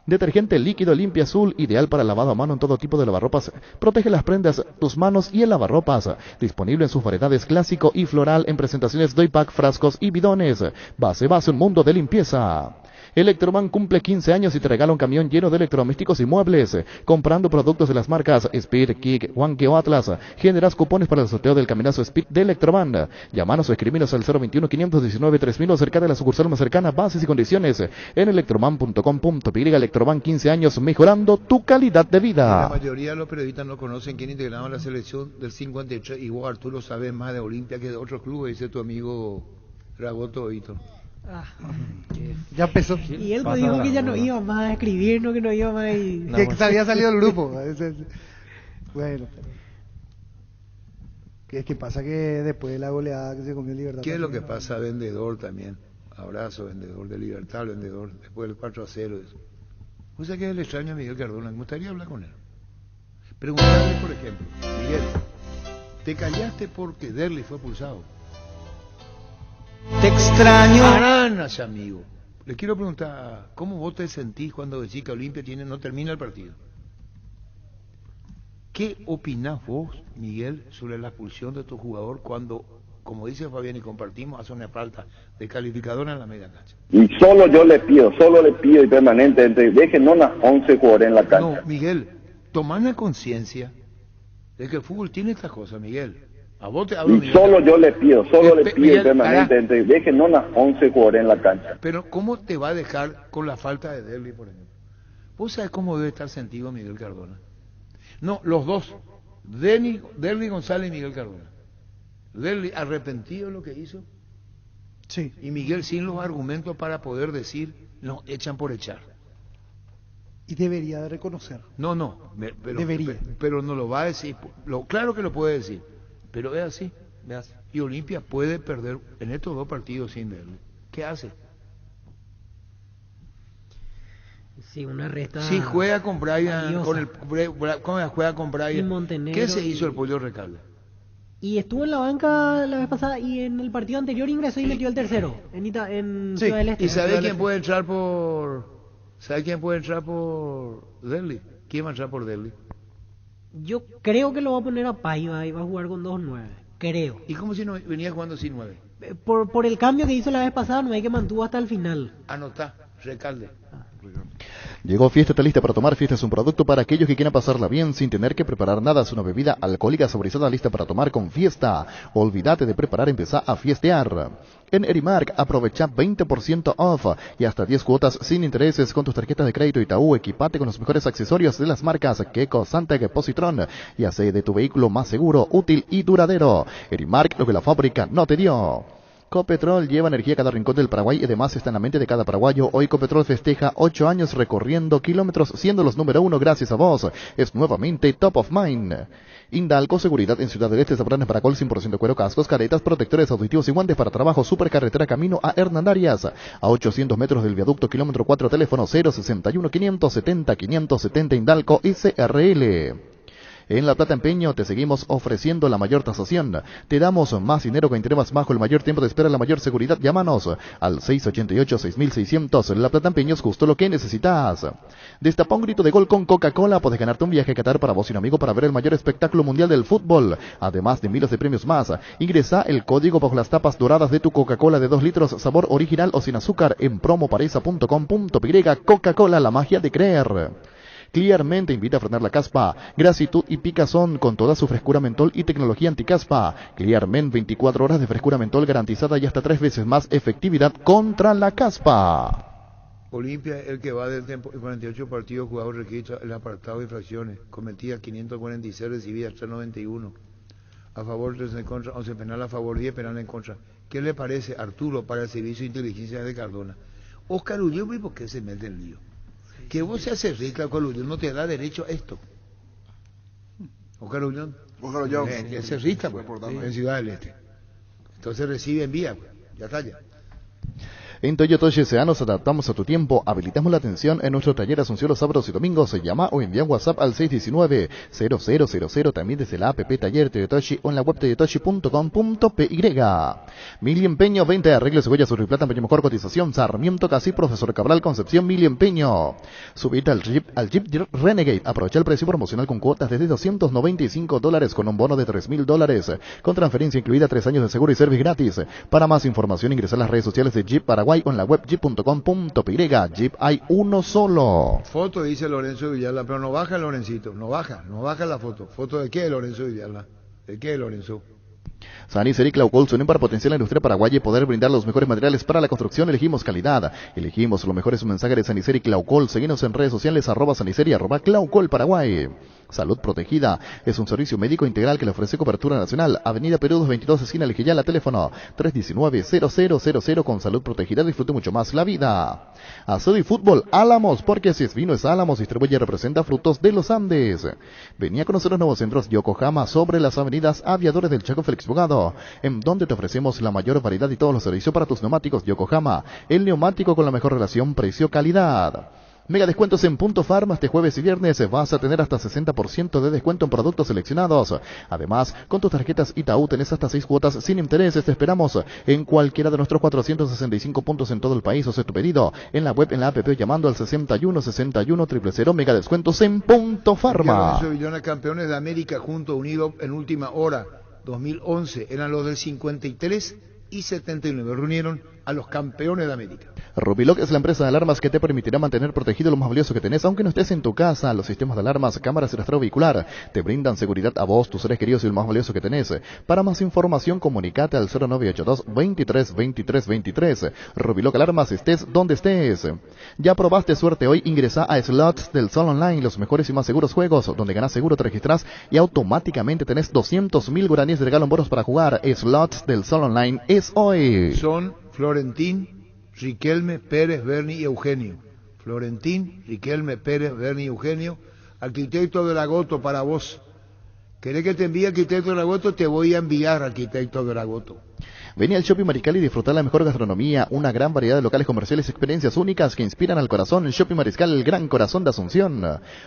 Detergente líquido Limpia Azul, ideal para lavado a mano en todo tipo de lavarropas. Protege las prendas, tus manos y el lavarropas. Disponible en sus variedades clásico y floral en presentaciones doypack, frascos y bidones. Base, un mundo de limpieza. Electroman cumple 15 años y te regala un camión lleno de electrodomésticos y muebles. Comprando productos de las marcas Speed, Kick, Wanke o Atlas, generas cupones para el sorteo del caminazo Speed de Electroman. Llámanos o escribinos al 021-519-3000 o cerca de la sucursal más cercana. Bases y condiciones en electroman.com.py. Electroman, 15 años mejorando tu calidad de vida. La mayoría de los periodistas no conocen quién integraba la selección del 53 y vos, Arturo, sabes más de Olimpia que de otros clubes, dice tu amigo Ragoto Víctor. Ya empezó. Y él dijo que ya no iba más a escribir, no que no iba más y... que se había salido del grupo. Bueno. ¿Qué pasa? Que después de la goleada que se comió Libertad... ¿Qué es lo que pasa, vendedor también? Abrazo, vendedor de Libertad, vendedor, después del 4-0. ¿Vos sabés que le extraño a Miguel Cardona? Me gustaría hablar con él. Preguntarle, por ejemplo, Miguel, ¿te callaste porque Derli fue expulsado? Te extraño. Aranas, amigo. Le quiero preguntar, ¿cómo vos te sentís cuando decís que Olimpia no termina el partido? ¿Qué opinás vos, Miguel, sobre la expulsión de tu jugador cuando, como dice Fabián y compartimos, hace una falta de calificadora en la media cancha? Y solo le pido y permanentemente, déjenos las 11 jugadores en la cancha. No, Miguel, tomá la conciencia de que el fútbol tiene estas cosas, Miguel. A vos te hablo, y Miguel. solo le pido Miguel, permanentemente, déjenos las 11 jugadores en la cancha. Pero ¿cómo te va a dejar con la falta de Derli, por ejemplo? ¿Vos sabés cómo debe estar sentido Miguel Cardona? No, los dos, Derli González y Miguel Cardona. Derli arrepentido de lo que hizo. Sí. Y Miguel sin los argumentos para poder decir, nos echan por echar. Y debería de reconocer. Pero no lo va a decir. Claro que lo puede decir. Pero es así. Y Olimpia puede perder en estos dos partidos sin Derli. ¿Qué hace? Sí, una resta. Si juega con Brian, juega con Brian. Y Montenegro. ¿Qué se hizo el Pollo Recalde? Y estuvo en la banca la vez pasada y en el partido anterior ingresó y metió el tercero en Sí. Ciudad del Este. ¿Y sabe quién puede entrar por? ¿Sabe quién puede entrar por Derli? ¿Quién va a entrar por Derli? Yo creo que lo va a poner a Paiva y va a jugar con 2-9. Creo. ¿Y cómo si no venía jugando sin 9? Por el cambio que hizo la vez pasada, no hay que mantuvo hasta el final. Anotá, Recalde. Llegó Fiesta, está lista para tomar. Fiesta es un producto para aquellos que quieran pasarla bien sin tener que preparar nada. Es una bebida alcohólica saborizada lista para tomar con Fiesta. Olvídate de preparar, empezá a fiestear. En Erimark aprovecha 20% off y hasta 10 cuotas sin intereses con tus tarjetas de crédito Itaú. Equipate con los mejores accesorios de las marcas Keco, Santec, Positron y hace de tu vehículo más seguro, útil y duradero. Erimark, lo que la fábrica no te dio. Copetrol lleva energía a cada rincón del Paraguay y además está en la mente de cada paraguayo. Hoy Copetrol festeja 8 años recorriendo kilómetros, siendo los número 1 gracias a vos. Es nuevamente top of mind. Indalco Seguridad en Ciudad del Este, Zabranes Paracol, 100% cuero, cascos, caretas, protectores auditivos y guantes para trabajo. Supercarretera camino a Hernandarias, a 800 metros del viaducto, kilómetro 4, teléfono 061 570 570 Indalco SRL. En La Plata Empeño te seguimos ofreciendo la mayor tasación. Te damos más dinero que entre más bajo, el mayor tiempo de espera, la mayor seguridad. Llámanos al 688-6600. La Plata Empeño es justo lo que necesitas. Destapa un grito de gol con Coca-Cola. Puedes ganarte un viaje a Qatar para vos y un amigo para ver el mayor espectáculo mundial del fútbol. Además de miles de premios más. Ingresa el código bajo las tapas doradas de tu Coca-Cola de 2 litros, sabor original o sin azúcar en promoparesa.com.py. Coca-Cola, la magia de creer. Clearment te invita a frenar la caspa. Grasitud y picazón con toda su frescura mentol y tecnología anticaspa. Clearment, 24 horas de frescura mentol garantizada y hasta 3 veces más efectividad contra la caspa. Olimpia, el que va del tiempo, 48 partidos jugados, registra el apartado de infracciones. Cometidas 546, recibidas 391. A favor 3 en contra, 11 penal a favor, 10 penal en contra. ¿Qué le parece, Arturo, para el servicio de inteligencia de Cardona? Oscar Ulloa, ¿por qué se mete en lío? Que vos se hace rica con Ulloa, no te da derecho a esto. Oscar Ulloa. Se rica, pues, en Ciudad del Este. Entonces recibe en vía, pues. Ya está ya. En Toyota GSA nos adaptamos a tu tiempo, habilitamos la atención en nuestro taller Asunción los sábados y domingos. Se llama o envía WhatsApp al 619-0000, también desde la app Taller Toyotoshi o en la web toyotoshi.com.py. Mil Empeño, venta de arreglos, cebollas, surriplata, empeño mejor cotización, Sarmiento Casi, Profesor Cabral, Concepción, Mil Empeño. Subite al Jeep Renegade, aprovecha el precio promocional con cuotas desde $295 con un bono de $3,000, con transferencia incluida 3 años de seguro y servicio gratis. Para más información ingresa a las redes sociales de Jeep Paraguay o en la web jeep.com.py. Jeep hay uno solo. Foto, dice Lorenzo Villalba, pero no baja Lorencito, no baja la foto. ¿Foto de qué, Lorenzo Villalba? ¿De qué, Lorenzo? Sanicería y Claucol se unen para potenciar la industria paraguaya y poder brindar los mejores materiales para la construcción. Elegimos calidad, elegimos los mejores mensajes de Sanicería y Claucol. Seguimos en redes sociales @Sanicería, @Claucol Paraguay. Salud Protegida es un servicio médico integral que le ofrece cobertura nacional. Avenida Perú 222, esquina Lejillala, teléfono 319-0000. Con Salud Protegida disfrute mucho más la vida. Asado y Fútbol Álamos, porque si es vino es Álamos. Distribuye y representa Frutos de los Andes. Venía a conocer los nuevos centros Yokohama sobre las avenidas Aviadores del Chaco, Félix Bogado, en donde te ofrecemos la mayor variedad y todos los servicios para tus neumáticos. Yokohama, el neumático con la mejor relación precio-calidad. Mega descuentos en Punto Farma. Este jueves y viernes vas a tener hasta 60% de descuento en productos seleccionados. Además, con tus tarjetas Itaú tenés hasta 6 cuotas sin intereses. Te esperamos en cualquiera de nuestros 465 puntos en todo el país. O sea, tu pedido en la web, en la app, llamando al 6161-000. Mega descuentos en Punto Farma. Campeones de América juntos, unidos en última hora 2011. Eran los del 53 y 79. Reunieron a los campeones de América. Rubiloc es la empresa de alarmas que te permitirá mantener protegido lo más valioso que tenés, aunque no estés en tu casa. Los sistemas de alarmas, cámaras y rastreo vehicular te brindan seguridad a vos, tus seres queridos y lo más valioso que tenés. Para más información, comunicate al 0982-232323. Rubiloc Alarmas, estés donde estés. Ya probaste suerte hoy, ingresa a Slots del Sol Online, los mejores y más seguros juegos, donde ganás seguro, te registras y automáticamente tenés 200.000 guaraníes de regalo en bonos para jugar. Slots del Sol Online es hoy. Son Florentín, Riquelme, Pérez, Berni y Eugenio. Florentín, Riquelme, Pérez, Berni y Eugenio. Arquitecto de Dragoto para vos. ¿Querés que te envíe arquitecto de Dragoto? Te voy a enviar arquitecto de Dragoto. Vení al Shopping Mariscal y disfrutar la mejor gastronomía, una gran variedad de locales comerciales y experiencias únicas que inspiran al corazón. El Shopping Mariscal, el gran corazón de Asunción.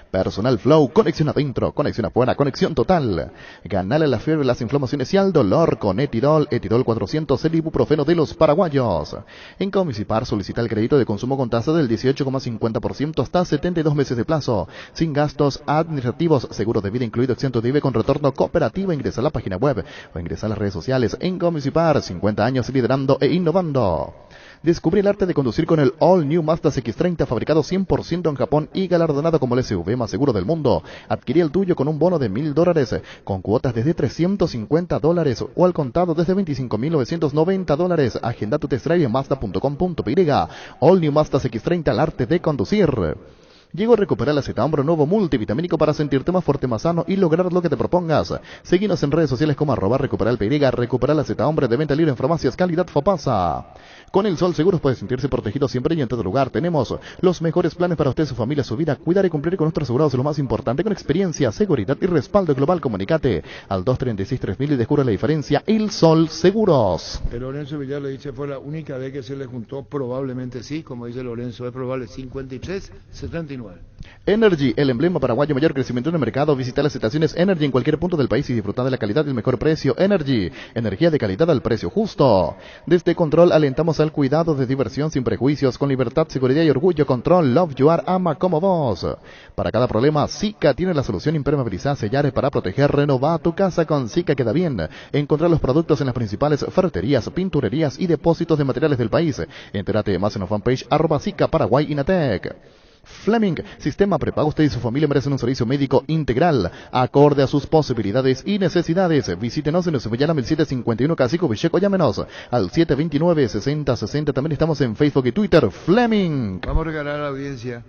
Personal Flow, conexión adentro, conexión afuera, conexión total. Ganale la fiebre, las inflamaciones y al dolor con Etidol 400, el ibuprofeno de los paraguayos. En Comisipar solicita el crédito de consumo con tasa del 18,50% hasta 72 meses de plazo, sin gastos administrativos, seguro de vida incluido, exento de IVA con retorno cooperativo. Ingresa a la página web o ingresa a las redes sociales. En Comisipar Movistar, 50 años liderando e innovando. Descubrí el arte de conducir con el All New Mazda CX-30, fabricado 100% en Japón y galardonado como el SUV más seguro del mundo. Adquirí el tuyo con un bono de $1,000, con cuotas desde $350 o al contado desde $25,990. Agenda tu test drive en mazda.com.py. All New Mazda CX-30, el arte de conducir. Llegó a recuperar el Acetambre, nuevo multivitamínico para sentirte más fuerte, más sano y lograr lo que te propongas. Seguinos en redes sociales como @recuperalpy, recuperar el Acetambre, de venta libre en farmacias, calidad Fopasa. Con el Sol Seguros puede sentirse protegido siempre y en todo lugar. Tenemos los mejores planes para usted, su familia, su vida. Cuidar y cumplir con nuestros asegurados es lo más importante. Con experiencia, seguridad y respaldo global, comunicate al 236-3000 y descubre la diferencia. El Sol Seguros. Lorenzo Villar le dice, fue la única vez que se le juntó, probablemente sí, como dice Lorenzo, es probable, 53-79. Energy, el emblema paraguayo, mayor crecimiento en el mercado. Visita las estaciones Energy en cualquier punto del país y disfruta de la calidad y el mejor precio. Energy, energía de calidad al precio justo. Desde Control alentamos al cuidado de diversión sin prejuicios, con libertad, seguridad y orgullo. Control, love you are, ama como vos. Para cada problema, Sika tiene la solución. Impermeabilizar, sellar para proteger. Renova tu casa con Sika, queda bien. Encontrar los productos en las principales ferreterías, pinturerías y depósitos de materiales del país. Entérate más en la fanpage @Sika Paraguay Inatec. Fleming, sistema prepago. Usted y su familia merecen un servicio médico integral, acorde a sus posibilidades y necesidades. Visítenos en nuestro Villana 1751 Casico Vicheco, llámenos al 729-6060. También estamos en Facebook y Twitter. Fleming. Vamos a regalar a la audiencia.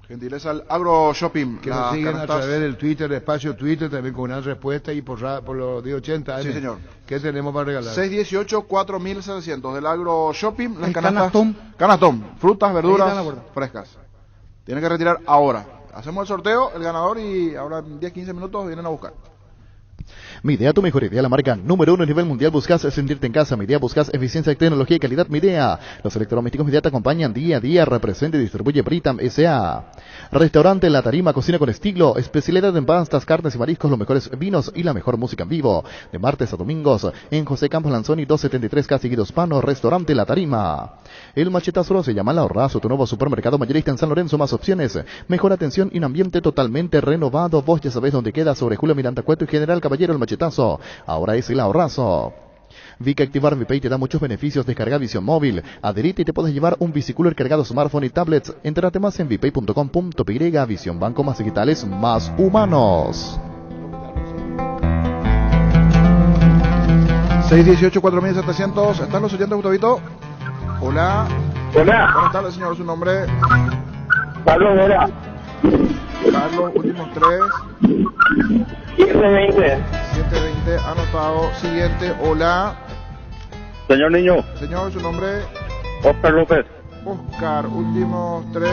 Gentileza al Agro Shopping. Que nos siguen a través del Twitter, espacio Twitter, también con una respuesta y por los de 80. Sí, señor. ¿Qué tenemos para regalar? 618-4700 del Agro Shopping. Las canastas. Canastón. Frutas, verduras frescas. Tienen que retirar ahora. Hacemos el sorteo, el ganador, y ahora en 10-15 minutos vienen a buscar. Midea, tu mejor idea, la marca número 1 a nivel mundial. Buscas sentirte en casa. Midea, buscas eficiencia, tecnología y calidad. Midea. Los electrodomésticos Midea te acompañan día a día. Representa y distribuye Britam S.A. Restaurante La Tarima, cocina con estilo. Especialidad en pastas, carnes y mariscos, los mejores vinos y la mejor música en vivo. De martes a domingos en José Campos Lanzoni 273 Casi Guido Hispano. Restaurante La Tarima. El Machetazo se llama La Ahorrazo, tu nuevo supermercado mayorista en San Lorenzo. Más opciones, mejor atención y un ambiente totalmente renovado. Vos ya sabés dónde queda, sobre Julio Miranda Cueto y General Caballero. El Machetazo ahora es El Ahorrazo. Vic Activar VPay te da muchos beneficios. Descarga visión móvil, adherite y te puedes llevar un bicicooler cargado, smartphone y tablets. Entérate más en vipay.com.py. Visión Banco, más digitales, más humanos. 618-4700. ¿Están los oyentes, Gustavito? Hola. Hola. Buenas tardes, señor. ¿Su nombre? Carlos Vera. Carlos, últimos 3. 720. 720, anotado. Siguiente, hola. Señor Niño. Señor, ¿su nombre? Oscar López. Oscar, últimos 3.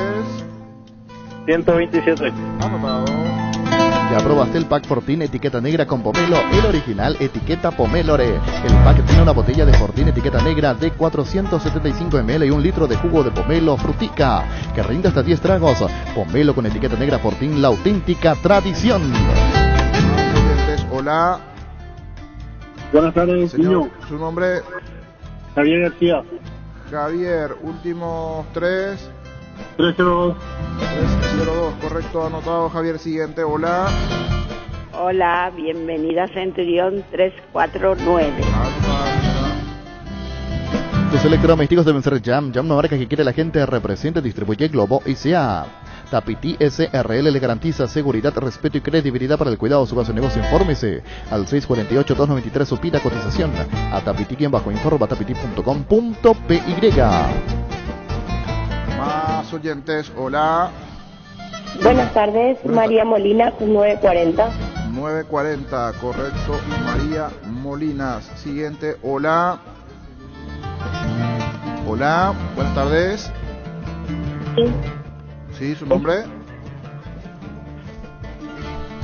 127. Anotado. Ya probaste el pack Fortín etiqueta negra con pomelo, el original etiqueta Pomelore. El pack tiene una botella de Fortín etiqueta negra de 475 ml y un litro de jugo de pomelo frutica, que rinde hasta 10 tragos. Pomelo con etiqueta negra Fortín, la auténtica tradición. Hola. Buenas tardes, señor. niño. ¿Su nombre? Javier García. Javier, últimos 3. 302. 302, correcto, anotado. Javier, siguiente, hola. Hola, bienvenida a Centurión 349. Tus electrodomésticos deben ser Jam. Jam, una marca que quiere la gente. Representa y distribuye Globo S.A. Tapiti SRL le garantiza seguridad, respeto y credibilidad para el cuidado de su base de negocio. Infórmese al 648-293 su pida cotización. A tapiti-info, tapiti.com.py. Más oyentes, hola. Buenas tardes, María Molina, 940. 940, correcto, María Molinas. Siguiente, hola. Hola, buenas tardes. Sí. Sí, ¿su nombre?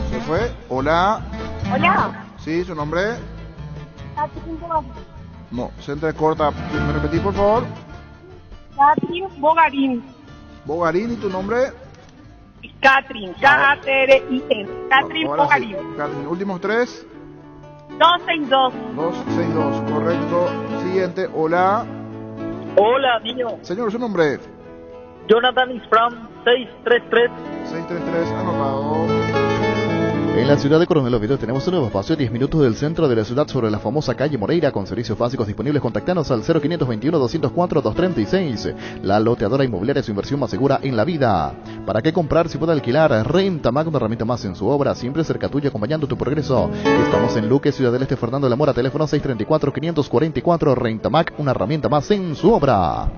¿Se fue? Hola. Hola. Sí, ¿su nombre? No, se entrecorta. ¿Me repetí, por favor? Catherine Bogarín. Bogarín, ¿y tu nombre? Catherine, K-A-T-R-I-N. Catherine Bogarín. Sí. Catherine, últimos 3. 262. 262, correcto. Siguiente, hola. Hola, niño. Señor, ¿su nombre? Jonathan Isfram, 633. 633, anotado. En la ciudad de Coronel Oviedo tenemos un nuevo espacio, 10 minutos del centro de la ciudad sobre la famosa calle Moreira, con servicios básicos disponibles. Contactanos al 0521-204-236. La loteadora inmobiliaria, su inversión más segura en la vida. ¿Para qué comprar si puede alquilar? Rentamac, una herramienta más en su obra, siempre cerca tuya, acompañando tu progreso. Estamos en Luque, Ciudad del Este, Fernando de la Mora, teléfono 634-544. Rentamac, una herramienta más en su obra.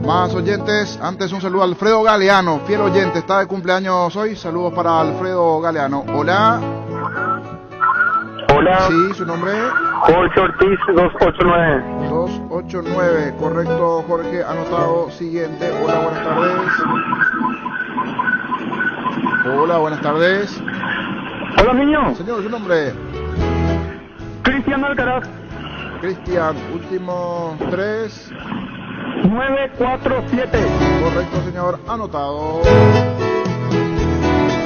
Más oyentes, antes un saludo a Alfredo Galeano, fiel oyente, está de cumpleaños hoy. Saludos para Alfredo Galeano. Hola. Hola. Sí, su nombre. Jorge Ortiz, 289. 289, correcto, Jorge, anotado. Siguiente. Hola, buenas tardes. Hola, buenas tardes. Hola, niño. Señor, su nombre. Cristian Alcaraz. Cristian, últimos 3. 947. Correcto, señor, anotado.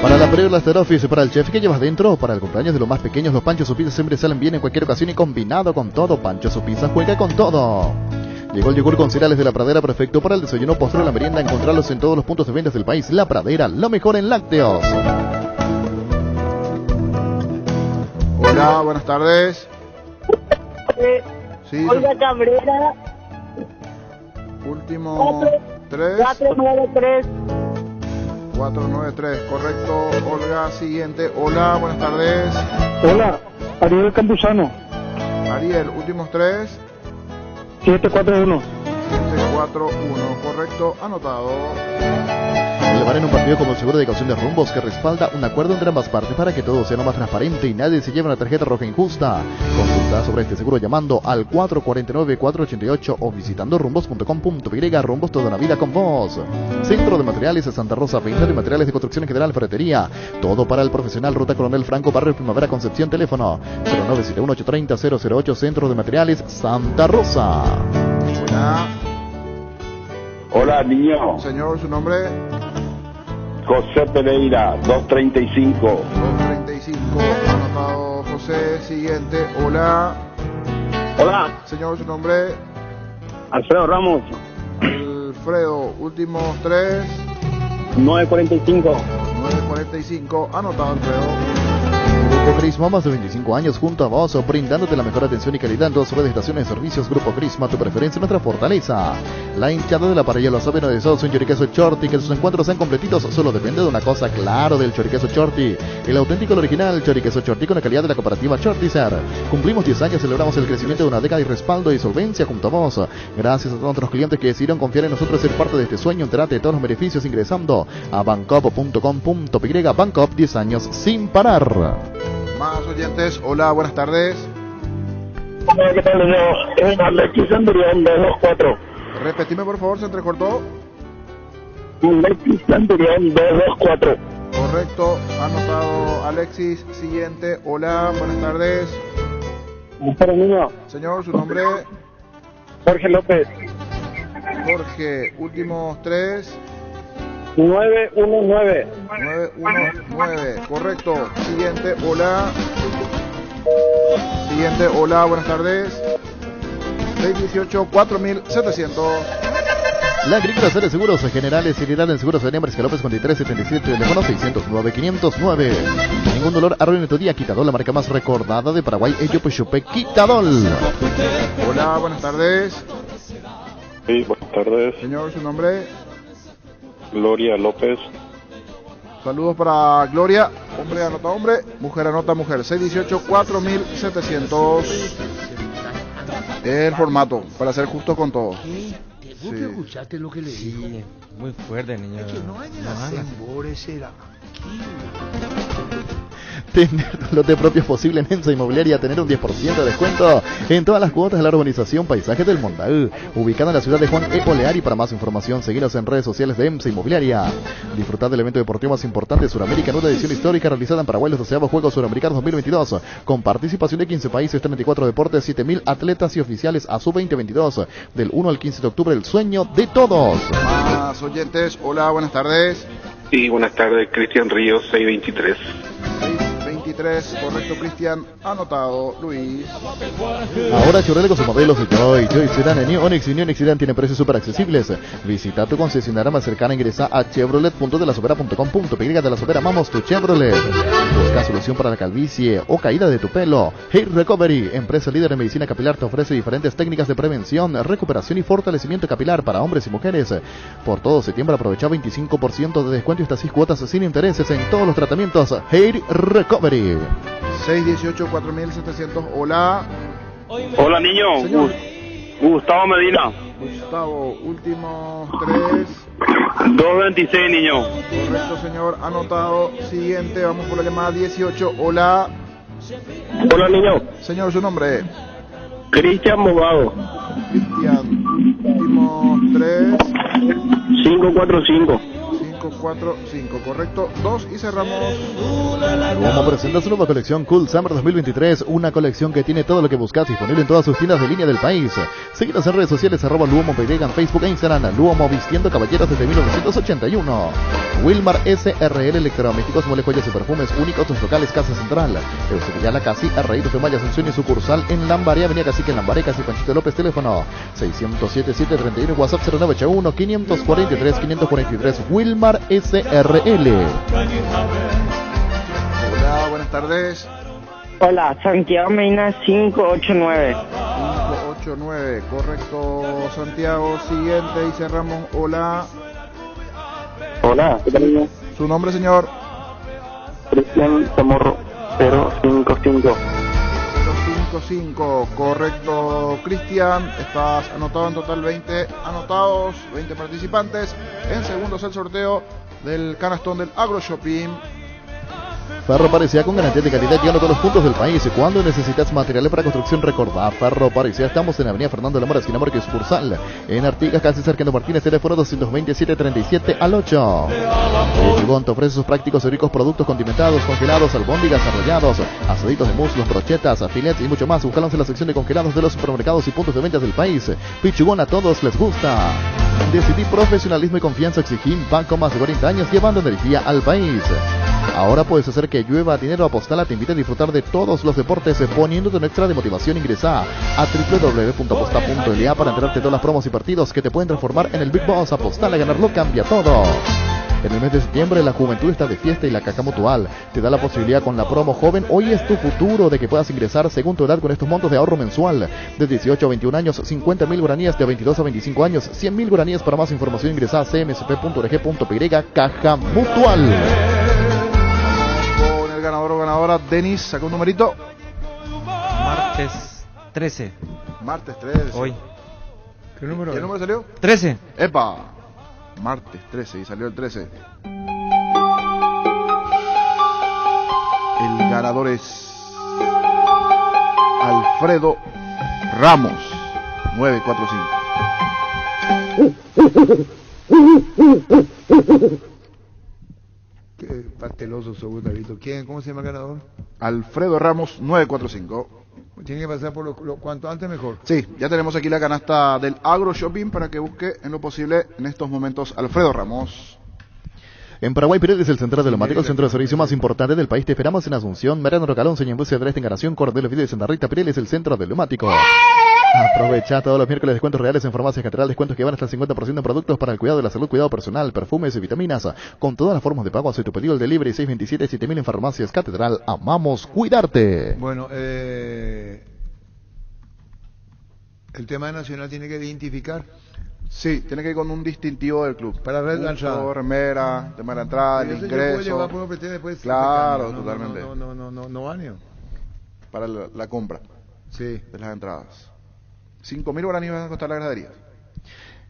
Para la previa Blaster Office, para el chef que llevas dentro, para el cumpleaños de los más pequeños, los panchos o pizzas siempre salen bien en cualquier ocasión y combinado con todo. Panchos o pizzas, juega con todo. Llegó el yogur con cereales de La Pradera, perfecto para el desayuno, postre o la merienda. Encontrarlos en todos los puntos de ventas del país. La Pradera, lo mejor en lácteos. Hola, buenas tardes. Sí, Olga Cabrera. Último 3. 493. 493, correcto. Olga, siguiente. Hola, buenas tardes. Hola, Ariel Campuzano. Ariel, últimos 3. 741. 741, correcto, anotado. Elevar en un partido como el seguro de caución de Rumbos, que respalda un acuerdo entre ambas partes para que todo sea lo más transparente y nadie se lleve una tarjeta roja injusta. Consulta sobre este seguro llamando al 449-488 o visitando rumbos.com.py. Rumbos, toda una vida con vos. Centro de Materiales de Santa Rosa, venta de materiales de construcción en general, ferretería. Todo para el profesional. Ruta Coronel Franco, barrio Primavera, Concepción. Teléfono 0971-830-008. Centro de Materiales Santa Rosa. Hola. Hola, niño. Señor, su nombre. José Pereira, 235. 235, anotado, José. Siguiente, hola. Hola. Señor, su nombre. Alfredo Ramos. Alfredo, últimos 3. 945. 945, anotado, Alfredo. Grupo Crisma, más de 25 años junto a vos, brindándote la mejor atención y calidad en todas sus redes, estaciones de servicios. Grupo Crisma, tu preferencia, nuestra fortaleza. La hinchada de la parrilla lo saben, de un choriqueso Chorti, que sus encuentros sean completitos, solo depende de una cosa, claro, del choriqueso Chorti. El auténtico, el original choriqueso Chorti con la calidad de la cooperativa Chortizer. Cumplimos 10 años, celebramos el crecimiento de una década y respaldo y solvencia junto a vos. Gracias a todos nuestros clientes que decidieron confiar en nosotros, ser parte de este sueño. Entérate de todos los beneficios ingresando a bancop.com.py. Bancop, 10 años sin parar. Más oyentes, hola, buenas tardes. Hola, ¿qué tal, niño? Es Alexis Andurión, 224. Repetime, por favor, se entrecortó. Alexis Andurión, 224. Correcto, anotado, Alexis. Siguiente, hola, buenas tardes. Buenas tardes, niño. Señor, su nombre. Jorge López. Jorge, últimos 3. 919. 919, correcto. Siguiente, hola. Siguiente, hola, buenas tardes. 618-4700. La agrícola sale seguros generales, General en Seguros de Mariscal López 2377, teléfono 609-509. Ningún dolor arruine tu día. Quitadol, la marca más recordada de Paraguay, Eyopuchupe, Quitadol. Hola, buenas tardes. Sí, buenas tardes. Señor, su nombre. Gloria López. Saludos para Gloria. Hombre anota hombre, mujer anota mujer. 618-4700. El formato, para ser justo con todos. Sí. ¿Escuchaste lo que le dijo? Sí, muy fuerte, niño. Es que no hay de las embores, era Tener lote propio es posible en EMSA Inmobiliaria, tener un 10% de descuento en todas las cuotas de la urbanización Paisaje del Mondal, ubicada en la ciudad de Juan E. Oleari. Para más información, seguinos en redes sociales de EMSA Inmobiliaria. Disfrutad del evento deportivo más importante de Sudamérica, en una edición histórica realizada en Paraguay, los 12avos Juegos Suramericanos 2022, con participación de 15 países, 34 deportes, 7.000 atletas y oficiales a su 2022, del 1 al 15 de octubre, el sueño de todos. Más oyentes, hola, buenas tardes. Sí, buenas tardes, Cristian Ríos, 623. 623, 23, correcto Cristian, anotado Luis. Ahora Chevrolet con sus modelos de Joy Sedan, New Onix y New Onix Sedan tienen precios súper accesibles. Visita tu concesionaria más cercana, ingresa a chevrolet.delasopera.com.py. De la Sopera, amamos tu Chevrolet. Busca solución para la calvicie o caída de tu pelo. Hair Recovery, empresa líder en medicina capilar, te ofrece diferentes técnicas de prevención, recuperación y fortalecimiento capilar para hombres y mujeres. Por todo septiembre aprovecha 25% de descuento y hasta 6 cuotas sin intereses en todos los tratamientos. Hair Recovery. 618-4700, hola. Hola, niño. Señor. Gustavo Medina. Gustavo, últimos 3. 226, niño. Correcto, señor, anotado. Siguiente, vamos por la llamada 18, hola. Hola, niño. Señor, su nombre. Cristian Bogado. Cristian, últimos 3. 545. 545, correcto. 2 y cerramos. Luomo presenta su nueva colección Cool Summer 2023, una colección que tiene todo lo que buscas disponible en todas sus tiendas de línea del país. Síguenos en redes sociales @Luomo PY en Facebook e Instagram. Luomo, vistiendo caballeros desde 1981. Wilmar SRL, electrodomésticos, muebles, joyas y perfumes únicos, sus locales Casa Central. Eusebio Casi, Arraídos de Maya, Asunción y sucursal en Lambaré, Avenida Cacique en Lambaré, Casi Panchito López, teléfono 607-731, WhatsApp 0981 543 Wilmar SRL. Hola, buenas tardes. Hola, Santiago Medina 589. 589, correcto, Santiago. Siguiente y cerramos. Hola. Hola, ¿qué tal, niño? ¿Su nombre, señor? Cristian Zamorro 055. 055, correcto, Cristian. Estás anotado en total 20 anotados, 20 participantes. En segundos el sorteo del canastón del Agro Shopping. Ferro Parecía, con garantía de calidad, llegando a todos los puntos del país. Cuando necesitas materiales para construcción, recordá Ferro Parecía. Estamos en la avenida Fernando Lamora, esquina Marqués, sucursal en Artigas, casi Sargento Martínez, teléfono 227-37 al 8. Chigón te ofrece sus prácticos y ricos productos condimentados, congelados, albóndigas, arrollados, asaditos de muslos, brochetas, filets y mucho más. Búscalos en la sección de congelados de los supermercados y puntos de ventas del país. Pichugón, a todos les gusta. Decidí profesionalismo y confianza. Exigim, banco más de 40 años llevando energía al país. Ahora puedes hacer que llueva dinero. Apostala te invita a disfrutar de todos los deportes poniéndote un extra de motivación. Ingresa a www.aposta.la para enterarte de todas las promos y partidos que te pueden transformar en el Big Boss. Apostala, ganarlo cambia todo. En el mes de septiembre la juventud está de fiesta y la Caja Mutual te da la posibilidad con la promo Joven. Hoy es tu futuro de que puedas ingresar según tu edad con estos montos de ahorro mensual. De 18 a 21 años, 50.000 guaraníes. De 22 a 25 años, 100.000 guaraníes. Para más información ingresa a cmsp.org.py. Caja Mutual. Con el ganador o ganadora, Denis, saca un numerito. Martes 13. Martes 13. Hoy. ¿Qué número salió? 13. ¡Epa! Martes 13 y salió el 13. El ganador es Alfredo Ramos 945. Qué pasteloso sos, Davidito. ¿Quién? ¿Cómo se llama el ganador? Alfredo Ramos 945. Tiene que pasar por lo cuanto antes mejor. Sí, ya tenemos aquí la canasta del Agro Shopping para que busque en lo posible en estos momentos Alfredo Ramos. En Paraguay, Pireles, el centro de neumáticos, el centro de servicio más importante del país. Te esperamos en Asunción, Mariano Rocalón, Seña Industria de Encarnación, Cordero Video de Santa Rita. Pireles, el centro del neumático. Aprovecha todos los miércoles descuentos reales en Farmacias Catedral, descuentos que van hasta el 50% en productos para el cuidado de la salud, cuidado personal, perfumes y vitaminas, con todas las formas de pago. Hace tu pedido el delivery 627-7000 en Farmacias Catedral. Amamos cuidarte. Bueno, el tema nacional tiene que identificar. Sí, tiene que ir con un distintivo del club. Para la entrada. Remera, tema de la entrada, el ingreso. Después, claro, totalmente. No vale. Para la compra. Sí. De las entradas. 5.000 guaraníes van a costar la gradería.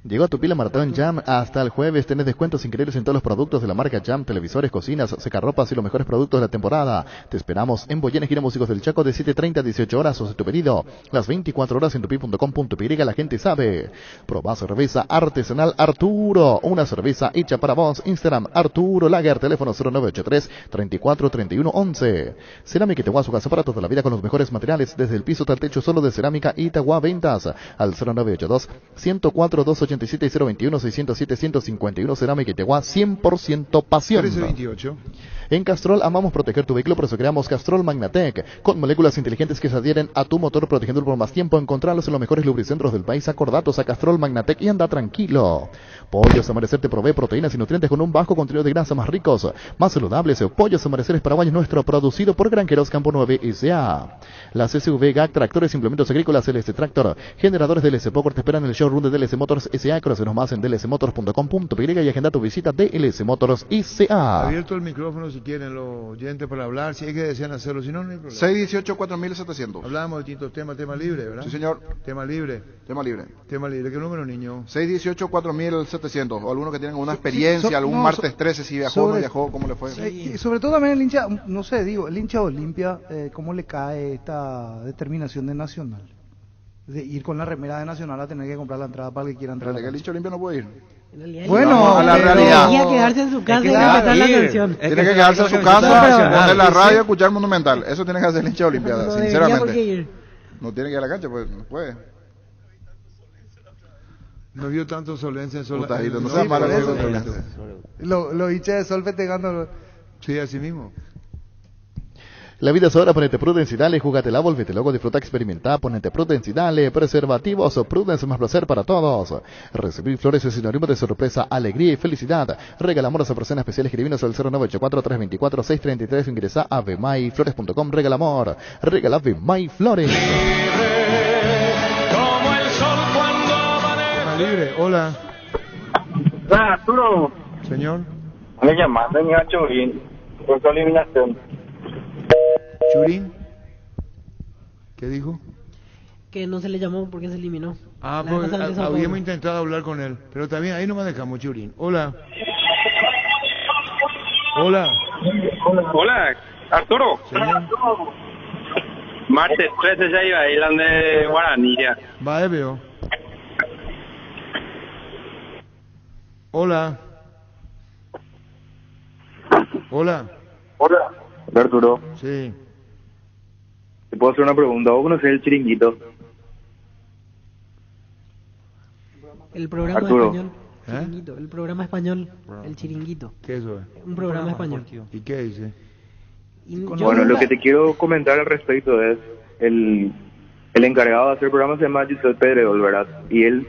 Llegó a tu pila Maratón Jam. Hasta el jueves tenés descuentos increíbles en todos los productos de la marca Jam: televisores, cocinas, secarropas y los mejores productos de la temporada. Te esperamos en Boyenes, Gira Músicos del Chaco, de 7:30 a 18 horas. O tu pedido las 24 horas en tupi.com.py. La gente sabe. Probá cerveza artesanal Arturo, una cerveza hecha para vos. Instagram Arturo Lager, teléfono 0983 34 31 11. Cerámica Itagua, su casa para toda la vida con los mejores materiales, desde el piso hasta el techo, solo de cerámica Itagua. Ventas al 0982 104 280 687-021, 607-151, Cerámica Iteguá, 100% pasión. 1328. En Castrol amamos proteger tu vehículo, por eso creamos Castrol Magnatec, con moléculas inteligentes que se adhieren a tu motor, protegiéndolo por más tiempo. Encontrarlos en los mejores lubricentros del país. Acordatos a Castrol Magnatec y anda tranquilo. Pollos Amanecer te provee proteínas y nutrientes con un bajo contenido de grasa, más ricos, más saludables. Pollos Amanecer es Paraguay nuestro, producido por Granjeros Campo 9 S.A. Las SUV GAC, tractores, implementos agrícolas, LS Tractor, generadores DLS Power te esperan en el showroom de DLS Motors S.A. Conocenos más en dlsmotors.com.py y agenda tu visita DLS Motors S.A. Abierto el micrófono si quieren los oyentes para hablar, si hay que desean hacerlo, si no, no hay problema. 618-4700. Hablábamos de distintos temas, tema libre, ¿verdad? Sí, señor. Tema libre. Tema libre. Tema libre. ¿Qué número, niño? 618-4700. O algunos que tienen alguna experiencia, algún martes 13, si viajó o no viajó, ¿cómo le fue? Y sobre todo también el hincha, no sé, digo, el hincha de Olimpia, ¿cómo le cae esta determinación de Nacional? De ir con la remera de Nacional a tener que comprar la entrada para el que quiera entrar. El hincha Olimpia no puede ir. Bueno, a la realidad. Debería quedarse en su casa y prestar la atención. Tiene que quedarse en su casa, poner la radio y escuchar Monumental. Eso tiene que hacer el hincha de Olimpiada, No sinceramente. No tiene que ir a la cancha, pues no puede. No vio tanto Solense en Solense. No seas malo con Solense. Los hinchas de Sol festejando. Sí, así mismo. La vida es ahora, ponete Prudence y dale, júgatela, volvete luego, disfruta, experimenta, ponete Prudence y dale, preservativos, Prudence más placer para todos. Recibir flores es sinónimo de sorpresa, alegría y felicidad. Regala amor a esa persona especial, escribinos al 0984-324-633, ingresa a vemaiflores.com, regala amor, regala Vemay Flores. Como el sol cuando amanece. Libre, hola. Ah, Arturo. Señor. Me llamaste, mi Churín, por tu eliminación. ¿Churín? ¿Qué dijo? Que no se le llamó porque se eliminó. Ah, La pues vez pasada empezó habíamos con- intentado hablar con él, pero también ahí no me dejamos, Churín. Hola. Hola. Hola, Arturo. Señor. Martes 13 ya iba a ir de Guaraní ya. Va, veo. Hola. Hola. Hola. Arturo, Sí. ¿te puedo hacer una pregunta? ¿Vos conocés el Chiringuito? El programa Arturo. español. Chiringuito, el programa español, el Chiringuito. ¿Qué eso es? Un programa español. ¿Y qué dice? Y yo Bueno, lo nunca- que te quiero comentar al respecto es el encargado de hacer el programa se llama Giuseppe Pedrerol, ¿verdad? Y él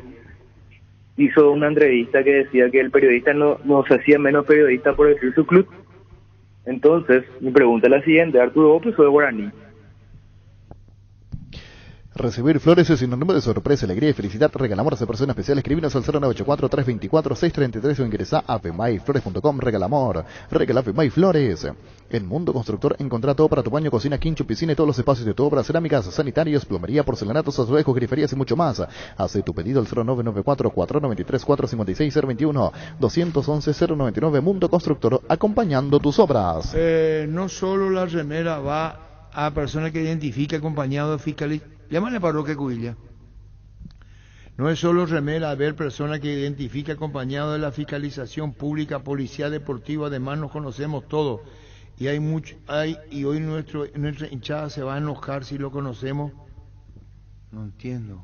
hizo una entrevista que decía que el periodista no se hacía menos periodista por decir su club. Entonces, mi pregunta es la siguiente, Arturo, ¿vos sos de Guaraní? Recibir flores es sinónimo de sorpresa, alegría y felicidad. Regala amor a esa persona especial. Escribinos al 0984-324-633 o ingresa a vemaiflores.com. Regala amor. Regala Vemay Flores. En Mundo Constructor encontrá todo para tu baño, cocina, quincho, piscina y todos los espacios de tu obra. Cerámicas, sanitarios, plomería, porcelanatos, azulejos, griferías y mucho más. Hace tu pedido al 0994-493-456-021 211-099. Mundo Constructor, acompañando tus obras. No solo la remera va a persona que identifica acompañado de fiscalización. Llámale parroquia Cubilla. No es solo remera, a ver persona que identifica acompañado de la fiscalización pública, policía deportiva, además nos conocemos todos. Y hay mucho, y hoy nuestra hinchada se va a enojar si lo conocemos. No entiendo.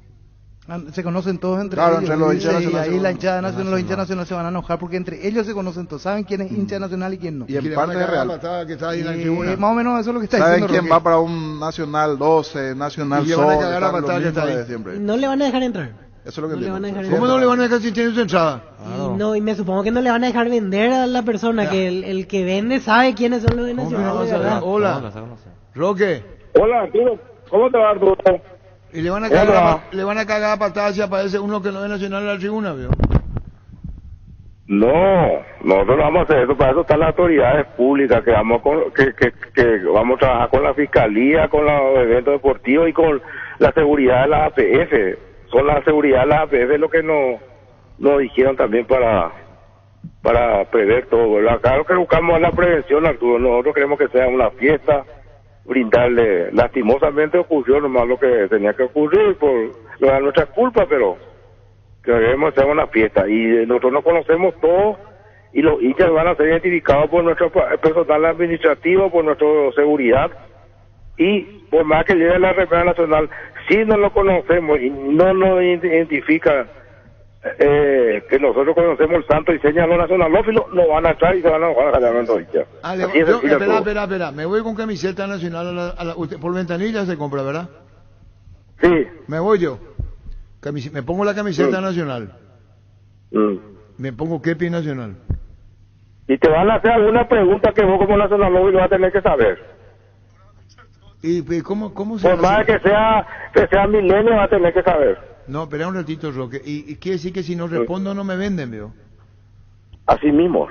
Se conocen todos entre Claro, ellos. entre los hinchas Y nacionales ahí la se hinchada van- nacional, los hinchas nacionales se van a enojar porque entre ellos se conocen todos. Saben quién es hincha nacional y quién no. Y en parte es real. Que está ahí en la Y tribuna. más o menos eso es lo que está ¿Saben diciendo quién Roque. va para un Nacional 12, Nacional Y le van a Sol? cagar a están patada los que está mismos ahí. de siempre. No le van a dejar entrar. Eso es lo que No le van a entiendo. dejar ¿Cómo no le van a dejar si tiene su entrada? Y no, y me supongo que no le van a dejar vender a la persona, que el que vende sabe quiénes son los de Nacional, de verdad. Hola. Roque. Hola, Arturo. ¿Cómo te va, Arturo? Y le van a Hola. cagar a patadas si aparece uno que no es nacional en la tribuna, ¿vio? No, nosotros no vamos a hacer eso, para eso están las autoridades públicas, que vamos que vamos a trabajar con la fiscalía, con los eventos deportivos y con la seguridad de las APF. Son la seguridad de las APF lo que nos dijeron también para prever todo, ¿verdad? Acá lo que buscamos es la prevención, Arturo. Nosotros queremos que sea una fiesta, brindarle, lastimosamente ocurrió nomás lo que tenía que ocurrir, no era nuestra culpa, pero queremos hacer una fiesta y nosotros nos conocemos todos y los hinchas van a ser identificados por nuestro personal administrativo, por nuestra seguridad y por más que llegue la remera nacional, si no lo conocemos y no nos identifica que nosotros conocemos el santo y seña a los nacionalófilos, no van a estar y se van a enojar allá en Rodilla. Espera, me voy con camiseta nacional por ventanilla se compra, ¿verdad? Sí. Me voy yo. Me pongo la camiseta nacional. Me pongo kepi nacional. Y te van a hacer alguna pregunta que vos como nacionalófilo vas a tener que saber. ¿Y cómo se Por más que sea milenio vas a tener que saber. No, espera un ratito, Roque. ¿Y quiere decir que si no respondo no me venden, veo? Así mismo.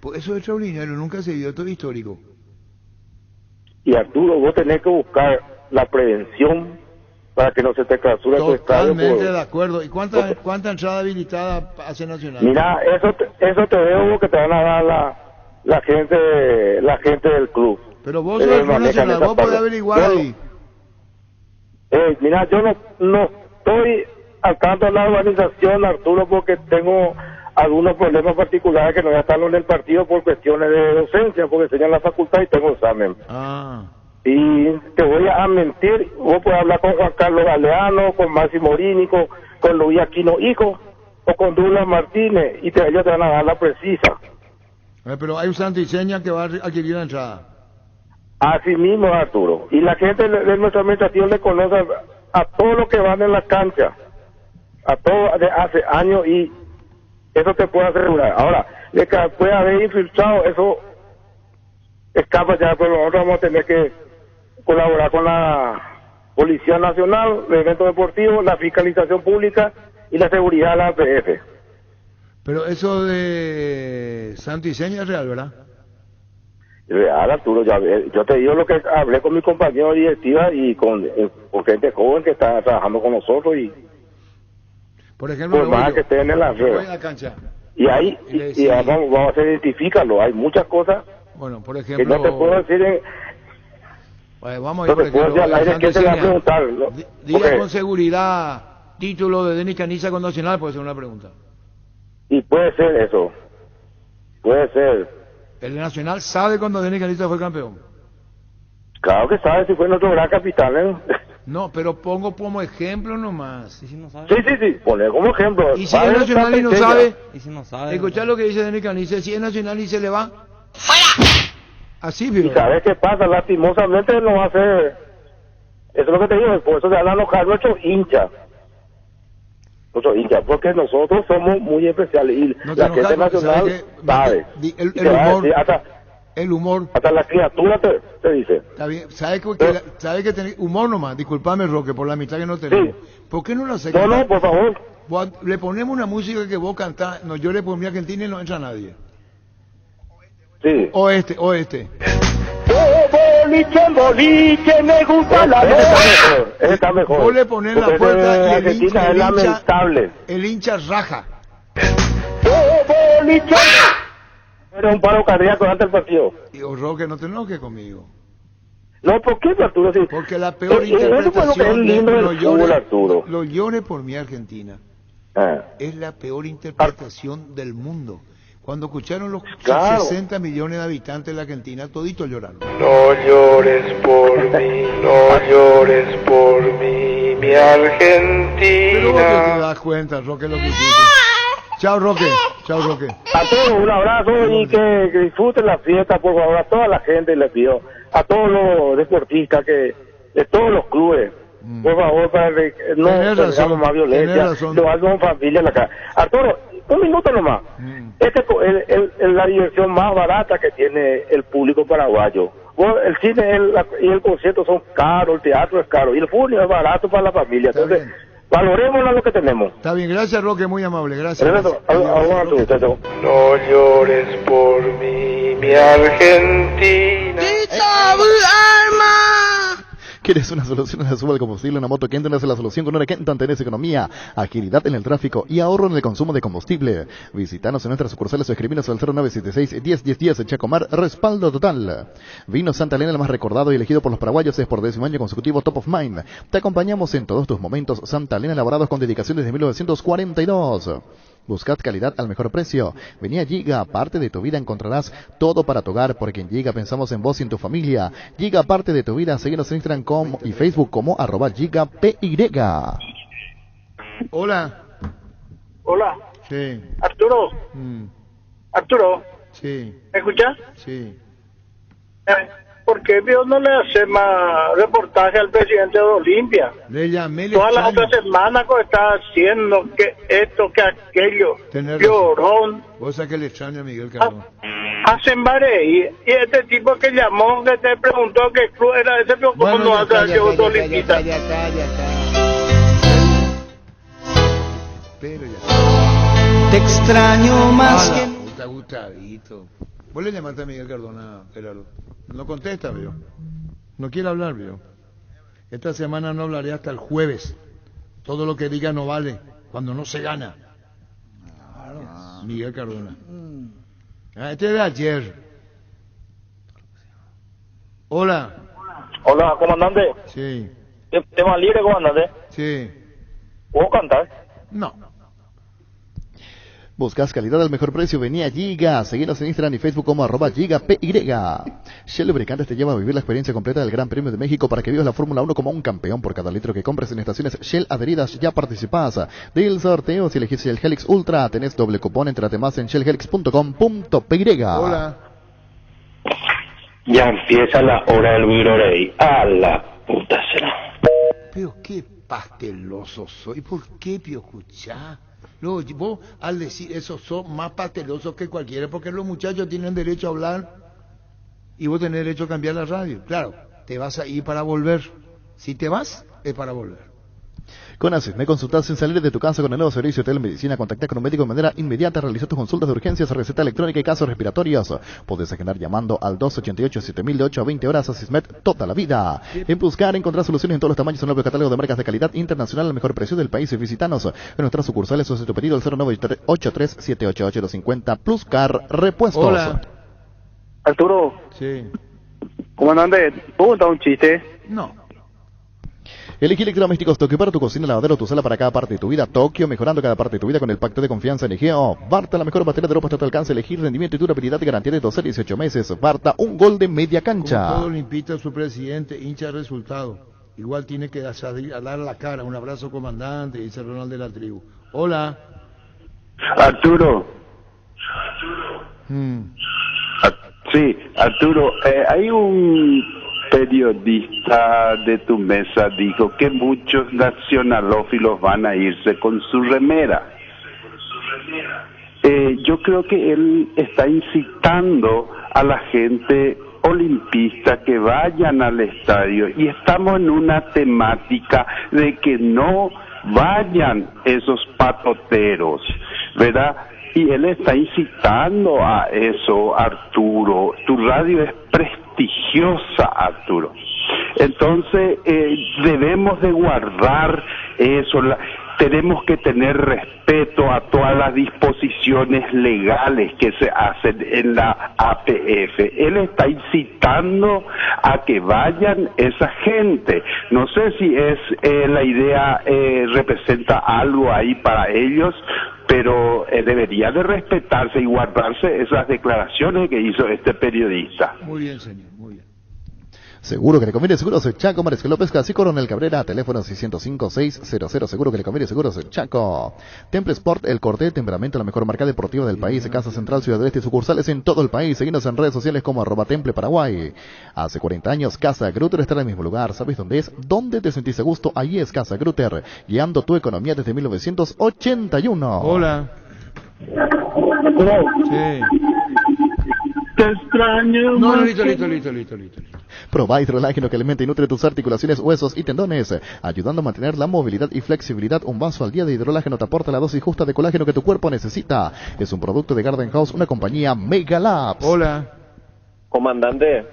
Pues eso es extraordinario, nunca se vio, todo histórico. Y Arturo, vos tenés que buscar la prevención para que no se te clausure tu estadio. Totalmente de acuerdo. ¿Y cuánta entrada habilitada hace Nacional? Mira, eso te veo que te van a dar la gente del club. Pero vos sos el Club Nacional, vos podés averiguar ahí. Mira, yo no estoy al tanto de la organización, Arturo, porque tengo algunos problemas particulares que no voy a estar en el partido por cuestiones de docencia, porque enseño en la facultad y tengo examen. Y te voy a mentir, vos podés hablar con Juan Carlos Galeano, con Máximo Orínico, con Luis Aquino Hijo, o con Douglas Martínez, y ellos te van a dar la precisa. Pero hay un santo y seña que va a adquirir la entrada. Así mismo, Arturo. Y la gente de nuestra administración le conoce a todos los que van en la cancha, a todos de hace años, y eso te puedo asegurar. Ahora, de que puede haber infiltrado, eso escapa ya, pero nosotros vamos a tener que colaborar con la Policía Nacional, el evento deportivo, la fiscalización pública y la seguridad de la APF. Pero eso de santo y seña es real, ¿verdad? Real, Arturo, yo te digo lo que hablé con mi compañero de directiva y con gente joven que está trabajando con nosotros y por ejemplo, por más que estén en la red. Y ahí, vamos a identificarlo, hay muchas cosas por ejemplo, que no te puedo decir vamos a ir, por ejemplo, diga con seguridad título de Denis Caniza con Nacional, puede ser una pregunta. Y puede ser eso, puede ser. ¿El Nacional sabe cuando Denis Caniza fue campeón? Claro que sabe, si fue nuestro gran capitán, ¿eh? No, pero pongo como ejemplo nomás. ¿Y si no sabe? Sí, poner como ejemplo. ¿Y si es Nacional y no sabe? ¿Y si no sabe? Escuchá lo que dice Denis Caniza, si es Nacional y se le va, ¡fuera! Así, ¿vio? ¿Y sabes qué pasa? Lastimosamente no va a ser... Eso es lo que te digo, por eso se van a enojar nuestros hinchas, porque nosotros somos muy especiales y la gente nacional sabe. El humor. Hasta la criatura te dice. Está bien. ¿Sabe que tenés humor nomás? Disculpame, Roque, por la amistad que no tenemos. Sí. ¿Por qué no lo hace? No, por favor. Le ponemos una música que vos cantás. No, yo le pongo mi Argentina y no entra nadie. Sí. Oeste. Boliche, me gusta la ese está mejor. Vos le ponés la puerta y el hincha raja. Boliche. Era un paro cardíaco antes del partido. Y Roque, no te enojes conmigo. No, ¿por qué, Arturo? Sí. Porque la peor interpretación lo llore por mi Argentina. Es la peor interpretación del mundo. Cuando escucharon los 60 millones de habitantes de la Argentina, toditos lloraron. No llores por mí, no llores por mí, mi Argentina. Pero vos te das cuenta, Roque, lo que hiciste. Chao, Roque. A todos un abrazo y que disfruten la fiesta, por favor, a toda la gente les pido, a todos los deportistas, de todos los clubes, por favor, para que no tengamos más violencia, lo hagan con familia en la casa. Arturo, un minuto nomás. Este es la diversión más barata que tiene el público paraguayo. El cine y el concierto son caros, el teatro es caro y el fútbol es barato para la familia. Entonces, valoremos lo que tenemos. Está bien, gracias, Roque, muy amable, gracias. No llores por mí, mi Argentina. ¿Quieres una solución a la suba del combustible? Una moto Kenton es la solución con una Kenton. Tenés economía, agilidad en el tráfico y ahorro en el consumo de combustible. Visítanos en nuestras sucursales o escribinos al 0976-101010 Chacomar, respaldo total. Vino Santa Elena, el más recordado y elegido por los paraguayos, es por 10º año consecutivo Top of Mind. Te acompañamos en todos tus momentos. Santa Elena, elaborados con dedicación desde 1942. Buscad calidad al mejor precio. Vení a Giga, parte de tu vida encontrarás todo para tu hogar, porque en Giga pensamos en vos y en tu familia. Giga, parte de tu vida. Síguenos en Instagram y Facebook como @GigaPY. Hola. Hola, Sí. Arturo. Arturo, Sí. ¿me escuchas? Sí. ¿Por qué Dios no le hace más reportaje al presidente de Olimpia? Le llamé, le Todas las extraño. otras semanas está haciendo que esto, que aquello, Tenés llorón. Vos sabés que le extraño a Miguel Cardona. Hacen bares y este tipo que llamó, que te preguntó qué club era ese, pero ¿cómo no hace el llegó Olimpista? Pero ya. Te extraño más que... Puta, Gustavito. Vos le llamaste a Miguel Cardona, Gerardo. No contesta, veo. No quiere hablar, veo. Esta semana no hablaré hasta el jueves. Todo lo que diga no vale cuando no se gana. Miguel Cardona. Este es de ayer. Hola. Hola, comandante. Sí. ¿Tema libre, comandante? Sí. ¿Puedo cantar? No. ¿Buscas calidad al mejor precio? Vení a Giga. Seguinos en Instagram y Facebook como @GigaPY. Shell Lubricantes te lleva a vivir la experiencia completa del Gran Premio de México para que vivas la Fórmula 1 como un campeón. Por cada litro que compres en estaciones Shell adheridas ya participás del sorteo. Si elegís Shell Helix Ultra tenés doble cupón. Entrate más en shellhelix.com.py. Hola. Ya empieza la hora del Wirorei. A la puta será. Pero qué pasteloso soy. ¿Por qué, Pio, escuchá? Luego, vos al decir eso sos más pasteloso que cualquiera, porque los muchachos tienen derecho a hablar y vos tenés derecho a cambiar la radio. Claro, te vas a ir para volver. Si te vas, es para volver. Con ACISME consultás sin salir de tu casa con el nuevo servicio de telemedicina. Contacta con un médico de manera inmediata, realiza tus consultas de urgencias, receta electrónica y casos respiratorios. Podés agendar llamando al 288-7000 de 8 a 20 horas. ACISMED, toda la vida. En Buscar encontrás soluciones en todos los tamaños, un amplio catálogo de marcas de calidad internacional al mejor precio del país. Visítanos en nuestras sucursales o hace tu pedido al 0983-788-250. Pluscar Repuestos. Hola. Arturo. Sí. Comandante, ¿puedo contar un chiste? No. Elegí electrodomésticos Tokio para tu cocina, lavadero, tu sala para cada parte de tu vida. Tokio, mejorando cada parte de tu vida con el pacto de confianza en Egeo. Barta, la mejor batería de ropa hasta tu alcance. Elegir rendimiento y durabilidad y garantía de 12 a 18 meses. Barta, un gol de media cancha. Como todo olimpista, su presidente, hincha de resultado. Igual tiene que salir a dar la cara. Un abrazo, comandante, dice Ronald de la tribu. Hola. Arturo. Sí, Arturo, hay un periodista de tu mesa dijo que muchos nacionalófilos van a irse con su remera. Yo creo que él está incitando a la gente olimpista que vayan al estadio y estamos en una temática de que no vayan esos patoteros, ¿verdad? Y él está incitando a eso, Arturo. Tu radio es prestigiosa, Arturo. Entonces, debemos de guardar eso. Tenemos que tener respeto a todas las disposiciones legales que se hacen en la APF. Él está incitando a que vayan esa gente. No sé si es la idea representa algo ahí para ellos, pero debería de respetarse y guardarse esas declaraciones que hizo este periodista. Muy bien, señor, muy bien. Seguro que le conviene Seguros el Chaco, Mariscal López, Casi Coronel Cabrera, teléfono 605-600. Seguro que le conviene Seguros el Chaco. Temple Sport, el corte de temperamento, la mejor marca deportiva del país. Casa Central, Ciudad del Este y sucursales en todo el país. Seguinos en redes sociales como @Temple Paraguay. Hace 40 años, Casa Grutter está en el mismo lugar. ¿Sabes dónde es? ¿Dónde te sentís a gusto? Ahí es Casa Grutter, guiando tu economía desde 1981. Hola. Sí. Te extraño. No, más listo. que- Probá hidrolágeno que alimenta y nutre tus articulaciones, huesos y tendones, ayudando a mantener la movilidad y flexibilidad. Un vaso al día de hidrolágeno te aporta la dosis justa de colágeno que tu cuerpo necesita. Es un producto de Garden House, una compañía Mega Labs. Hola. Comandante,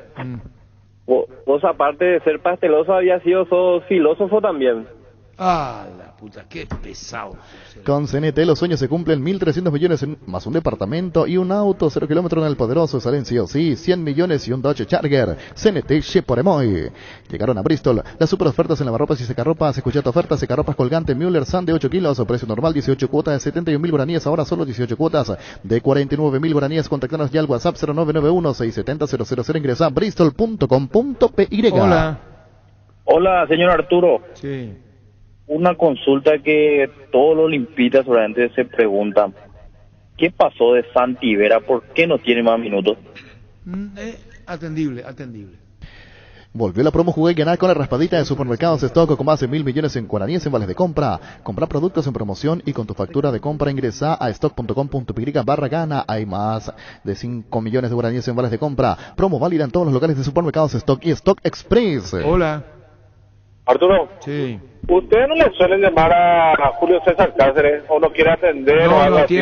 vos aparte de ser pasteloso había sido sos filósofo también. Ah, la puta, qué pesado. Con CNT los sueños se cumplen. 1.300 millones más un departamento y un auto 0 kilómetros en el poderoso salen sí o sí. 100 millones y un Dodge Charger. CNT Cheporemoy. Llegaron a Bristol las super ofertas en lavarropas y secarropas. Escucha tu oferta: secarropas colgante Müller Sand de 8 kilos, precio normal 18 cuotas de 71.000 guaraníes, ahora solo 18 cuotas de 49.000 guaraníes. Contactanos ya al WhatsApp 0991-670-000. Ingresa a bristol.com.py. Hola. Hola, señor Arturo. Sí. una consulta que todos los limpitas seguramente se preguntan. ¿Qué pasó de Santi Vera? ¿Por qué no tiene más minutos? Atendible. Volvió la promo Jugué y Ganar con la raspadita de Supermercados Stock con más de 1.000 millones en guaraníes en vales de compra. Compra productos en promoción y con tu factura de compra ingresa a stock.com.py/gana. Hay más de 5 millones de guaraníes en vales de compra. Promo válida en todos los locales de Supermercados Stock y Stock Express. Hola. Arturo. Sí. ¿Ustedes no le suelen llamar a Julio César Cáceres o no quiere atender o algo así?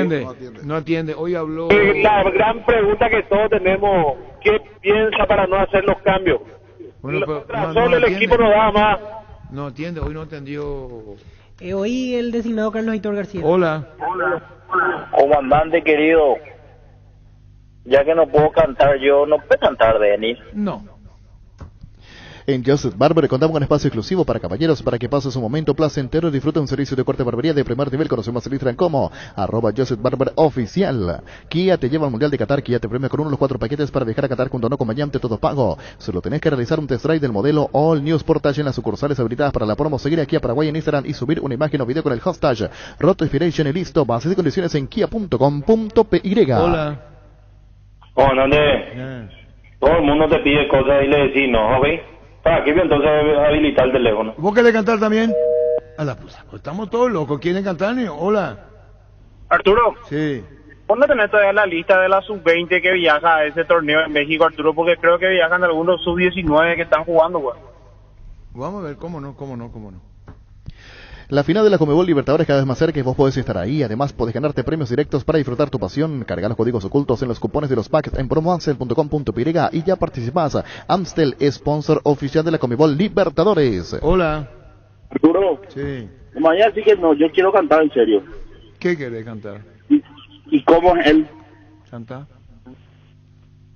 No atiende. Hoy habló... La gran pregunta que todos tenemos, ¿qué piensa para no hacer los cambios? Bueno, pero el equipo no da más. No atiende, hoy no atendió... Hoy el designado Carlos Hitor García. Hola. Comandante querido, ya que no puedo cantar yo, ¿no puede cantar Denis? No. En Joseph Barber contamos con espacio exclusivo para caballeros para que pases un momento placentero y disfrute un servicio de corte de barbería de primer nivel. Conocemos el Instagram como @Joseph Barber Oficial. Kia te lleva al Mundial de Qatar. Kia te premia con uno de los 4 paquetes para viajar a Qatar junto a no acompañante todo pago. Solo tenés que realizar un test drive del modelo All New Sportage en las sucursales habilitadas para la promo. Seguir a Kia Paraguay en Instagram y subir una imagen o video con el hashtag Roto Inspiration y listo. Bases y condiciones en kia.com.py. Hola. Comandante, todo el mundo te pide cosas y le decís no, ¿ok? ¿Para qué entonces habilitar el teléfono? ¿Vos querés cantar también? A la puta, estamos todos locos. ¿Quieren cantar? Hola. Arturo. Sí. ¿Vos no tenés todavía la lista de la sub-20 que viaja a ese torneo en México, Arturo? Porque creo que viajan algunos sub-19 que están jugando, güey. Vamos a ver, cómo no. La final de la Conmebol Libertadores cada vez más cerca y vos podés estar ahí. Además, podés ganarte premios directos para disfrutar tu pasión. Carga los códigos ocultos en los cupones de los packs en promoamstel.com.py y ya participás. Amstel, sponsor oficial de la Conmebol Libertadores. Hola. Arturo. Sí. Mañana sí que no, yo quiero cantar en serio. ¿Qué querés cantar? ¿Y cómo es él? ¿Canta?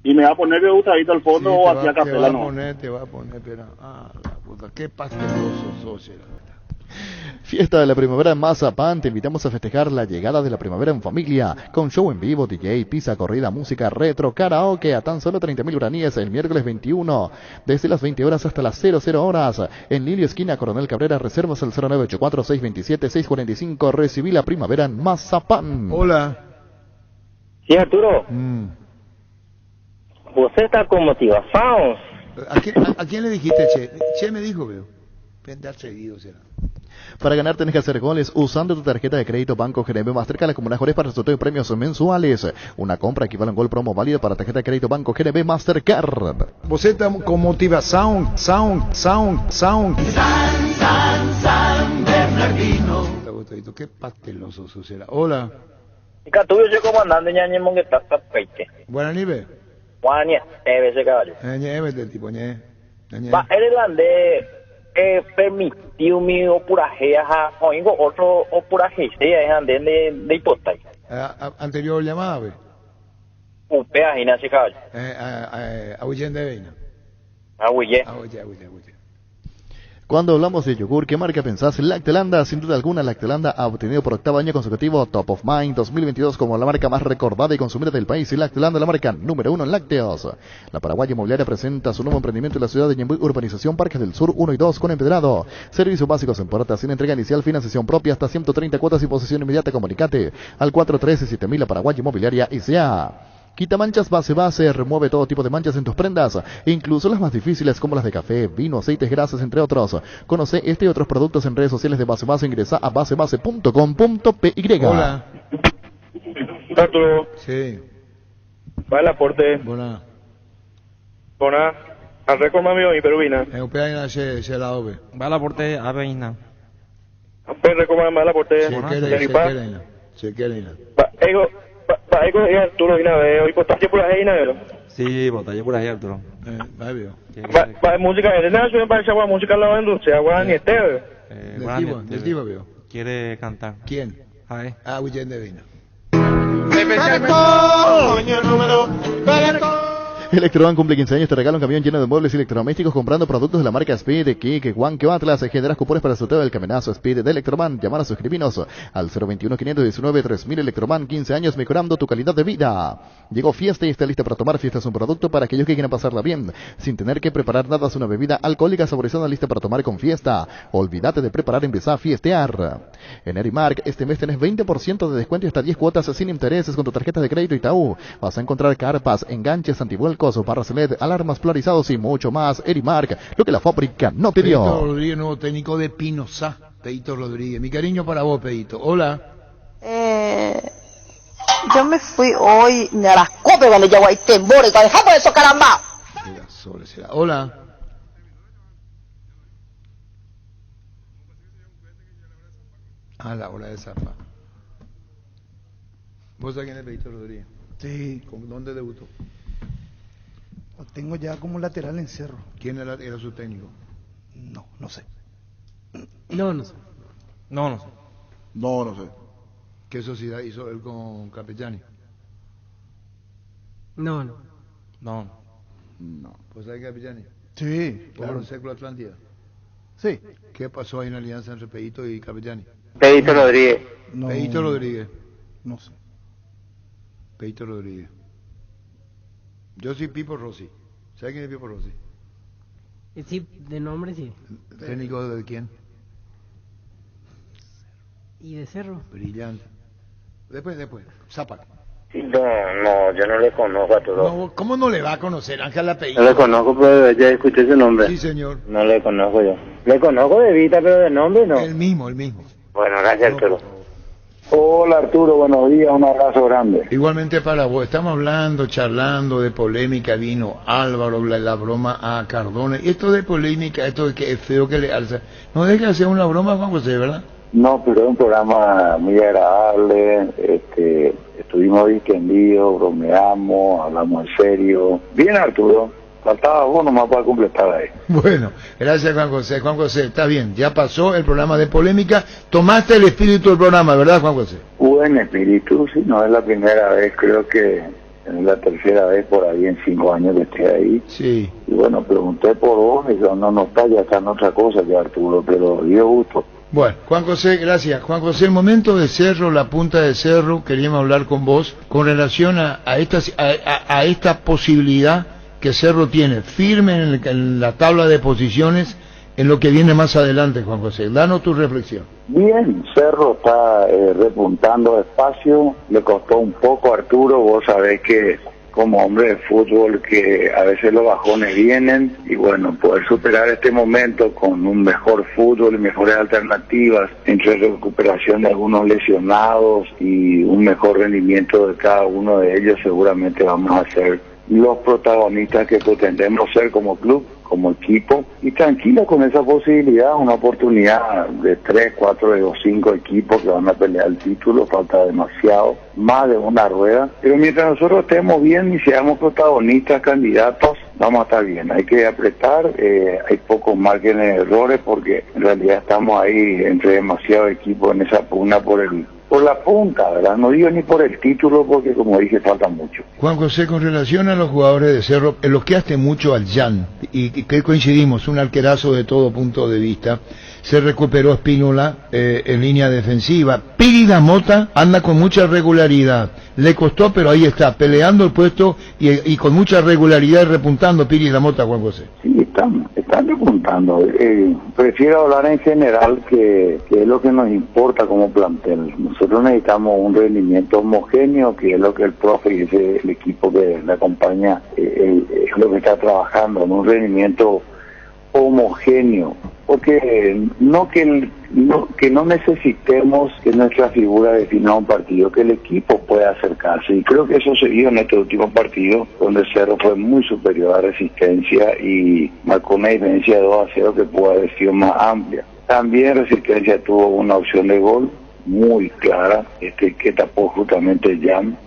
¿Y me va a poner de gustadito al fondo o hacia capela? Te va a poner, pero... Ah, la puta, qué pasteloso sos. Fiesta de la primavera en Mazapán, te invitamos a festejar la llegada de la primavera en familia, con show en vivo, DJ, pizza, corrida, música, retro, karaoke, a tan solo 30.000 guaraníes el miércoles 21, desde las 20 horas hasta las 00 horas, en Lilio Esquina, Coronel Cabrera, reservas al 0984-627-645, recibí la primavera en Mazapán. Hola. Sí, Arturo. Vos estás con motivación. ¿A quién le dijiste, Che? Che me dijo, veo. Pendar seguido será. Para ganar tenés que hacer goles usando tu tarjeta de crédito Banco GNB Mastercard como mejores para el sorteo de premios mensuales. Una compra equivale a un gol promo válido para tarjeta de crédito Banco GNB Mastercard. Vos estás con motivación, sound. Bernardino. Qué pasteloso será. Hola. Tuyo soy comandante ñañe mongueta tapete. Buena nieve. Juania, ese caballo. Ñe del tipo ñe. Va el irlandés permitió mi opuraje a oigo otro opuraje de hipoteca. Anterior llamada, ve. Upea y nace caballo. Ahuyen de Veina. Ahuye. Cuando hablamos de yogur, ¿qué marca pensás? Lactelanda, sin duda alguna, Lactelanda ha obtenido por 8º año consecutivo Top of Mind 2022 como la marca más recordada y consumida del país, y Lactelanda la marca número 1 en lácteos. La Paraguaya Inmobiliaria presenta su nuevo emprendimiento en la ciudad de Ñemby, Urbanización Parques del Sur 1 y 2 con Empedrado. Servicios básicos en puerta, sin entrega inicial, financiación propia, hasta 130 cuotas y posesión inmediata. Comunicate al 413-7000, la Paraguaya Inmobiliaria ICA. Quita manchas base, remueve todo tipo de manchas en tus prendas, incluso las más difíciles como las de café, vino, aceites, grasas, entre otros. Conoce este y otros productos en redes sociales de Base, ingresa a basebase.com.py. Hola. Arturo. Sí. Va el aporte. Buena. Al récord mami y peruvina. Upea se la ove. Va el aporte a Veina. Per récord va el aporte. Se quiere. Ego Arturo vino a ver, hoy postaste por ahí, ¿no? Sí, botalle por ahí, Arturo. Va bien. Va música, ¿de nada suena para esa música la industria? Agua ni este. Del tipo, veo. ¿Quiere cantar? ¿Quién? Ay. Huyen de Veina. Electroban cumple 15 años, te regala un camión lleno de muebles y electrodomésticos comprando productos de la marca Speed, Kik, Juan, que Atlas. Generas cupones para el sorteo del camionazo Speed de Electroman. Llamar a suscribirnos al 021-519-3000. Electroman, 15 años mejorando tu calidad de vida. Llegó Fiesta y está lista para tomar. Fiesta es un producto para aquellos que quieren pasarla bien, sin tener que preparar nada. Es una bebida alcohólica saborizada lista para tomar con Fiesta. Olvídate de preparar, empezá a fiestear. En Erimark, este mes tenés 20% de descuento y hasta 10 cuotas sin intereses con tu tarjeta de crédito Itaú. Vas a encontrar carpas, enganches, antivuelcos, barras LED, alarmas polarizados y mucho más. Erimark, lo que la fábrica no te dio. Pedito Rodríguez, nuevo técnico de Pinosá. Pedito Rodríguez. Mi cariño para vos, Pedito. Hola. Yo me fui hoy a las copas cuando llego ahí temores, dejamos eso, caramba. Hola. A la hora de zapa. ¿Vos sabés quién es Pedito Rodríguez? Sí. ¿Dónde debutó? Lo tengo ya como lateral en Cerro. ¿Quién era su técnico? No sé. No sé. No sé. ¿Qué sociedad hizo él con Capellani? No. ¿Vos sabés Capellani? Sí, ¿Claro? claro. Seclo Atlántida. Sí. ¿Qué pasó ahí en la alianza entre Pedito y Capellani? Pedito Rodríguez. Pedito Rodríguez. No sé. Pedito Rodríguez. Yo soy Pipo Rossi. ¿Sabes quién es Pipo Rossi? Sí, de nombre sí. ¿Técnico de quién? Y de Cerro. Brillante. Después. Zapac. No, yo no le conozco a todos. No, ¿cómo no le va a conocer Ángel Apellido? No le conozco, pero ya escuché su nombre. Sí, señor. No le conozco yo. Le conozco de vista, pero de nombre no. El mismo. Bueno, gracias, Arturo. Hola Arturo, buenos días, un abrazo grande. Igualmente para vos. Estamos charlando de polémica. Vino Álvaro, la broma a Cardona. Y esto de polémica, esto de que es feo que le alza. No deje de hacer una broma, Juan José, ¿verdad? No, pero es un programa muy agradable, estuvimos distendidos, bromeamos, hablamos en serio. Bien Arturo, faltaba vos nomás para completar ahí. Bueno, gracias Juan José. Juan José, está bien, ya pasó el programa de polémica, tomaste el espíritu del programa, ¿verdad Juan José? Buen espíritu, sí, no es la primera vez, creo que es la tercera vez por ahí en 5 años que estoy ahí. Sí. Y bueno, pregunté por vos, y yo no está, ya está en otra cosa que Arturo, pero dio gusto. Bueno, Juan José, gracias. Juan José, el momento de Cerro, la punta de Cerro, queríamos hablar con vos con relación a esta posibilidad que Cerro tiene, firme en la tabla de posiciones, en lo que viene más adelante, Juan José. Danos tu reflexión. Bien, Cerro está repuntando despacio, le costó un poco a Arturo, vos sabés que como hombre de fútbol que a veces los bajones vienen y bueno, poder superar este momento con un mejor fútbol y mejores alternativas entre recuperación de algunos lesionados y un mejor rendimiento de cada uno de ellos, seguramente vamos a ser los protagonistas que pretendemos ser como club, como equipo, y tranquilo con esa posibilidad, una oportunidad de 3, 4 o 5 equipos que van a pelear el título, falta demasiado, más de una rueda, pero mientras nosotros estemos bien y seamos protagonistas, candidatos, vamos a estar bien. Hay que apretar, hay pocos márgenes de errores porque en realidad estamos ahí entre demasiados equipos en esa pugna por la punta, ¿verdad? No digo ni por el título porque como dije falta mucho. Juan José, con relación a los jugadores de Cerro, elogiaste mucho al Jan y que coincidimos, un arquerazo de todo punto de vista. Se recuperó Espínola en línea defensiva. Piri da Mota anda con mucha regularidad. Le costó, pero ahí está, peleando el puesto y con mucha regularidad repuntando Piri da Mota, Juan José. Sí, están repuntando. Prefiero hablar en general que es lo que nos importa como plantel. Nosotros necesitamos un rendimiento homogéneo, que es lo que el profe y el equipo que le acompaña es lo que está trabajando, en un rendimiento homogéneo, porque que no necesitemos que nuestra figura defina un partido, que el equipo pueda acercarse, y creo que eso se vio en este último partido, donde Cerro fue muy superior a Resistencia y marcó una diferencia de 2-0 que pudo haber sido más amplia. También Resistencia tuvo una opción de gol muy clara, que tapó justamente Jan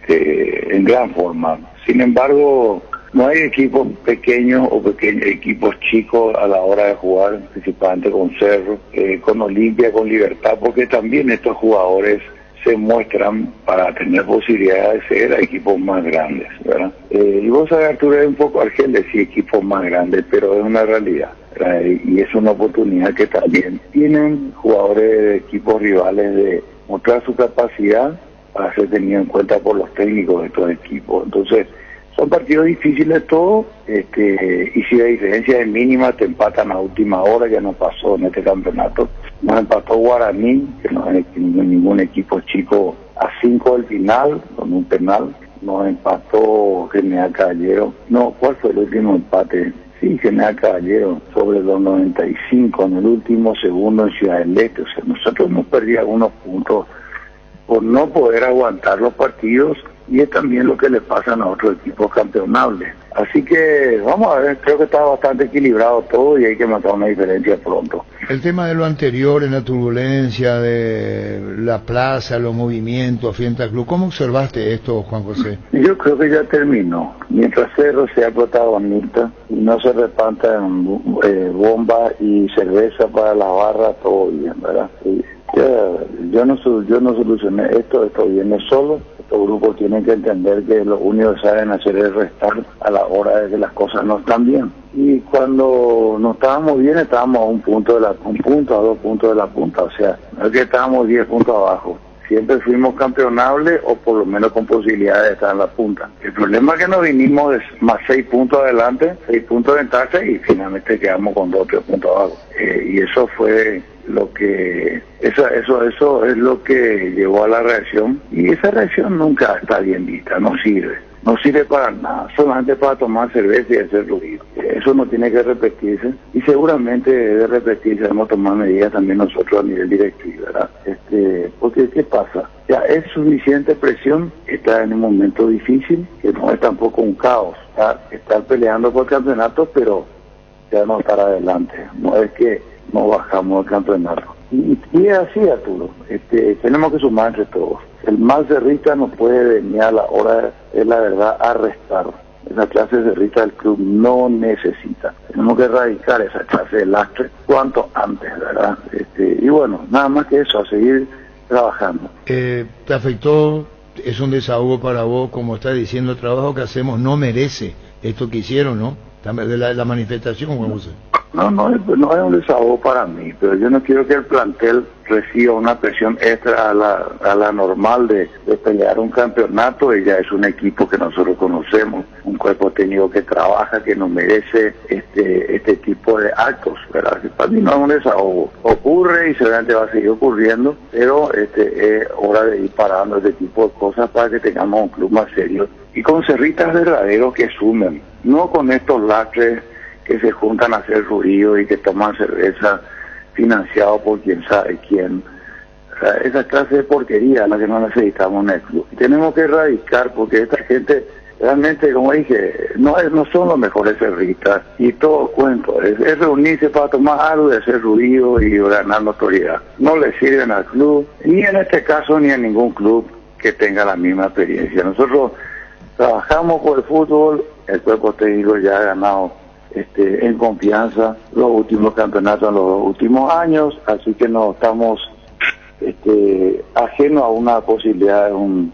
en gran forma. Sin embargo, no hay equipos pequeños o equipos chicos a la hora de jugar, principalmente con Cerro, con Olimpia, con Libertad, porque también estos jugadores se muestran para tener posibilidades de ser a equipos más grandes, ¿verdad? Y vos sabés, Arturo, es un poco Argel decir equipos más grandes, pero es una realidad, ¿verdad? Y es una oportunidad que también tienen jugadores de equipos rivales de mostrar su capacidad para ser tenido en cuenta por los técnicos de estos equipos. Entonces, son partidos difíciles todos, y si la diferencia es mínima, te empatan a última hora, ya no pasó en este campeonato. Nos empató Guaraní, que no es ningún equipo chico, a 5 del final, con un penal. Nos empató General Caballero. No, ¿cuál fue el último empate? Sí, General Caballero, sobre los 95, en el último segundo en Ciudad del Este. O sea, nosotros hemos perdido algunos puntos por no poder aguantar los partidos, y es también lo que le pasan a otros equipos campeonables. Así que vamos a ver, creo que está bastante equilibrado todo y hay que marcar una diferencia pronto. El tema de lo anterior, en la turbulencia de la plaza, los movimientos frente al club, ¿cómo observaste esto, Juan José? Yo creo que ya terminó. Mientras Cerro sea protagonista y no se repartan bombas y cerveza para la barra, todo bien, ¿verdad? Yo no solucioné esto viene solo. Estos grupos tienen que entender que lo único que saben hacer es restar a la hora de que las cosas no están bien. Y cuando no estábamos bien, estábamos a un punto, a 2 puntos de la punta. O sea, no es que estábamos 10 puntos abajo. Siempre fuimos campeonables o por lo menos con posibilidades de estar en la punta. El problema es que nos vinimos de más 6 puntos adelante, 6 puntos de ventaja y finalmente quedamos con 2 o 3 puntos abajo. Y eso fue lo que eso es lo que llevó a la reacción, y esa reacción nunca está bien vista, no sirve para nada, solamente para tomar cerveza y hacer ruido. Eso no tiene que repetirse, y seguramente debe repetirse. Debemos tomar medidas también nosotros a nivel directivo, ¿verdad? Porque ¿qué pasa? Ya es suficiente presión, está en un momento difícil, que no es tampoco un caos, estar peleando por el campeonato, pero ya no estar adelante, no es que no bajamos el campeonato. Y es así, Arturo, tenemos que sumar entre todos. El mal cerrista no puede venir a la hora de la verdad a restar. Esa clase de cerrista del club no necesita. Tenemos que erradicar esa clase de lastre cuanto antes, ¿verdad? Y bueno, nada más que eso, a seguir trabajando. ¿Te afectó? Es un desahogo para vos, como estás diciendo, el trabajo que hacemos no merece esto que hicieron, ¿no? De la manifestación, Juan José. No es un desahogo para mí, pero yo no quiero que el plantel reciba una presión extra a la normal de pelear un campeonato. Ella es un equipo que nosotros conocemos, un cuerpo técnico que trabaja, que nos merece este tipo de actos, ¿verdad? Que para mí no es un desahogo. Ocurre y seguramente va a seguir ocurriendo, pero es hora de ir parando este tipo de cosas para que tengamos un club más serio y con cerritas verdaderos que sumen, no con estos lastres que se juntan a hacer ruido y que toman cerveza financiado por quién sabe quién. O sea, esa clase de porquería es la que no necesitamos en el club. Y tenemos que erradicar, porque esta gente realmente, como dije, no son los mejores cerristas, y todo cuento, es reunirse para tomar algo y hacer ruido y ganar notoriedad. No le sirven al club, ni en este caso ni en ningún club que tenga la misma experiencia. Nosotros trabajamos por el fútbol, el cuerpo técnico ya ha ganado en confianza los últimos campeonatos en los últimos años, así que no estamos ajenos a una posibilidad de un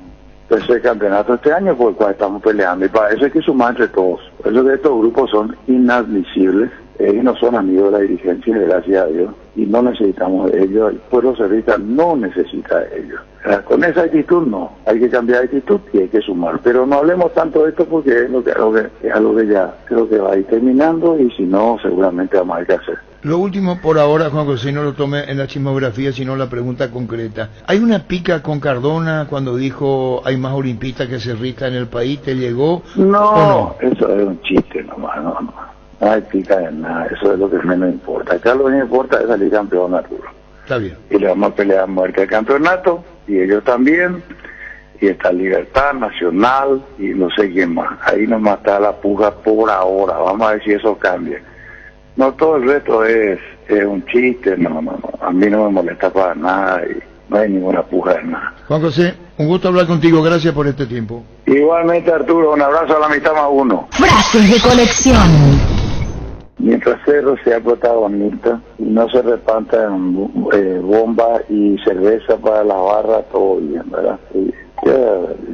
tercer campeonato este año, por el cual estamos peleando, y para eso hay que sumar entre todos. Por eso que estos grupos son inadmisibles, ellos no son amigos de la dirigencia, gracias a Dios, y no necesitamos de ellos. El pueblo cerrista no necesita de ellos. O sea, con esa actitud no, hay que cambiar de actitud y hay que sumar. Pero no hablemos tanto de esto porque es algo que ya creo que va a ir terminando, y si no, seguramente vamos a tener que hacer. Lo último por ahora, Juan José, no lo tome en la chismografía, sino la pregunta concreta. ¿Hay una pica con Cardona cuando dijo hay más olimpistas que cerristas en el país? ¿Te llegó? No, eso es un chiste nomás, no hay pica de nada, eso es lo que menos importa. Acá lo que me importa es salir campeón, Arturo. Está bien. Y le vamos a pelear a muerte el campeonato, y ellos también, y está Libertad Nacional, y no sé quién más. Ahí nomás está la puja por ahora, vamos a ver si eso cambia. No, todo el resto es un chiste, no, a mí no me molesta para nada, y no hay ninguna puja de nada. Juan José, un gusto hablar contigo, gracias por este tiempo. Igualmente, Arturo, un abrazo a la mitad más uno. Frases de colección. Mientras Cerro sea protagonista y no se repartan bombas y cerveza para las barras, todo bien, ¿verdad?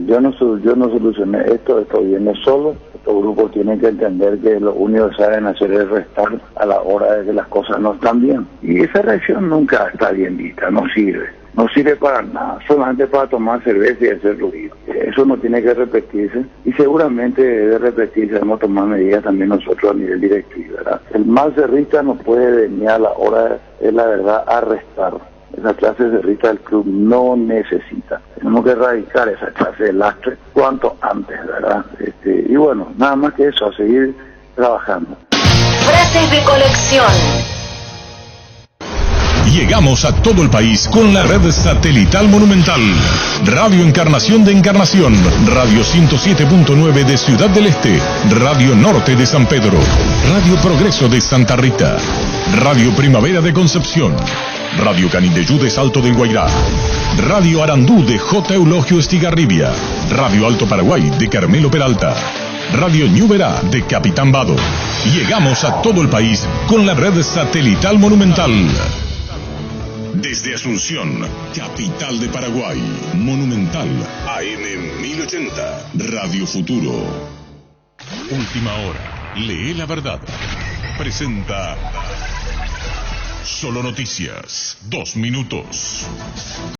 Yo no solucioné esto viene solo. Estos grupos tienen que entender que lo único que saben hacer es restar a la hora de que las cosas no están bien. Y esa reacción nunca está bien vista, no sirve. No sirve para nada, solamente para tomar cerveza y hacer ruido. Eso no tiene que repetirse y seguramente debe repetirse. Debemos tomar medidas también nosotros a nivel directivo, ¿verdad? El mal cerrista no puede venir a la hora, es la verdad, a restar. Esa clase de cerrista del club no necesita. Tenemos que erradicar esa clase de lastre cuanto antes, ¿verdad? Y bueno, nada más que eso, a seguir trabajando. Frases de colección. Llegamos a todo el país con la red satelital Monumental. Radio Encarnación de Encarnación, Radio 107.9 de Ciudad del Este, Radio Norte de San Pedro, Radio Progreso de Santa Rita, Radio Primavera de Concepción, Radio Canindeyú de Salto del Guairá, Radio Arandú de J. Eulogio Estigarribia, Radio Alto Paraguay de Carmelo Peralta, Radio Ñuberá de Capitán Vado. Llegamos a todo el país con la red satelital Monumental. Desde Asunción, capital de Paraguay, Monumental, AM 1080, Radio Futuro. Última hora, lee la verdad. Presenta Solo Noticias, 2 minutos.